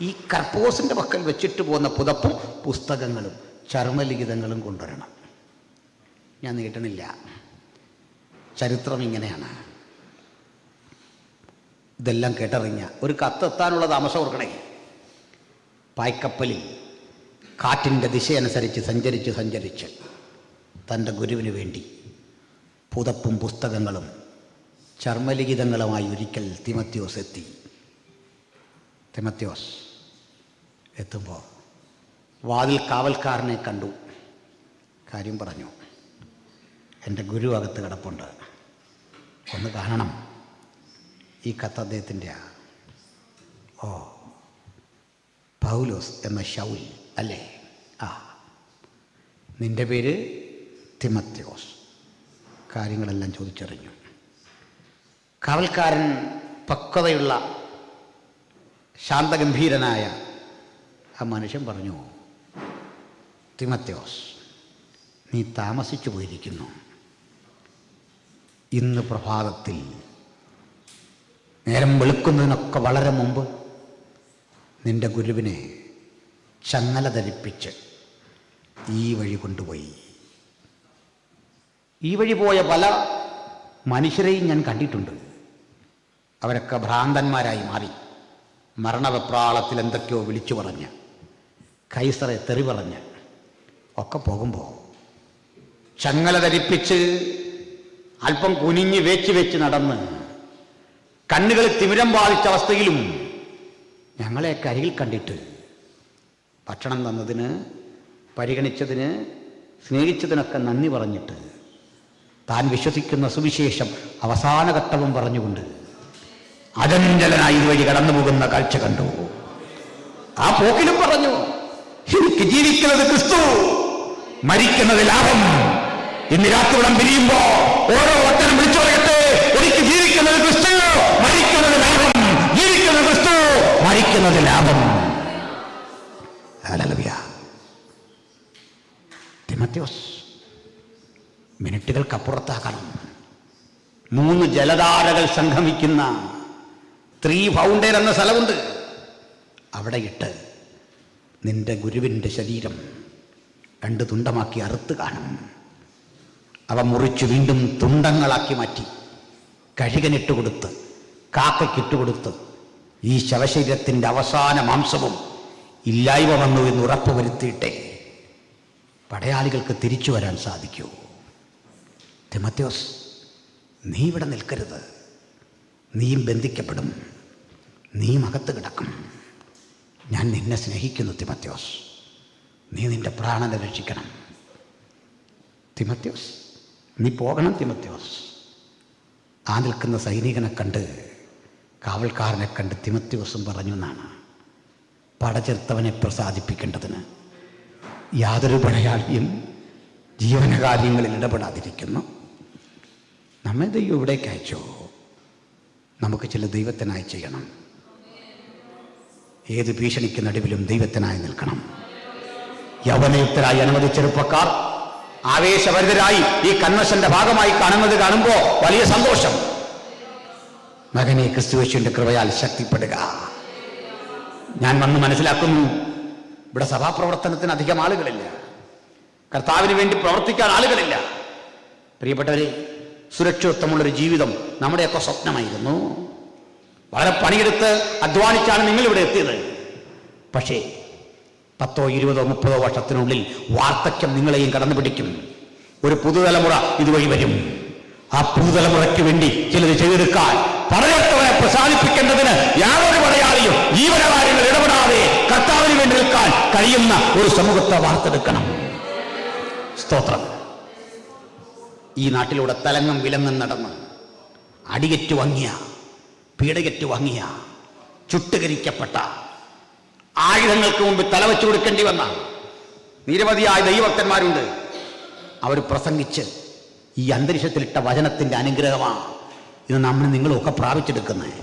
ഈ കർപ്പോസിന്റെ പക്കൽ വെച്ചിട്ട് പോകുന്ന പുതപ്പും പുസ്തകങ്ങളും ചർമ്മലിഖിതങ്ങളും കൊണ്ടുവരണം. ഞാൻ നീട്ടണില്ല, ചരിത്രം ഇങ്ങനെയാണ്. ഇതെല്ലാം കേട്ടറിഞ്ഞ ഒരു കത്തെത്താനുള്ള താമസം ഓർക്കണേ. പായ്ക്കപ്പലിൽ കാറ്റിൻ്റെ ദിശയനുസരിച്ച് സഞ്ചരിച്ച് തൻ്റെ ഗുരുവിന് വേണ്ടി പുതപ്പും പുസ്തകങ്ങളും ചർമ്മലിഖിതങ്ങളുമായി ഒരിക്കൽ തിമത്യോസ് എത്തി. തിമത്യോസ് എത്തുമ്പോൾ വാതിൽ കാവൽക്കാരനെ കണ്ടു. കാര്യം പറഞ്ഞു, എൻ്റെ ഗുരു അകത്ത് കിടപ്പുണ്ട്, ഒന്ന് കാണണം. ഈ കത്ത് അദ്ദേഹത്തിൻ്റെ ഓ പൗലോസ് എന്ന ശൗൽ അല്ലേ? ആ, നിൻ്റെ പേര് തിമത്യോസ്. കാര്യങ്ങളെല്ലാം ചോദിച്ചറിഞ്ഞു. കാവൽക്കാരൻ പക്വതയുള്ള ശാന്തഗംഭീരനായ ആ മനുഷ്യൻ പറഞ്ഞു, തിമത്യോസ്, നീ താമസിച്ചു പോയിരിക്കുന്നു. ഇന്ന് പ്രഭാതത്തിൽ നേരം വെളുക്കുന്നതിനൊക്കെ വളരെ മുമ്പ് നിന്റെ ഗുരുവിനെ ചങ്ങല ധരിപ്പിച്ച് ഈ വഴി കൊണ്ടുപോയി. ഈ വഴി പോയ പല മനുഷ്യരെയും ഞാൻ കണ്ടിട്ടുണ്ട്. അവരൊക്കെ ഭ്രാന്തന്മാരായി മാറി, മരണവെപ്രാളത്തിൽ എന്തൊക്കെയോ വിളിച്ചു പറഞ്ഞ്, കൈസറെ തെറി പറഞ്ഞ് ഒക്കെ പോകുമ്പോൾ ചങ്ങല ധരിപ്പിച്ച് അല്പം കുനിഞ്ഞ് വെച്ച് നടന്ന് കണ്ണുകളിൽ തിമിരം ബാധിച്ച അവസ്ഥയിലും ഞങ്ങളെ കരികിൽ കണ്ടിട്ട് ഭക്ഷണം തന്നതിന്, പരിഗണിച്ചതിന്, സ്നേഹിച്ചതിനൊക്കെ നന്ദി പറഞ്ഞിട്ട് താൻ വിശ്വസിക്കുന്ന സുവിശേഷം അവസാന ഘട്ടവും പറഞ്ഞുകൊണ്ട് അചഞ്ചലനായി ഇതുവഴി കടന്നു പോകുന്ന കാഴ്ച കണ്ടു. ആ പോക്കിലും പറഞ്ഞു, എനിക്ക് ജീവിക്കുന്നത് ക്രിസ്തു, മരിക്കുന്നത് ലാഭം. ഇന്ന് രാത്രിയോളം പിരിയുമ്പോ ഓരോ വട്ടനും വിളിച്ചു പറയട്ടെ, എനിക്ക് ജീവിക്കുന്നത് ക്രിസ്തു, മരിക്കുന്നത് ലാഭം. ജീവിക്കുന്നത് ക്രിസ്തു, മരിക്കുന്നത് ലാഭം. ഹല്ലേലൂയ. തിമത്യോസ്, മിനിറ്റുകൾക്കപ്പുറത്താക്കണം. 3 ജലധാരകൾ സംഗമിക്കുന്ന 3 ഫൗണ്ടൻ എന്ന സ്ഥലമുണ്ട്. അവിടെ ഇട്ട് നിന്റെ ഗുരുവിൻ്റെ ശരീരം 2 തുണ്ടമാക്കി അറുത്ത് കാണും. അവ മുറിച്ച് വീണ്ടും തുണ്ടങ്ങളാക്കി മാറ്റി കഴുകനിട്ട് കൊടുത്ത്, കാക്കയ്ക്കിട്ട് കൊടുത്ത് ഈ ശവശരീരത്തിൻ്റെ അവസാന മാംസവും ഇല്ലായ്മ വന്നു എന്ന് ഉറപ്പ് വരുത്തിയിട്ടേ പടയാളികൾക്ക് തിരിച്ചു വരാൻ സാധിക്കൂ. തിമത്യോസ്, നീ ഇവിടെ നിൽക്കരുത്. നീയും ബന്ധിക്കപ്പെടും, നീയും അകത്ത് കിടക്കും. ഞാൻ നിന്നെ സ്നേഹിക്കുന്നു തിമത്യോസ്, നീ നിന്റെ പ്രാണനെ രക്ഷിക്കണം. തിമത്യോസ്, നീ പോകണം. തിമത്യോസ്. ആ നിൽക്കുന്ന സൈനികനെ കണ്ട്, കാവൽക്കാരനെ കണ്ട് തിമത്യോസും പറഞ്ഞു എന്നാണ്, പടചേർത്തവനെ പ്രസാദിപ്പിക്കേണ്ടതിന് യാതൊരു പടയാളിയും ജീവനകാര്യങ്ങളിൽ ഇടപെടാതിരിക്കുന്നു. നമ്മെ ദൈവം ഇവിടേക്ക് അയച്ചോ, നമുക്ക് ചില ദൈവത്തിനായി ചെയ്യണം. ഏത് ഭീഷണിക്ക് നടുവിലും ദൈവത്തിനായി നിൽക്കണം. യൗവനയുക്തരായി അനവധി ചെറുപ്പക്കാർ ആവേശഭരിതരായി ഈ കൺവെൻഷന്റെ ഭാഗമായി കാണുമ്പോൾ വലിയ സന്തോഷം. മകനെ ക്രിസ്തുയേശുവിന്റെ കൃപയാൽ ശക്തിപ്പെടുക. ഞാൻ വന്ന് മനസ്സിലാക്കുന്നു, ഇവിടെ സഭാപ്രവർത്തനത്തിന് അധികം ആളുകളില്ല, കർത്താവിന് വേണ്ടി പ്രവർത്തിക്കാൻ ആളുകളില്ല. പ്രിയപ്പെട്ടവരെ, സുരക്ഷിതത്വമുള്ളൊരു ജീവിതം നമ്മുടെയൊക്കെ സ്വപ്നമായിരുന്നു. വളരെ പണിയെടുത്ത് അധ്വാനിച്ചാണ് നിങ്ങളിവിടെ എത്തിയത്. പക്ഷേ 10, 20, 30 വർഷത്തിനുള്ളിൽ വാർദ്ധക്യം നിങ്ങളെയും കടന്നു പിടിക്കും. ഒരു പുതുതലമുറ ഇതുവഴി വരും. ആ പുതുതലമുറയ്ക്ക് വേണ്ടി ചിലത് ചെയ്തെടുക്കാൻ, പടചേർത്തവനെ പ്രസാദിപ്പിക്കേണ്ടതിന് യാതൊരു പടയാളിയും ജീവനകാര്യങ്ങൾ ഇടപെടാതെ കർത്താവിന് വേണ്ടി നിൽക്കാൻ കഴിയുന്ന ഒരു സമൂഹത്തെ വാർത്തെടുക്കണം. സ്തോത്രം. ഈ നാട്ടിലൂടെ തലങ്ങും വിലങ്ങും നടന്ന് അടികറ്റു വാങ്ങിയ, പീഡകറ്റു വാങ്ങിയ, ചുട്ടുകരിക്കപ്പെട്ട, ആയുധങ്ങൾക്ക് മുമ്പ് തലവെച്ചു കൊടുക്കേണ്ടി വന്ന നിരവധിയായ ദൈവഭക്തന്മാരുണ്ട്. അവർ പ്രസംഗിച്ച് ഈ അന്തരീക്ഷത്തിലിട്ട വചനത്തിൻ്റെ അനുഗ്രഹമാണ് ഇത് നമ്മൾ നിങ്ങളൊക്കെ പ്രാപിച്ചെടുക്കുന്നത്.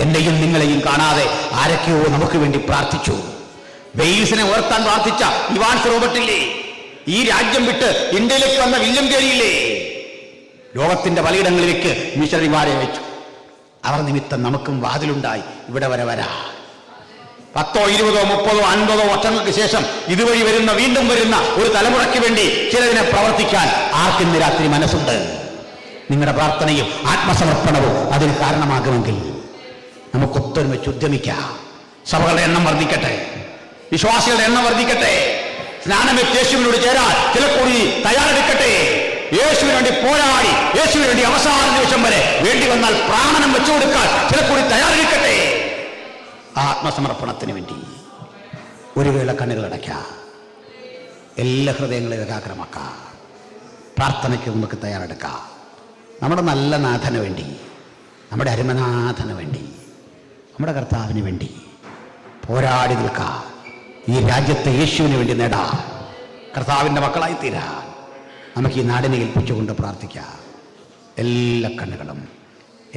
എന്നെയും നിങ്ങളെയും കാണാതെ ആരൊക്കെയോ നമുക്ക് വേണ്ടി പ്രാർത്ഥിച്ചു. വെയിൽസിനെ ഉയർത്താൻ പ്രാർത്ഥിച്ച ഇവാൻസ് റോബർട്ടില്ലേ, ഈ രാജ്യം വിട്ട് ഇന്ത്യയിലേക്ക് വന്ന വില്യം കേരിയില്ലേ, ലോകത്തിന്റെ പലയിടങ്ങളിലേക്ക് മിഷണറിമാരെ വെച്ചു. അവർ നിമിത്തം നമുക്കും വാതിലുണ്ടായി ഇവിടെ വരെ വരാ. 10, 20, 30, 50 വർഷങ്ങൾക്ക് ശേഷം ഇതുവഴി വരുന്ന, വീണ്ടും വരുന്ന ഒരു തലമുറയ്ക്ക് വേണ്ടി ചിലതിനെ പ്രവർത്തിക്കാൻ ആർക്കിന്ന് രാത്രി മനസ്സുണ്ട്? നിങ്ങളുടെ പ്രാർത്ഥനയും ആത്മസമർപ്പണവും അതിന് കാരണമാകുമെങ്കിൽ നമുക്ക് ഒത്തൊരുമിച്ച് ഉദ്യമിക്കാം. സഭകളുടെ എണ്ണം വർദ്ധിക്കട്ടെ, വിശ്വാസികളുടെ എണ്ണം വർദ്ധിക്കട്ടെ. സ്നാനമേറ്റ് യേശുവിനോട് ചേരാൻ ചില കൂടി തയ്യാറെടുക്കട്ടെ. യേശുവിന് വേണ്ടി പോരാടി, യേശുവിന് വേണ്ടി അവസാന നിമിഷം വരെ വേണ്ടി വന്നാൽ പ്രാണനം വെച്ചുകൊടുക്കാൻ ചില കൂടി തയ്യാറെടുക്കട്ടെ. ആത്മസമർപ്പണത്തിന് വേണ്ടി ഒരു വേള കണ്ണുകൾ അടയ്ക്കാം, എല്ലാ ഹൃദയങ്ങളെയും ഏകാഗ്രമാക്കാം. പ്രാർത്ഥനയ്ക്ക് നമുക്ക് തയ്യാറെടുക്കാം. നമ്മുടെ നല്ല നാഥന് വേണ്ടി, നമ്മുടെ അരുമനാഥന് വേണ്ടി, നമ്മുടെ കർത്താവിന് വേണ്ടി പോരാടി നിൽക്കാം. ഈ രാജ്യത്തെ യേശുവിന് വേണ്ടി നേടാം. കർത്താവിൻ്റെ മക്കളായി തീരാൻ നമുക്ക് ഈ നാടിനെ ഏൽപ്പിച്ചുകൊണ്ട് പ്രാർത്ഥിക്കാം. എല്ലാ കണ്ണുകളും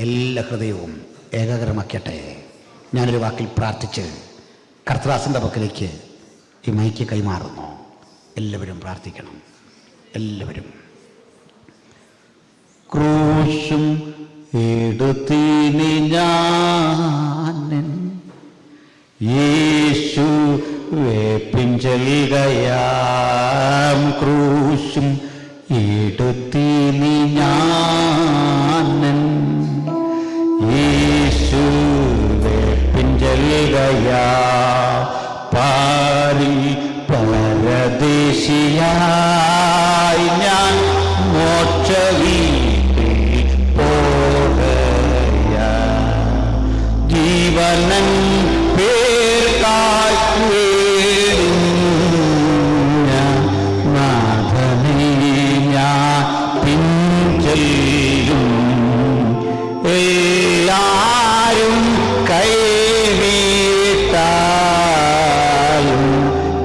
എല്ലാ ഹൃദയവും ഏകാഗ്രമാക്കട്ടെ. ഞാനൊരു വാക്കിൽ പ്രാർത്ഥിച്ച് കർത്തദാസൻ്റെ പക്കലേക്ക് ഈ മൈക്ക് കൈമാറുന്നു. എല്ലാവരും പ്രാർത്ഥിക്കണം. എല്ലാവരും. ക്രൂശും എടുത്തിനി ഞാൻ യേശുവേ പിഞ്ചെൽകയാം. ക്രൂശും എടുത്തിനി ഞാൻ യേശുവേ പിഞ്ചെൽകയാ. പാരിൽ പരദേശിയായി ഞാൻ മോക്ഷവീട്ടിൽ പോകയാ. ജീവനൻ പേർക്കായി വേടുന്ന നാഥനെ ഞാൻ പിഞ്ചെല്ലും. എല്ലാരും കൈവിട്ടാലും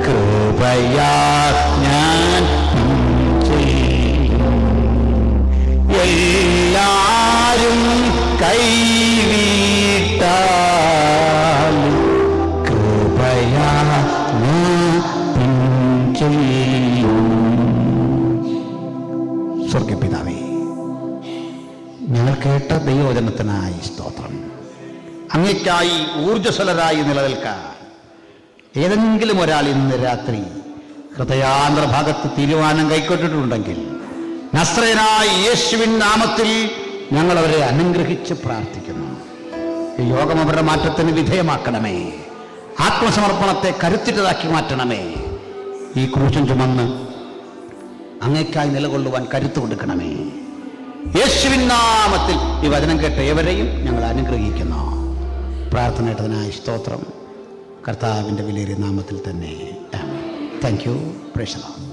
കൃപയാ ഞാൻ പിഞ്ചെല്ലും. എല്ലാരും കൈവിട്ടാലും കൃപയാ ഞാൻ പിഞ്ചെല്ലും. സ്വർഗ്ഗപിതാവേ, ഞങ്ങൾ കേട്ട ദൈവവചനത്തിനായി സ്തോത്രം. അങ്ങേയ്ക്കായി ഊർജ്ജസ്വലരായി നിലനിൽക്കാൻ ഏതെങ്കിലും ഒരാൾ ഇന്ന് രാത്രി ഹൃദയാന്തർഭാഗത്ത് തീരുമാനം കൈക്കൊണ്ടിട്ടുണ്ടെങ്കിൽ നസ്രയനായ യേശുവിൻ നാമത്തിൽ ഞങ്ങൾ അവരെ അനുഗ്രഹിച്ച് പ്രാർത്ഥിക്കുന്നു. ഈ യോഗം അവരുടെ മാറ്റത്തിന് വിധേയമാക്കണമേ. ആത്മസമർപ്പണത്തെ കരുത്തിട്ടതാക്കി മാറ്റണമേ. ഈ ക്രൂശം ചുമന്ന് അങ്ങേയ്ക്കായി നിലകൊള്ളുവാൻ കരുത്ത് കൊടുക്കണമേ. യേശുവിൻ നാമത്തിൽ ഈ വചനം കേട്ട ഏവരെയും ഞങ്ങൾ അനുഗ്രഹിക്കുന്നു. പ്രാർത്ഥന ഇട്ടതിനായി സ്തോത്രം. കർത്താവിൻ്റെ വിലയേറിയ നാമത്തിൽ തന്നെ. Thank you. Price the Lord.